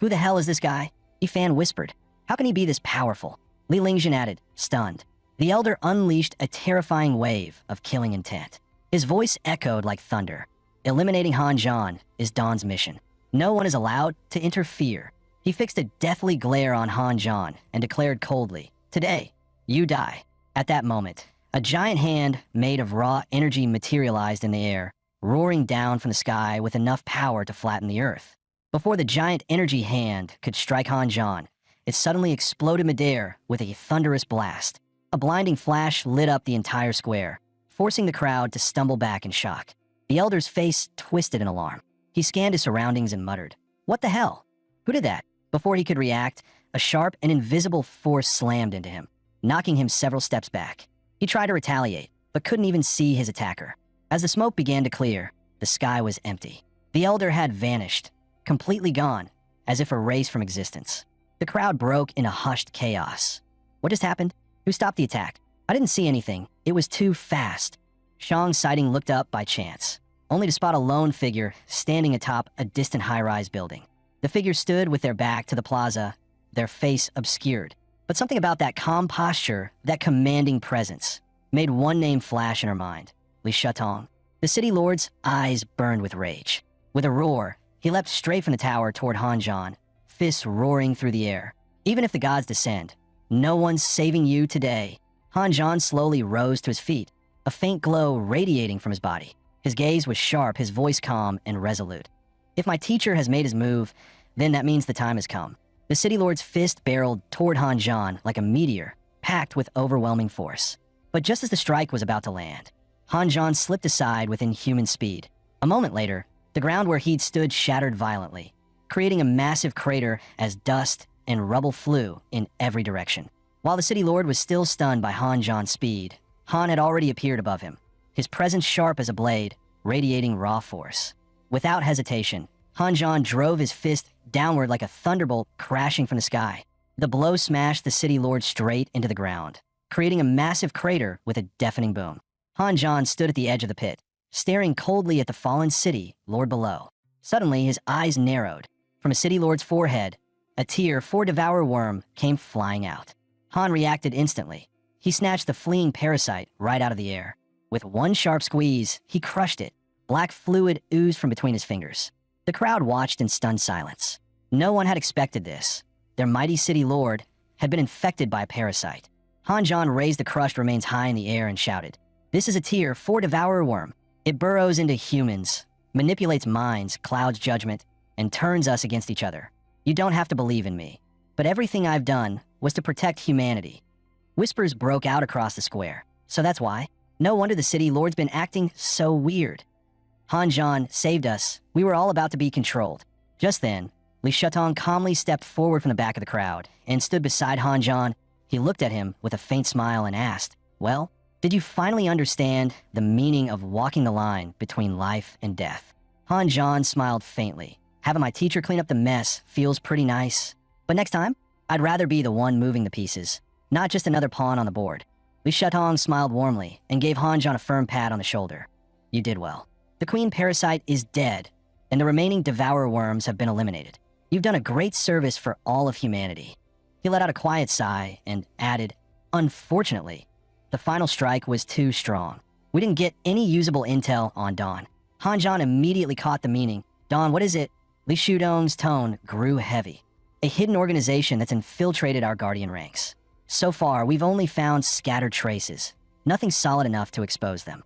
Who the hell is this guy? Yifan whispered. How can he be this powerful? Li Lingjin added, stunned. The elder unleashed a terrifying wave of killing intent. His voice echoed like thunder. Eliminating Han Zhan is Dawn's mission. No one is allowed to interfere. He fixed a deathly glare on Han Zhan and declared coldly, Today, you die. At that moment, a giant hand made of raw energy materialized in the air, roaring down from the sky with enough power to flatten the earth. Before the giant energy hand could strike Han Zhan, it suddenly exploded midair with a thunderous blast. A blinding flash lit up the entire square, forcing the crowd to stumble back in shock. The elder's face twisted in alarm. He scanned his surroundings and muttered, What the hell? Who did that? Before he could react, a sharp and invisible force slammed into him, knocking him several steps back. He tried to retaliate, but couldn't even see his attacker. As the smoke began to clear, the sky was empty. The elder had vanished, completely gone, as if erased from existence. The crowd broke into hushed chaos. What just happened? Who stopped the attack? I didn't see anything. It was too fast. Shang's sighting looked up by chance, only to spot a lone figure standing atop a distant high-rise building. The figure stood with their back to the plaza, their face obscured. But something about that calm posture, that commanding presence, made one name flash in her mind, Li Shutong. The city lord's eyes burned with rage. With a roar, he leapt straight from the tower toward Han Zhan, fists roaring through the air. Even if the gods descend, no one's saving you today. Han Zhan slowly rose to his feet, a faint glow radiating from his body. His gaze was sharp, his voice calm and resolute. If my teacher has made his move, then that means the time has come. The city lord's fist barreled toward Han Zhan like a meteor, packed with overwhelming force. But just as the strike was about to land, Han Zhan slipped aside with inhuman speed. A moment later, the ground where he'd stood shattered violently, creating a massive crater as dust and rubble flew in every direction. While the city lord was still stunned by Han Zhan's speed, Han had already appeared above him, his presence sharp as a blade, radiating raw force. Without hesitation, Han Zhan drove his fist downward like a thunderbolt crashing from the sky. The blow smashed the city lord straight into the ground, creating a massive crater with a deafening boom. Han Zhan stood at the edge of the pit, staring coldly at the fallen city lord below. Suddenly, his eyes narrowed. From a city lord's forehead, a tear for devour worm came flying out. Han reacted instantly. He snatched the fleeing parasite right out of the air. With one sharp squeeze, he crushed it. Black fluid oozed from between his fingers. The crowd watched in stunned silence. No one had expected this. Their mighty city lord had been infected by a parasite. Han Zhan raised the crushed remains high in the air and shouted, This is a tear for devourer worm. It burrows into humans, manipulates minds, clouds judgment, and turns us against each other. You don't have to believe in me, but everything I've done was to protect humanity." Whispers broke out across the square. "So that's why? No wonder the city lord's been acting so weird. Han Zhan saved us. We were all about to be controlled." Just then, Li Shutong calmly stepped forward from the back of the crowd and stood beside Han Zhan. He looked at him with a faint smile and asked, "Well, did you finally understand the meaning of walking the line between life and death?" Han Zhan smiled faintly. "Having my teacher clean up the mess feels pretty nice. But next time, I'd rather be the one moving the pieces, not just another pawn on the board." Li Shutong smiled warmly and gave Han Zhan a firm pat on the shoulder. "You did well. The queen parasite is dead, and the remaining devourer worms have been eliminated. You've done a great service for all of humanity." He let out a quiet sigh and added, "Unfortunately, the final strike was too strong. We didn't get any usable intel on Dawn." Han Zhan immediately caught the meaning. "Dawn, what is it?" Li Shudong's tone grew heavy. "A hidden organization that's infiltrated our Guardian ranks. So far, we've only found scattered traces, nothing solid enough to expose them."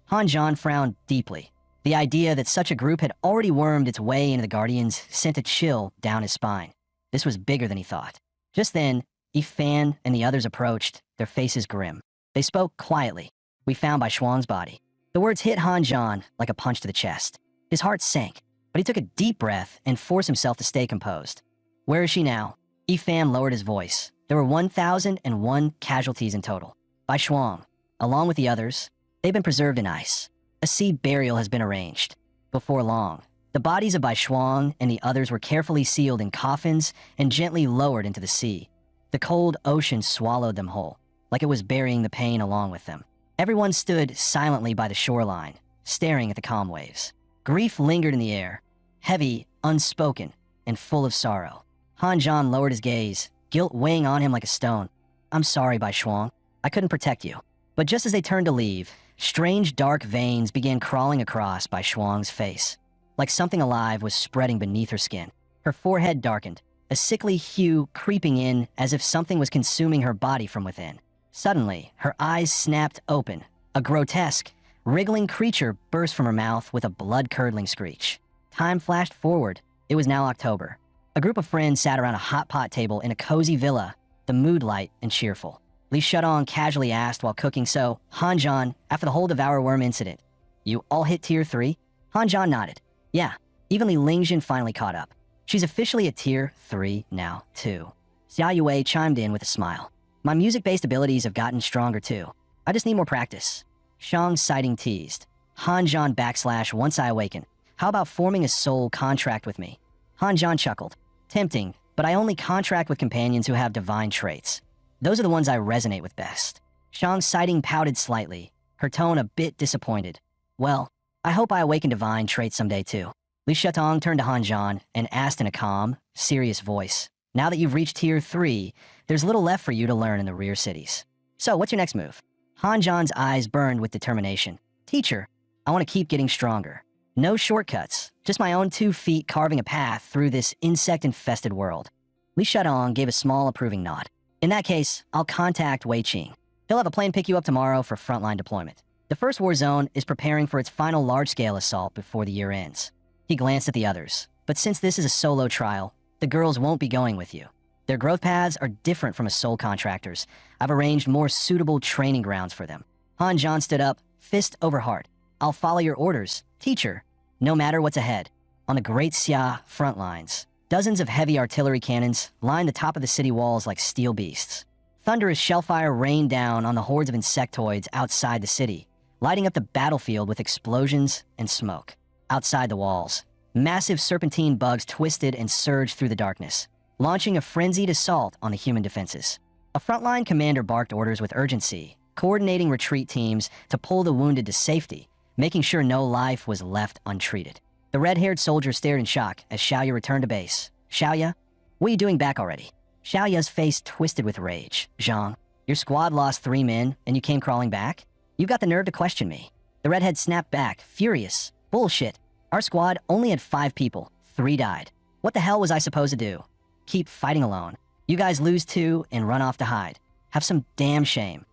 Han Zhan frowned deeply. The idea that such a group had already wormed its way into the Guardians sent a chill down his spine. This was bigger than he thought. Just then, Yifan and the others approached, their faces grim. They spoke quietly. "We found Bai Shuang's body." The words hit Han Zhan like a punch to the chest. His heart sank, but he took a deep breath and forced himself to stay composed. "Where is she now?" Yifan lowered his voice. "There were 1,001 casualties in total. Bai Shuang, along with the others, they've been preserved in ice. A sea burial has been arranged. Before long, the bodies of Bai Shuang and the others were carefully sealed in coffins and gently lowered into the sea. The cold ocean swallowed them whole, like it was burying the pain along with them." Everyone stood silently by the shoreline, staring at the calm waves. Grief lingered in the air, heavy, unspoken, and full of sorrow. Han Zhan lowered his gaze, guilt weighing on him like a stone. "I'm sorry, Bai Shuang. I couldn't protect you." But just as they turned to leave, strange dark veins began crawling across Bai Shuang's face. Like something alive was spreading beneath her skin. Her forehead darkened, a sickly hue creeping in as if something was consuming her body from within. Suddenly, her eyes snapped open. A grotesque, wriggling creature burst from her mouth with a blood-curdling screech. Time flashed forward. It was now October. A group of friends sat around a hot pot table in a cozy villa, the mood light and cheerful. Li Shutong casually asked while cooking, "So, Han Zhan, after the whole Devour Worm incident, you all hit Tier 3? Han Zhan nodded. "Yeah, even Li Lingjin finally caught up. She's officially a Tier 3 now, too." Xia Yue chimed in with a smile. "My music-based abilities have gotten stronger, too. I just need more practice." Shang's sighting teased. Han Zhan / "Once I awaken, how about forming a soul contract with me?" Han Zhan chuckled. "Tempting, but I only contract with companions who have divine traits. Those are the ones I resonate with best." Shang's sighting pouted slightly, her tone a bit disappointed. "Well, I hope I awaken divine traits someday too." Li Shutong turned to Han Zhan and asked in a calm, serious voice, "Now that you've reached Tier 3, there's little left for you to learn in the rear cities. So what's your next move?" Han Zhan's eyes burned with determination. "Teacher, I want to keep getting stronger. No shortcuts, just my own 2 feet carving a path through this insect-infested world." Li Shutong gave a small approving nod. "In that case, I'll contact Wei Qing. He'll have a plane pick you up tomorrow for frontline deployment. The first war zone is preparing for its final large-scale assault before the year ends." He glanced at the others. "But since this is a solo trial, the girls won't be going with you. Their growth paths are different from a soul contractor's. I've arranged more suitable training grounds for them." Han Zhan stood up, fist over heart. "I'll follow your orders, teacher, no matter what's ahead." On the Great Xia front lines, dozens of heavy artillery cannons lined the top of the city walls like steel beasts. Thunderous shellfire rained down on the hordes of insectoids outside the city, lighting up the battlefield with explosions and smoke. Outside the walls, massive serpentine bugs twisted and surged through the darkness, launching a frenzied assault on the human defenses. A frontline commander barked orders with urgency, coordinating retreat teams to pull the wounded to safety, making sure no life was left untreated. The red-haired soldier stared in shock as Xiaoya returned to base. "Xiaoya, what are you doing back already?" Xiaoya's face twisted with rage. "Zhang, your squad lost 3 men and you came crawling back? You've got the nerve to question me." The redhead snapped back, furious. "Bullshit. Our squad only had 5 people. 3 died. What the hell was I supposed to do? Keep fighting alone? You guys lose 2 and run off to hide. Have some damn shame."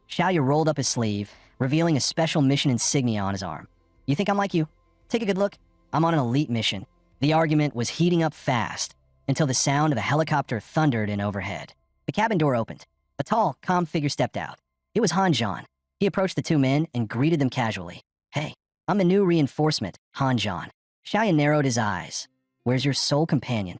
Xiaoya rolled up his sleeve, revealing a special mission insignia on his arm. "You think I'm like you? Take a good look. I'm on an elite mission. The argument was heating up fast until the sound of a helicopter thundered in overhead. The cabin door opened. A tall, calm figure stepped out. It was Han Zhan. He approached the two men and greeted them casually. Hey, I'm the new reinforcement, Han Zhan. Xiaoyan narrowed his eyes. Where's your soul companion?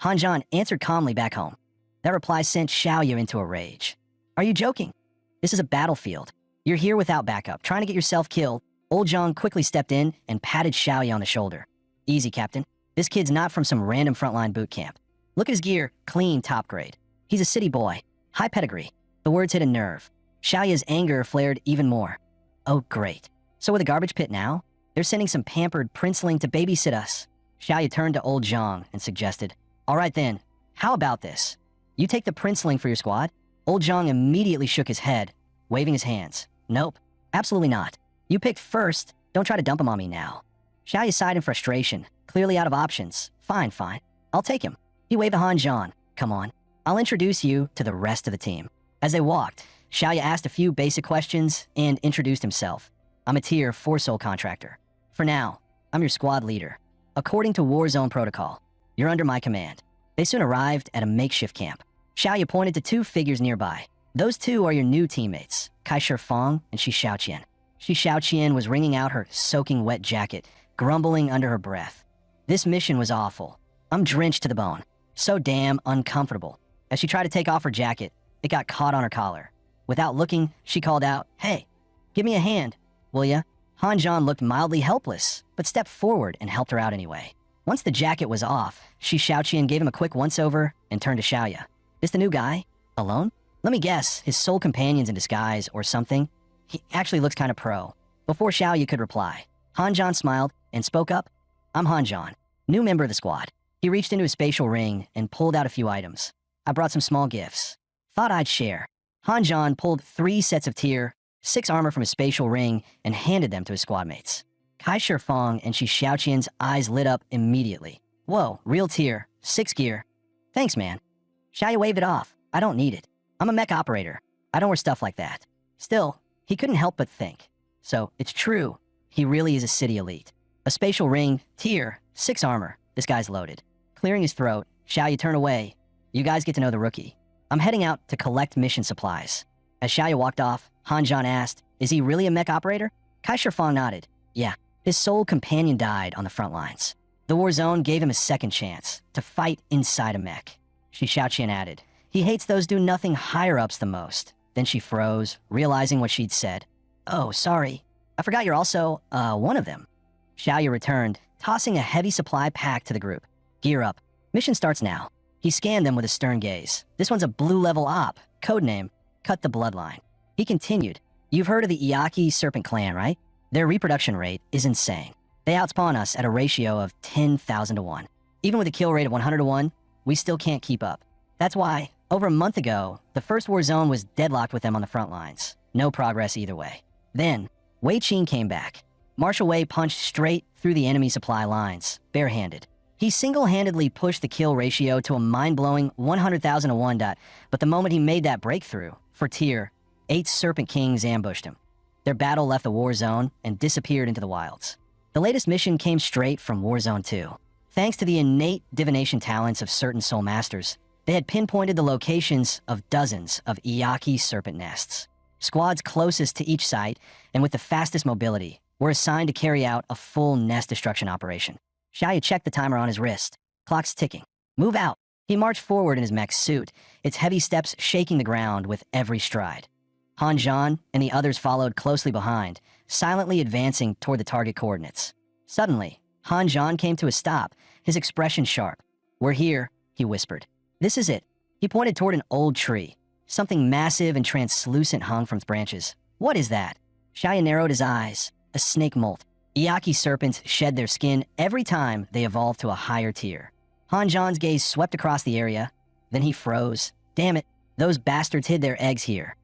Han Zhan answered calmly back home. That reply sent Xiaoya into a rage. Are you joking? This is a battlefield. You're here without backup, trying to get yourself killed. Old Zhang quickly stepped in and patted Xiaoya on the shoulder. Easy, Captain. This kid's not from some random frontline boot camp. Look at his gear, clean, top grade. He's a city boy, high pedigree. The words hit a nerve. Xiaoya's anger flared even more. Oh, great. So we're the garbage pit now? They're sending some pampered princeling to babysit us. Xiaoya turned to old Zhang and suggested, all right then, how about this? You take the princeling for your squad? Old Zhang immediately shook his head, waving his hands. Nope, absolutely not. You picked first, don't try to dump him on me now. Xiaoya sighed in frustration, clearly out of options. Fine, fine, I'll take him. He waved to Han Zhan. Come on, I'll introduce you to the rest of the team. As they walked, Xiaoya asked a few basic questions and introduced himself. I'm a Tier 4 soul contractor. For now, I'm your squad leader. According to Warzone protocol, you're under my command. They soon arrived at a makeshift camp. Xiaoya pointed to two figures nearby. Those two are your new teammates, Kai Fong and Shi Xiaoqian. Shi Xiaoqian was wringing out her soaking wet jacket, grumbling under her breath. This mission was awful. I'm drenched to the bone. So damn uncomfortable. As she tried to take off her jacket, it got caught on her collar. Without looking, she called out, Hey, give me a hand, will ya? Han Zhan looked mildly helpless, but stepped forward and helped her out anyway. Once the jacket was off, Shi Xiaoqian gave him a quick once-over and turned to Xiaoya. This the new guy? Alone? Let me guess, his soul companion's in disguise or something? He actually looks kind of pro. Before Xiaoya could reply, Han Zhan smiled and spoke up. I'm Han Zhan, new member of the squad. He reached into his spatial ring and pulled out a few items. I brought some small gifts. Thought I'd share. Han Zhan pulled 3 sets of Tier 6 armor from his spatial ring and handed them to his squad mates. Kai Fong and Shi Xiaoqian's eyes lit up immediately. Whoa, real Tier 6 gear. Thanks, man. Xiaoya waved it off. I don't need it. I'm a mech operator. I don't wear stuff like that. Still, he couldn't help but think. So, it's true. He really is a city elite. A spatial ring, Tier 6 armor. This guy's loaded. Clearing his throat, Xiaoya turned away. You guys get to know the rookie. I'm heading out to collect mission supplies. As Xiaoya walked off, Han Zhan asked, is he really a mech operator? Kai Fong nodded. Yeah, his soul companion died on the front lines. The war zone gave him a second chance to fight inside a mech. Shi Xiaoqian added, he hates those do-nothing higher-ups the most. Then she froze, realizing what she'd said. Oh, sorry. I forgot you're also, one of them. Xiaoya returned, tossing a heavy supply pack to the group. Gear up. Mission starts now. He scanned them with a stern gaze. This one's a blue-level op. Codename, Cut the Bloodline. He continued. You've heard of the Iyaki Serpent Clan, right? Their reproduction rate is insane. They outspawn us at a ratio of 10,000 to 1. Even with a kill rate of 100 to 1, we still can't keep up. That's why, over a month ago, the first war zone was deadlocked with them on the front lines. No progress either way. Then, Wei Qin came back. Marshal Wei punched straight through the enemy supply lines, barehanded. He single-handedly pushed the kill ratio to a mind-blowing 100,000 to 1 dot, but the moment he made that breakthrough, for Tier, 8 Serpent Kings ambushed him. Their battle left the war zone and disappeared into the wilds. The latest mission came straight from Warzone 2. Thanks to the innate divination talents of certain soul masters, they had pinpointed the locations of dozens of Iyaki serpent nests. Squads closest to each site, and with the fastest mobility, were assigned to carry out a full nest destruction operation. Xiaoya checked the timer on his wrist. Clock's ticking. Move out. He marched forward in his mech suit, its heavy steps shaking the ground with every stride. Han Zhan and the others followed closely behind, silently advancing toward the target coordinates. Suddenly, Han Zhan came to a stop, his expression sharp. We're here, he whispered. This is it. He pointed toward an old tree. Something massive and translucent hung from its branches. What is that? Xiaoya narrowed his eyes. A snake molt. Iyaki serpents shed their skin every time they evolve to a higher tier. Han Zhan's gaze swept across the area. Then he froze. Damn it, those bastards hid their eggs here.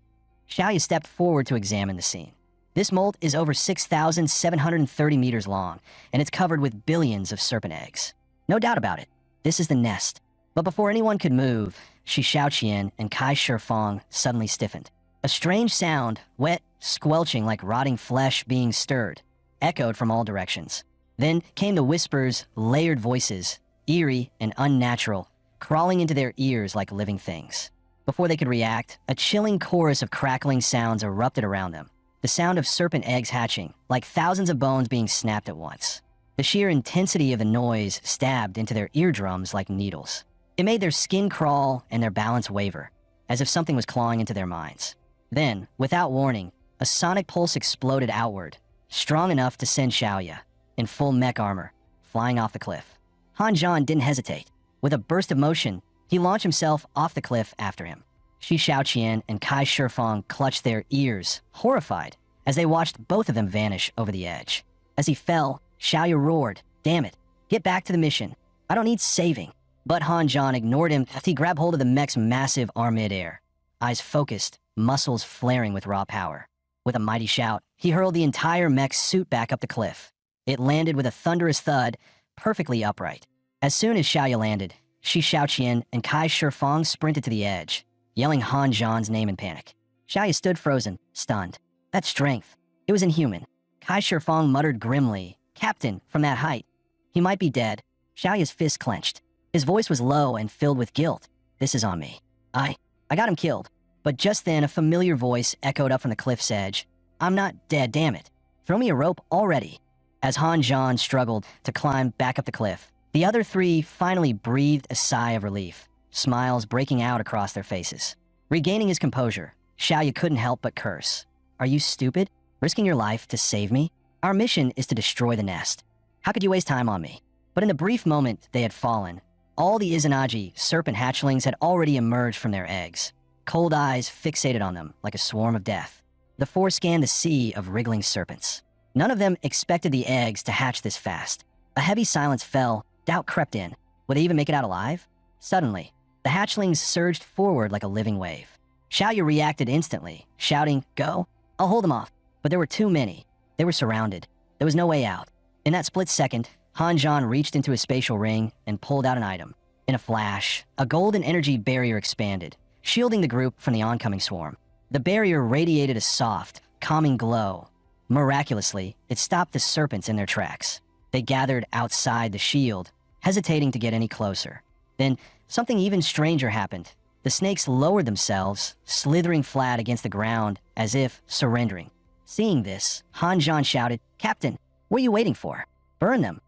Xiaoya stepped forward to examine the scene. This molt is over 6,730 meters long, and it's covered with billions of serpent eggs. No doubt about it, this is the nest. But before anyone could move, Shi Xiaoqian and Kai Fong suddenly stiffened. A strange sound, wet, squelching like rotting flesh being stirred, echoed from all directions. Then came the whispers, layered voices, eerie and unnatural, crawling into their ears like living things. Before they could react, a chilling chorus of crackling sounds erupted around them. The sound of serpent eggs hatching, like thousands of bones being snapped at once. The sheer intensity of the noise stabbed into their eardrums like needles. It made their skin crawl and their balance waver, as if something was clawing into their minds. Then, without warning, a sonic pulse exploded outward, strong enough to send Xiaoya, in full mech armor, flying off the cliff. Han Zhan didn't hesitate. With a burst of motion, he launched himself off the cliff after him. Shi Shaoqian and Kai Shifeng clutched their ears, horrified, as they watched both of them vanish over the edge. As he fell, Xiaoya roared, "Damn it, get back to the mission. I don't need saving." But Han Zhan ignored him as he grabbed hold of the mech's massive arm mid-air. Eyes focused, muscles flaring with raw power. With a mighty shout, he hurled the entire mech's suit back up the cliff. It landed with a thunderous thud, perfectly upright. As soon as Xiaoya landed, Shi Shaoqian and Kai Shifeng sprinted to the edge, yelling Han Zhan's name in panic. Xiaoya stood frozen, stunned. That strength. It was inhuman. Kai Shifeng muttered grimly, "Captain, from that height. He might be dead." Xiaoya's fist clenched. His voice was low and filled with guilt. "This is on me. I got him killed." But just then, a familiar voice echoed up from the cliff's edge. "I'm not dead, damn it. Throw me a rope already." As Han Zhan struggled to climb back up the cliff, the other three finally breathed a sigh of relief, smiles breaking out across their faces. Regaining his composure, Xiaoya couldn't help but curse. "Are you stupid? Risking your life to save me? Our mission is to destroy the nest. How could you waste time on me?" But in the brief moment they had fallen, all the Izanagi serpent hatchlings had already emerged from their eggs, cold eyes fixated on them like a swarm of death. The four scanned the sea of wriggling serpents. None of them expected the eggs to hatch this fast. A heavy silence fell, doubt crept in. Would they even make it out alive? Suddenly, the hatchlings surged forward like a living wave. Xiaoya reacted instantly, shouting, "Go! I'll hold them off." But there were too many. They were surrounded. There was no way out. In that split second, Han Zhan reached into his spatial ring and pulled out an item. In a flash, a golden energy barrier expanded, shielding the group from the oncoming swarm. The barrier radiated a soft, calming glow. Miraculously, it stopped the serpents in their tracks. They gathered outside the shield, hesitating to get any closer. Then, something even stranger happened. The snakes lowered themselves, slithering flat against the ground as if surrendering. Seeing this, Han Zhan shouted, "Captain, what are you waiting for? Burn them."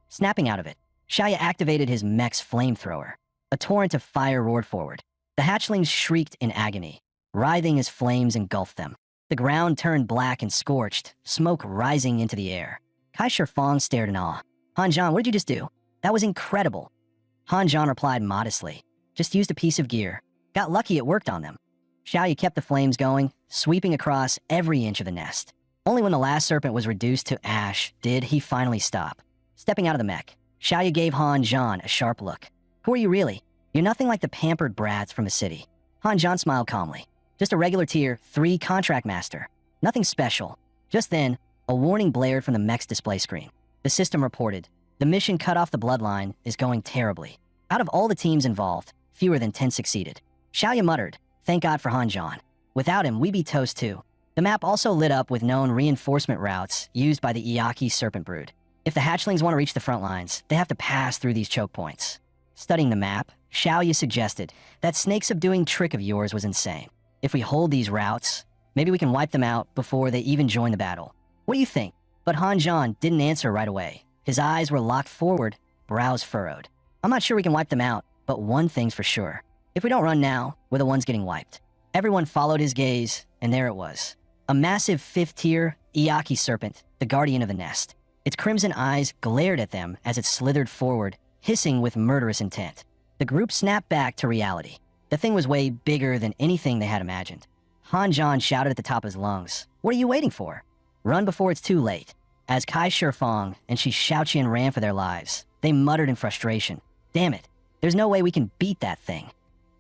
Snapping out of it, Xiaoya activated his mech's flamethrower. A torrent of fire roared forward. The hatchlings shrieked in agony, writhing as flames engulfed them. The ground turned black and scorched, smoke rising into the air. Kai Shifeng stared in awe. "Han Zhan, what did you just do? That was incredible." Han Zhan replied modestly, "Just used a piece of gear. Got lucky it worked on them." Xiaoya kept the flames going, sweeping across every inch of the nest. Only when the last serpent was reduced to ash did he finally stop. Stepping out of the mech, Xiaoya gave Han Zhan a sharp look. "Who are you really? You're nothing like the pampered brats from the city." Han Zhan smiled calmly. "Just a regular Tier 3 contract master. Nothing special." Just then, a warning blared from the mech's display screen. The system reported, "The mission cut off the bloodline is going terribly. Out of all the teams involved, fewer than 10 succeeded." Xiaoya muttered, "Thank God for Han Zhan. Without him, we'd be toast too." The map also lit up with known reinforcement routes used by the Iyaki serpent brood. If the hatchlings want to reach the front lines, they have to pass through these choke points. Studying the map, Xiaoya suggested that snake subduing trick of yours was insane. If we hold these routes, maybe we can wipe them out before they even join the battle. What do you think? But Han Zhan didn't answer right away. His eyes were locked forward, brows furrowed. "I'm not sure we can wipe them out, but one thing's for sure. If we don't run now, we're the ones getting wiped." Everyone followed his gaze, and there it was. A massive 5th-tier Iyaki serpent, the guardian of the nest. Its crimson eyes glared at them as it slithered forward, hissing with murderous intent. The group snapped back to reality. The thing was way bigger than anything they had imagined. Han Zhan shouted at the top of his lungs, "What are you waiting for? Run before it's too late." As Kai Shifeng and Shi Shaoqian ran for their lives, they muttered in frustration, "Damn it, there's no way we can beat that thing."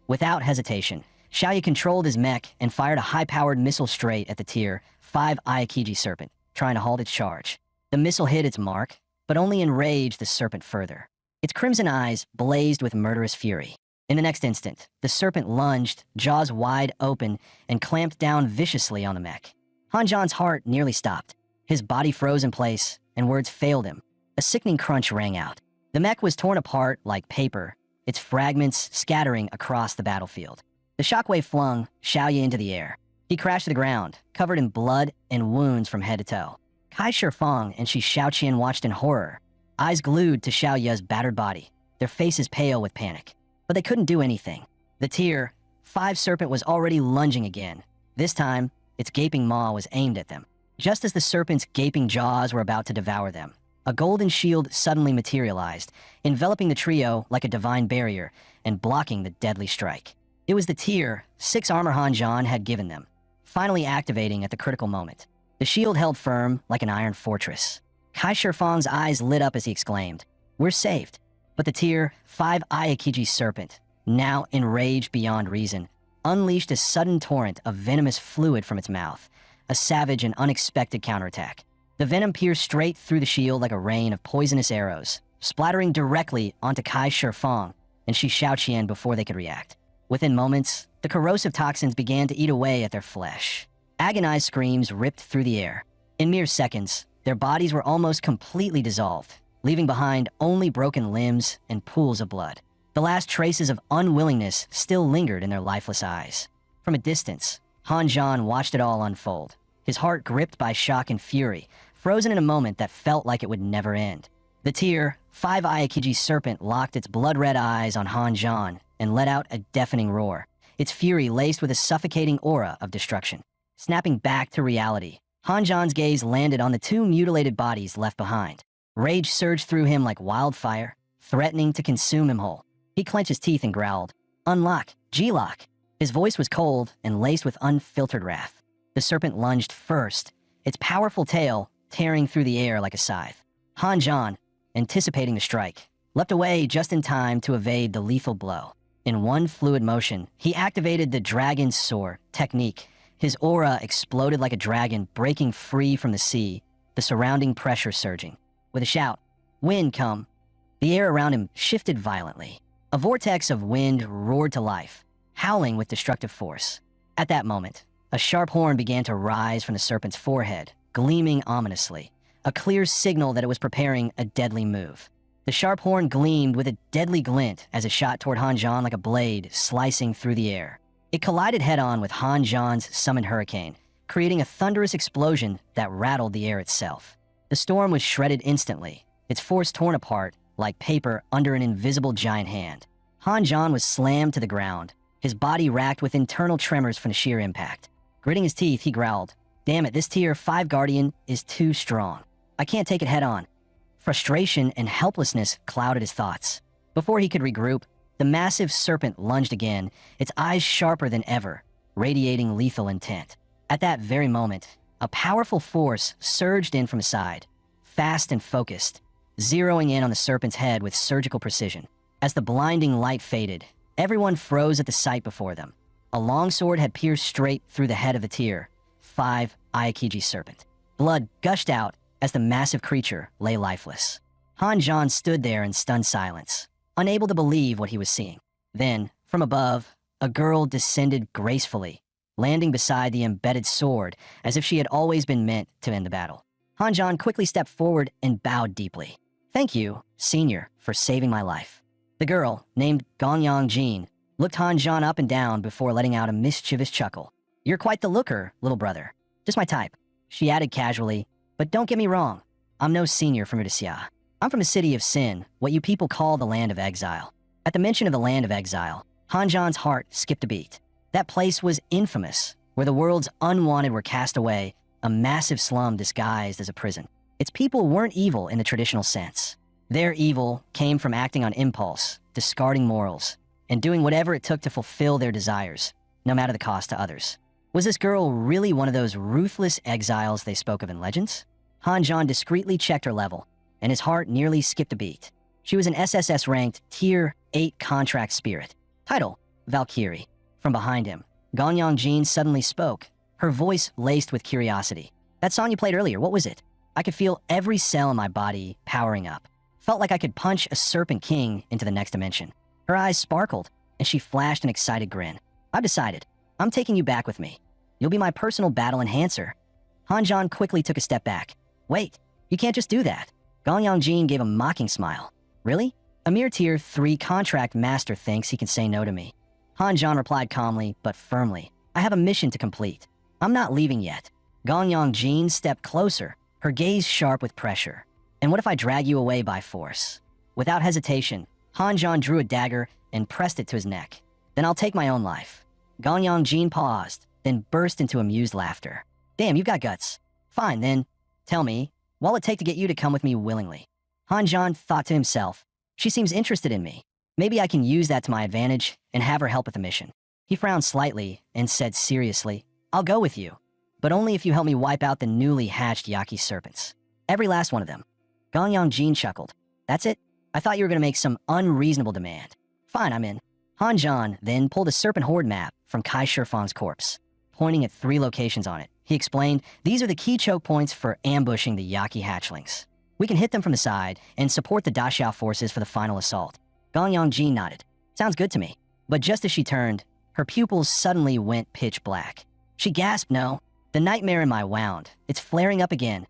Without hesitation, Xiaoya controlled his mech and fired a high-powered missile straight at the Tier 5 Aokiji serpent, trying to halt its charge. The missile hit its mark, but only enraged the serpent further. Its crimson eyes blazed with murderous fury. In the next instant, the serpent lunged, jaws wide open, and clamped down viciously on the mech. Han Zhan's heart nearly stopped. His body froze in place, and words failed him. A sickening crunch rang out. The mech was torn apart like paper, its fragments scattering across the battlefield. The shockwave flung Xiaoye into the air. He crashed to the ground, covered in blood and wounds from head to toe. Kai Shifeng and Shi Shaoqian watched in horror, eyes glued to Xiaoye's battered body, their faces pale with panic. But they couldn't do anything. The Tier 5 serpent was already lunging again. This time, its gaping maw was aimed at them. Just as the serpent's gaping jaws were about to devour them, a golden shield suddenly materialized, enveloping the trio like a divine barrier and blocking the deadly strike. It was the Tier 6 armor Han Zhan had given them, finally activating at the critical moment. The shield held firm like an iron fortress. Kai Shifeng's eyes lit up as he exclaimed, "We're saved." But the Tier 5 Aokiji serpent, now enraged beyond reason, unleashed a sudden torrent of venomous fluid from its mouth, a savage and unexpected counterattack. The venom pierced straight through the shield like a rain of poisonous arrows, splattering directly onto Kai Shifeng and Shi Shaoqian before they could react. Within moments, the corrosive toxins began to eat away at their flesh. Agonized screams ripped through the air. In mere seconds, their bodies were almost completely dissolved, leaving behind only broken limbs and pools of blood. The last traces of unwillingness still lingered in their lifeless eyes. From a distance, Han Zhan watched it all unfold, his heart gripped by shock and fury, frozen in a moment that felt like it would never end. The Tier 5 Aokiji serpent locked its blood-red eyes on Han Zhan and let out a deafening roar, its fury laced with a suffocating aura of destruction. Snapping back to reality, Han Zhan's gaze landed on the two mutilated bodies left behind. Rage surged through him like wildfire, threatening to consume him whole. He clenched his teeth and growled, "Unlock, G-lock." His voice was cold and laced with unfiltered wrath. The serpent lunged first, its powerful tail tearing through the air like a scythe. Han Zhan, anticipating the strike, leapt away just in time to evade the lethal blow. In one fluid motion, he activated the Dragon's Soar technique. His aura exploded like a dragon breaking free from the sea, the surrounding pressure surging. With a shout, "Wind, come!" the air around him shifted violently. A vortex of wind roared to life, howling with destructive force. At that moment, a sharp horn began to rise from the serpent's forehead, gleaming ominously, a clear signal that it was preparing a deadly move. The sharp horn gleamed with a deadly glint as it shot toward Han Zhan like a blade slicing through the air. It collided head-on with Han Zhan's summoned hurricane, creating a thunderous explosion that rattled the air itself. The storm was shredded instantly, its force torn apart like paper under an invisible giant hand. Han Zhan was slammed to the ground, his body racked with internal tremors from the sheer impact. Gritting his teeth, he growled, "Damn it, this Tier 5 Guardian is too strong. I can't take it head-on." Frustration and helplessness clouded his thoughts. Before he could regroup, the massive serpent lunged again, its eyes sharper than ever, radiating lethal intent. At that very moment, a powerful force surged in from his side, fast and focused, zeroing in on the serpent's head with surgical precision. As the blinding light faded, everyone froze at the sight before them. A longsword had pierced straight through the head of the Tier 5 Aokiji serpent. Blood gushed out as the massive creature lay lifeless. Han Zhan stood there in stunned silence, unable to believe what he was seeing. Then, from above, a girl descended gracefully, landing beside the embedded sword as if she had always been meant to end the battle. Han Zhan quickly stepped forward and bowed deeply. "Thank you, Senior, for saving my life." The girl, named Gongyang Jin, looked Han Zhan up and down before letting out a mischievous chuckle. "You're quite the looker, little brother. Just my type." She added casually, "But don't get me wrong, I'm no senior from Udixia. I'm from a city of sin, what you people call the Land of Exile." At the mention of the Land of Exile, Han Zhan's heart skipped a beat. That place was infamous, where the world's unwanted were cast away, a massive slum disguised as a prison. Its people weren't evil in the traditional sense. Their evil came from acting on impulse, discarding morals, and doing whatever it took to fulfill their desires, no matter the cost to others. Was this girl really one of those ruthless exiles they spoke of in legends? Han Zhan discreetly checked her level, and his heart nearly skipped a beat. She was an SSS-ranked Tier 8 contract spirit. Title, Valkyrie. From behind him, Gongyang Jin suddenly spoke, her voice laced with curiosity. "That song you played earlier, what was it?" I could feel every cell in my body powering up. Felt like I could punch a Serpent King into the next dimension. Her eyes sparkled, and she flashed an excited grin. "I've decided. I'm taking you back with me. You'll be my personal battle enhancer." Han Zhan quickly took a step back. "Wait, you can't just do that." Gong Jin gave a mocking smile. Really? A mere Tier 3 contract master thinks he can say no to me. Han Zhan replied calmly but firmly. I have a mission to complete. I'm not leaving yet. Gong Jin stepped closer, her gaze sharp with pressure. And what if I drag you away by force? Without hesitation, Han Zhan drew a dagger and pressed it to his neck. Then I'll take my own life. Gong Jin paused, then burst into amused laughter. Damn, you've got guts. Fine, then. Tell me, what'll it take to get you to come with me willingly? Han Zhan thought to himself, she seems interested in me. Maybe I can use that to my advantage and have her help with the mission. He frowned slightly and said seriously, I'll go with you, but only if you help me wipe out the newly hatched Yaki serpents. Every last one of them. Gong Jin chuckled. That's it? I thought you were going to make some unreasonable demand. Fine, I'm in. Han Zhan then pulled a serpent horde map from Kai Shifang's corpse. Pointing at 3 locations on it, he explained, these are the key choke points for ambushing the Yaki hatchlings. We can hit them from the side and support the Da Xiao forces for the final assault. Gong Jin nodded. Sounds good to me. But just as she turned, her pupils suddenly went pitch black. She gasped, no. The nightmare in my wound. It's flaring up again.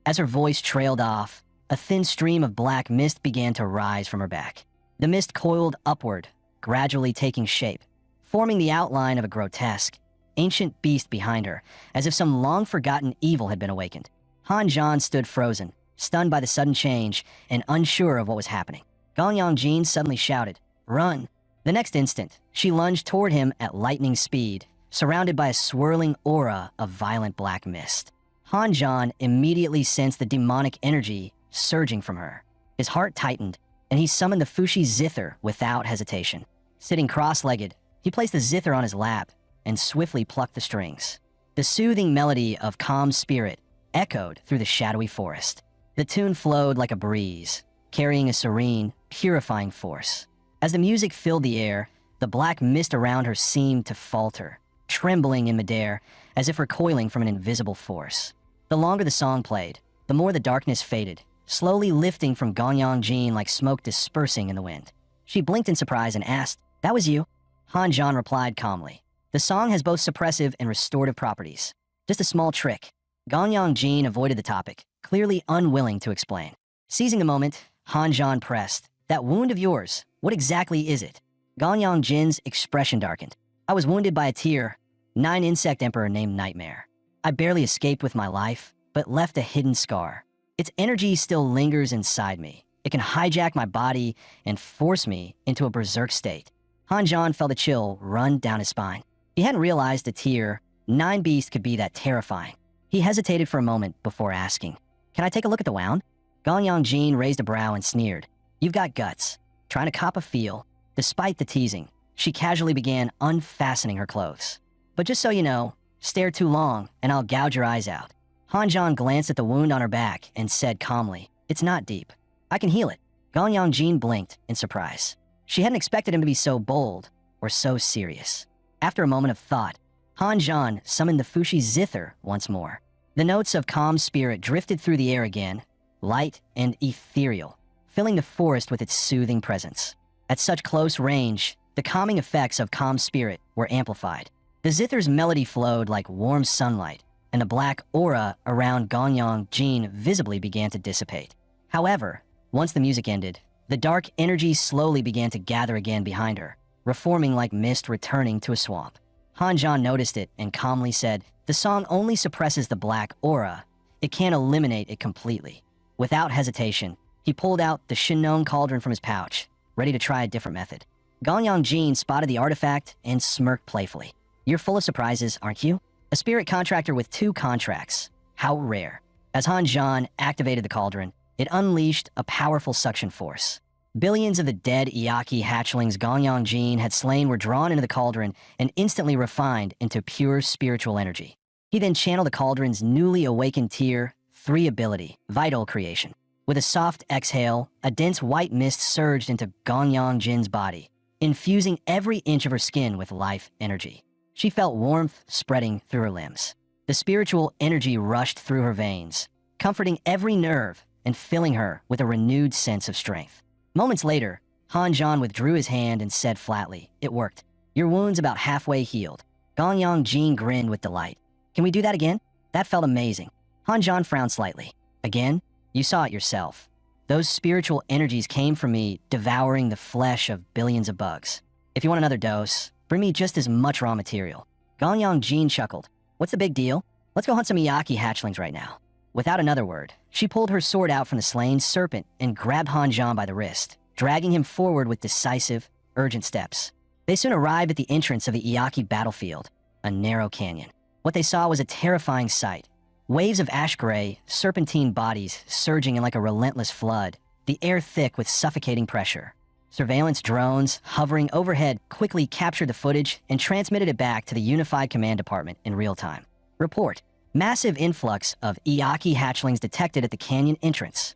As her voice trailed off, a thin stream of black mist began to rise from her back. The mist coiled upward, gradually taking shape, forming the outline of a grotesque, ancient beast behind her, as if some long-forgotten evil had been awakened. Han Zhan stood frozen, stunned by the sudden change and unsure of what was happening. Gong Jin suddenly shouted, run! The next instant, she lunged toward him at lightning speed, surrounded by a swirling aura of violent black mist. Han Zhan immediately sensed the demonic energy surging from her. His heart tightened, and he summoned the Fushi Zither without hesitation. Sitting cross-legged, he placed the Zither on his lap and swiftly plucked the strings. The soothing melody of Calm Spirit echoed through the shadowy forest. The tune flowed like a breeze, carrying a serene, purifying force. As the music filled the air, the black mist around her seemed to falter, trembling in midair as if recoiling from an invisible force. The longer the song played, the more the darkness faded, slowly lifting from Gong Jin like smoke dispersing in the wind. She blinked in surprise and asked, that was you? Han Zhan replied calmly. The song has both suppressive and restorative properties. Just a small trick. Gong Jin avoided the topic, clearly unwilling to explain. Seizing the moment, Han Zhan pressed, that wound of yours, what exactly is it? Gong Jin's expression darkened. I was wounded by a Tier 9 insect emperor named Nightmare. I barely escaped with my life, but left a hidden scar. Its energy still lingers inside me. It can hijack my body and force me into a berserk state. Han Zhan felt a chill run down his spine. He hadn't realized a Tier 9 beast could be that terrifying. He hesitated for a moment before asking, can I take a look at the wound? Gong Jin raised a brow and sneered. You've got guts. Trying to cop a feel. Despite the teasing, she casually began unfastening her clothes. But just so you know, stare too long and I'll gouge your eyes out. Han Zhan glanced at the wound on her back and said calmly, it's not deep. I can heal it. Gong Jin blinked in surprise. She hadn't expected him to be so bold or so serious. After a moment of thought, Han Zhan summoned the Fushi Zither once more. The notes of Calm Spirit drifted through the air again, light and ethereal, filling the forest with its soothing presence. At such close range, the calming effects of Calm Spirit were amplified. The Zither's melody flowed like warm sunlight, and the black aura around Gong Jin visibly began to dissipate. However, once the music ended, the dark energy slowly began to gather again behind her, reforming like mist returning to a swamp. Han Zhan noticed it and calmly said, the song only suppresses the black aura. It can't eliminate it completely. Without hesitation, he pulled out the Shinnon cauldron from his pouch, ready to try a different method. Gong Jin spotted the artifact and smirked playfully. You're full of surprises, aren't you? A spirit contractor with 2 contracts. How rare. As Han Zhan activated the cauldron, it unleashed a powerful suction force. Billions of the dead Iyaki hatchlings Gong Jin had slain were drawn into the cauldron and instantly refined into pure spiritual energy. He then channeled the cauldron's newly awakened Tier 3 ability, Vital Creation. With a soft exhale, a dense white mist surged into Gong Jin's body, infusing every inch of her skin with life energy. She felt warmth spreading through her limbs. The spiritual energy rushed through her veins, comforting every nerve and filling her with a renewed sense of strength. Moments later, Han Zhan withdrew his hand and said flatly, it worked. Your wound's about halfway healed. Gong Jin grinned with delight. Can we do that again? That felt amazing. Han Zhan frowned slightly. Again? You saw it yourself. Those spiritual energies came from me, devouring the flesh of billions of bugs. If you want another dose, bring me just as much raw material. Gonyang Jin chuckled. What's the big deal? Let's go hunt some Iyaki hatchlings right now. Without another word, she pulled her sword out from the slain serpent and grabbed Han-Jan by the wrist, dragging him forward with decisive, urgent steps. They soon arrived at the entrance of the Iyaki battlefield, a narrow canyon. What they saw was a terrifying sight. Waves of ash-gray, serpentine bodies surging in like a relentless flood, the air thick with suffocating pressure. Surveillance drones hovering overhead quickly captured the footage and transmitted it back to the Unified Command Department in real time. Report: massive influx of Iyaki hatchlings detected at the canyon entrance.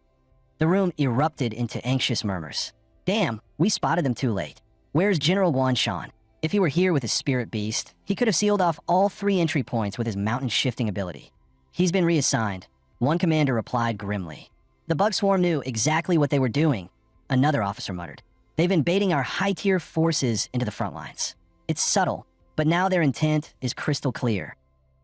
The room erupted into anxious murmurs. Damn, we spotted them too late. Where's General Guanshan? If he were here with his spirit beast, he could have sealed off all 3 entry points with his mountain shifting ability. He's been reassigned, one commander replied grimly. The bug swarm knew exactly what they were doing, another officer muttered. They've been baiting our high-tier forces into the front lines. It's subtle, but now their intent is crystal clear.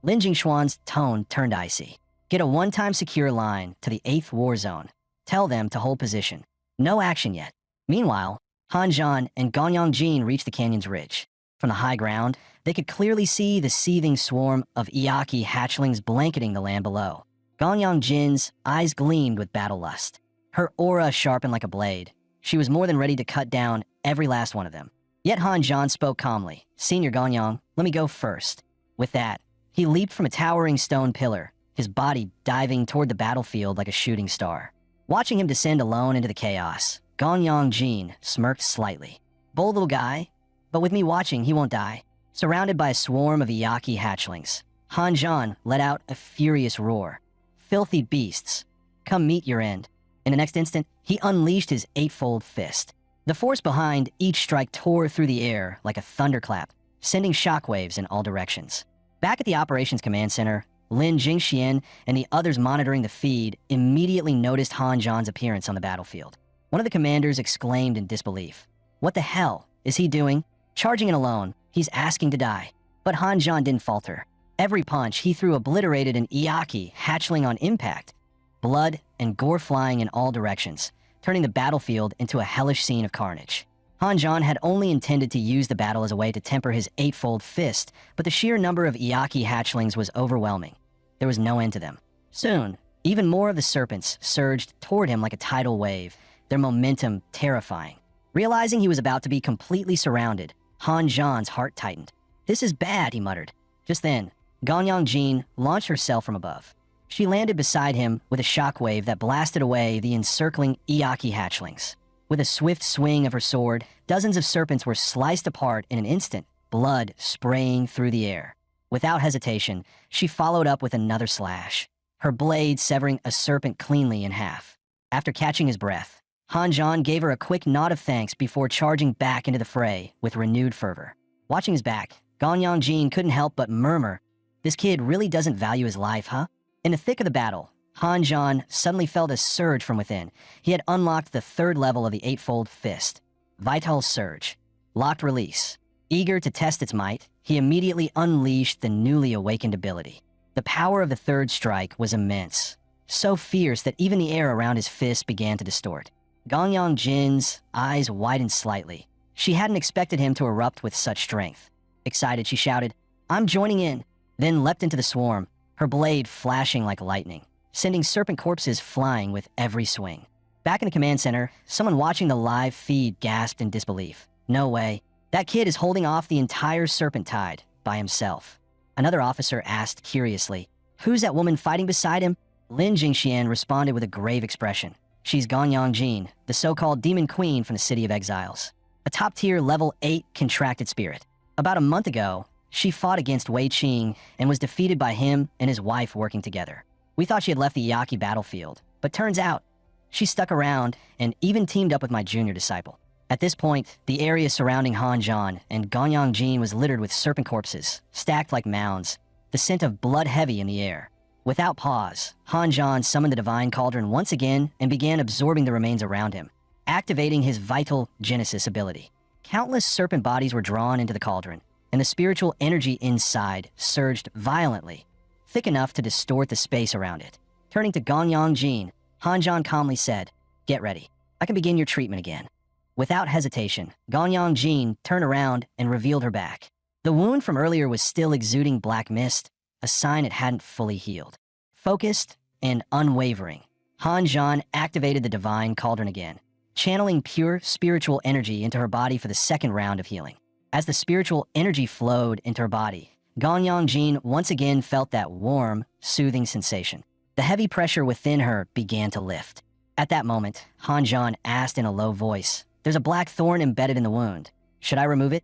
Lin Jingxuan's tone turned icy. Get a one-time secure line to the 8th war zone. Tell them to hold position. No action yet. Meanwhile, Han-Jan and Gonyang Jin reached the canyon's ridge. From the high ground, they could clearly see the seething swarm of Iyaki hatchlings blanketing the land below. Gonyang Jin's eyes gleamed with battle lust. Her aura sharpened like a blade. She was more than ready to cut down every last one of them. Yet Han-Jan spoke calmly. Senior Gonyang, let me go first. With that, he leaped from a towering stone pillar, his body diving toward the battlefield like a shooting star. Watching him descend alone into the chaos, Gonyang Jin smirked slightly. Bold little guy, but with me watching, he won't die. Surrounded by a swarm of Iyaki hatchlings, Han-Jan let out a furious roar. Filthy beasts, come meet your end. In the next instant, he unleashed his 8-fold fist. The force behind each strike tore through the air like a thunderclap, sending shockwaves in all directions. Back at the Operations Command Center, Lin Jingxian and the others monitoring the feed immediately noticed Han-Jan's appearance on the battlefield. One of the commanders exclaimed in disbelief. What the hell is he doing? Charging in alone, he's asking to die. But Han-Jan didn't falter. Every punch he threw obliterated an Iyaki hatchling on impact. Blood and gore flying in all directions, turning the battlefield into a hellish scene of carnage. Han-Jan had only intended to use the battle as a way to temper his 8-fold fist, but the sheer number of Iyaki hatchlings was overwhelming. There was no end to them. Soon, even more of the serpents surged toward him like a tidal wave, their momentum terrifying. Realizing he was about to be completely surrounded, Han-Jan's heart tightened. This is bad, he muttered. Just then, Gonyang Jin launched herself from above. She landed beside him with a shockwave that blasted away the encircling Iyaki hatchlings. With a swift swing of her sword, dozens of serpents were sliced apart in an instant, blood spraying through the air. Without hesitation, she followed up with another slash, her blade severing a serpent cleanly in half. After catching his breath, Han-Jan gave her a quick nod of thanks before charging back into the fray with renewed fervor. Watching his back, Gonyang Jin couldn't help but murmur, "This kid really doesn't value his life, huh?" In the thick of the battle, Han-Jan suddenly felt a surge from within. He had unlocked the 3rd level of the 8-fold fist. Vital Surge. Locked release. Eager to test its might, he immediately unleashed the newly awakened ability. The power of the 3rd strike was immense, so fierce that even the air around his fist began to distort. Gonyang Jin's eyes widened slightly. She hadn't expected him to erupt with such strength. Excited, she shouted, "I'm joining in," then leapt into the swarm, her blade flashing like lightning, sending serpent corpses flying with every swing. Back in the command center, someone watching the live feed gasped in disbelief. No way. That kid is holding off the entire serpent tide by himself. Another officer asked curiously, "Who's that woman fighting beside him?" Lin Jingxian responded with a grave expression. She's Gonyang Jin, the so-called Demon Queen from the City of Exiles. A top-tier level 8 contracted spirit. About a month ago, she fought against Wei Qing and was defeated by him and his wife working together. We thought she had left the Iyaki battlefield, but turns out, she stuck around and even teamed up with my junior disciple. At this point, the area surrounding Han-Jan and Gonyang Jin was littered with serpent corpses, stacked like mounds, the scent of blood heavy in the air. Without pause, Han-Jan summoned the Divine Cauldron once again and began absorbing the remains around him, activating his vital Genesis ability. Countless serpent bodies were drawn into the cauldron, and the spiritual energy inside surged violently, thick enough to distort the space around it. Turning to Gonyang Jin, Han-Jan calmly said, Get ready. I can begin your treatment again." Without hesitation, Gonyang Jin turned around and revealed her back. The wound from earlier was still exuding black mist, a sign it hadn't fully healed. Focused and unwavering, Han Zhan activated the divine cauldron again, channeling pure spiritual energy into her body for the second round of healing. As the spiritual energy flowed into her body, Gonyang Jin once again felt that warm, soothing sensation. The heavy pressure within her began to lift. At that moment, Han Zhan asked in a low voice, "There's a black thorn embedded in the wound. Should I remove it?"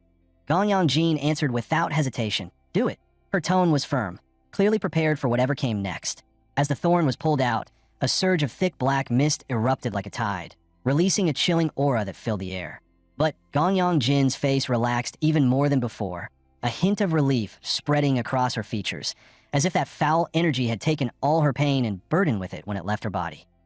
Gonyang Jin answered without hesitation, "Do it." Her tone was firm, clearly prepared for whatever came next. As the thorn was pulled out, a surge of thick black mist erupted like a tide, releasing a chilling aura that filled the air. But Gonyang Jin's face relaxed even more than before, a hint of relief spreading across her features, as if that foul energy had taken all her pain and burden with it when it left her body.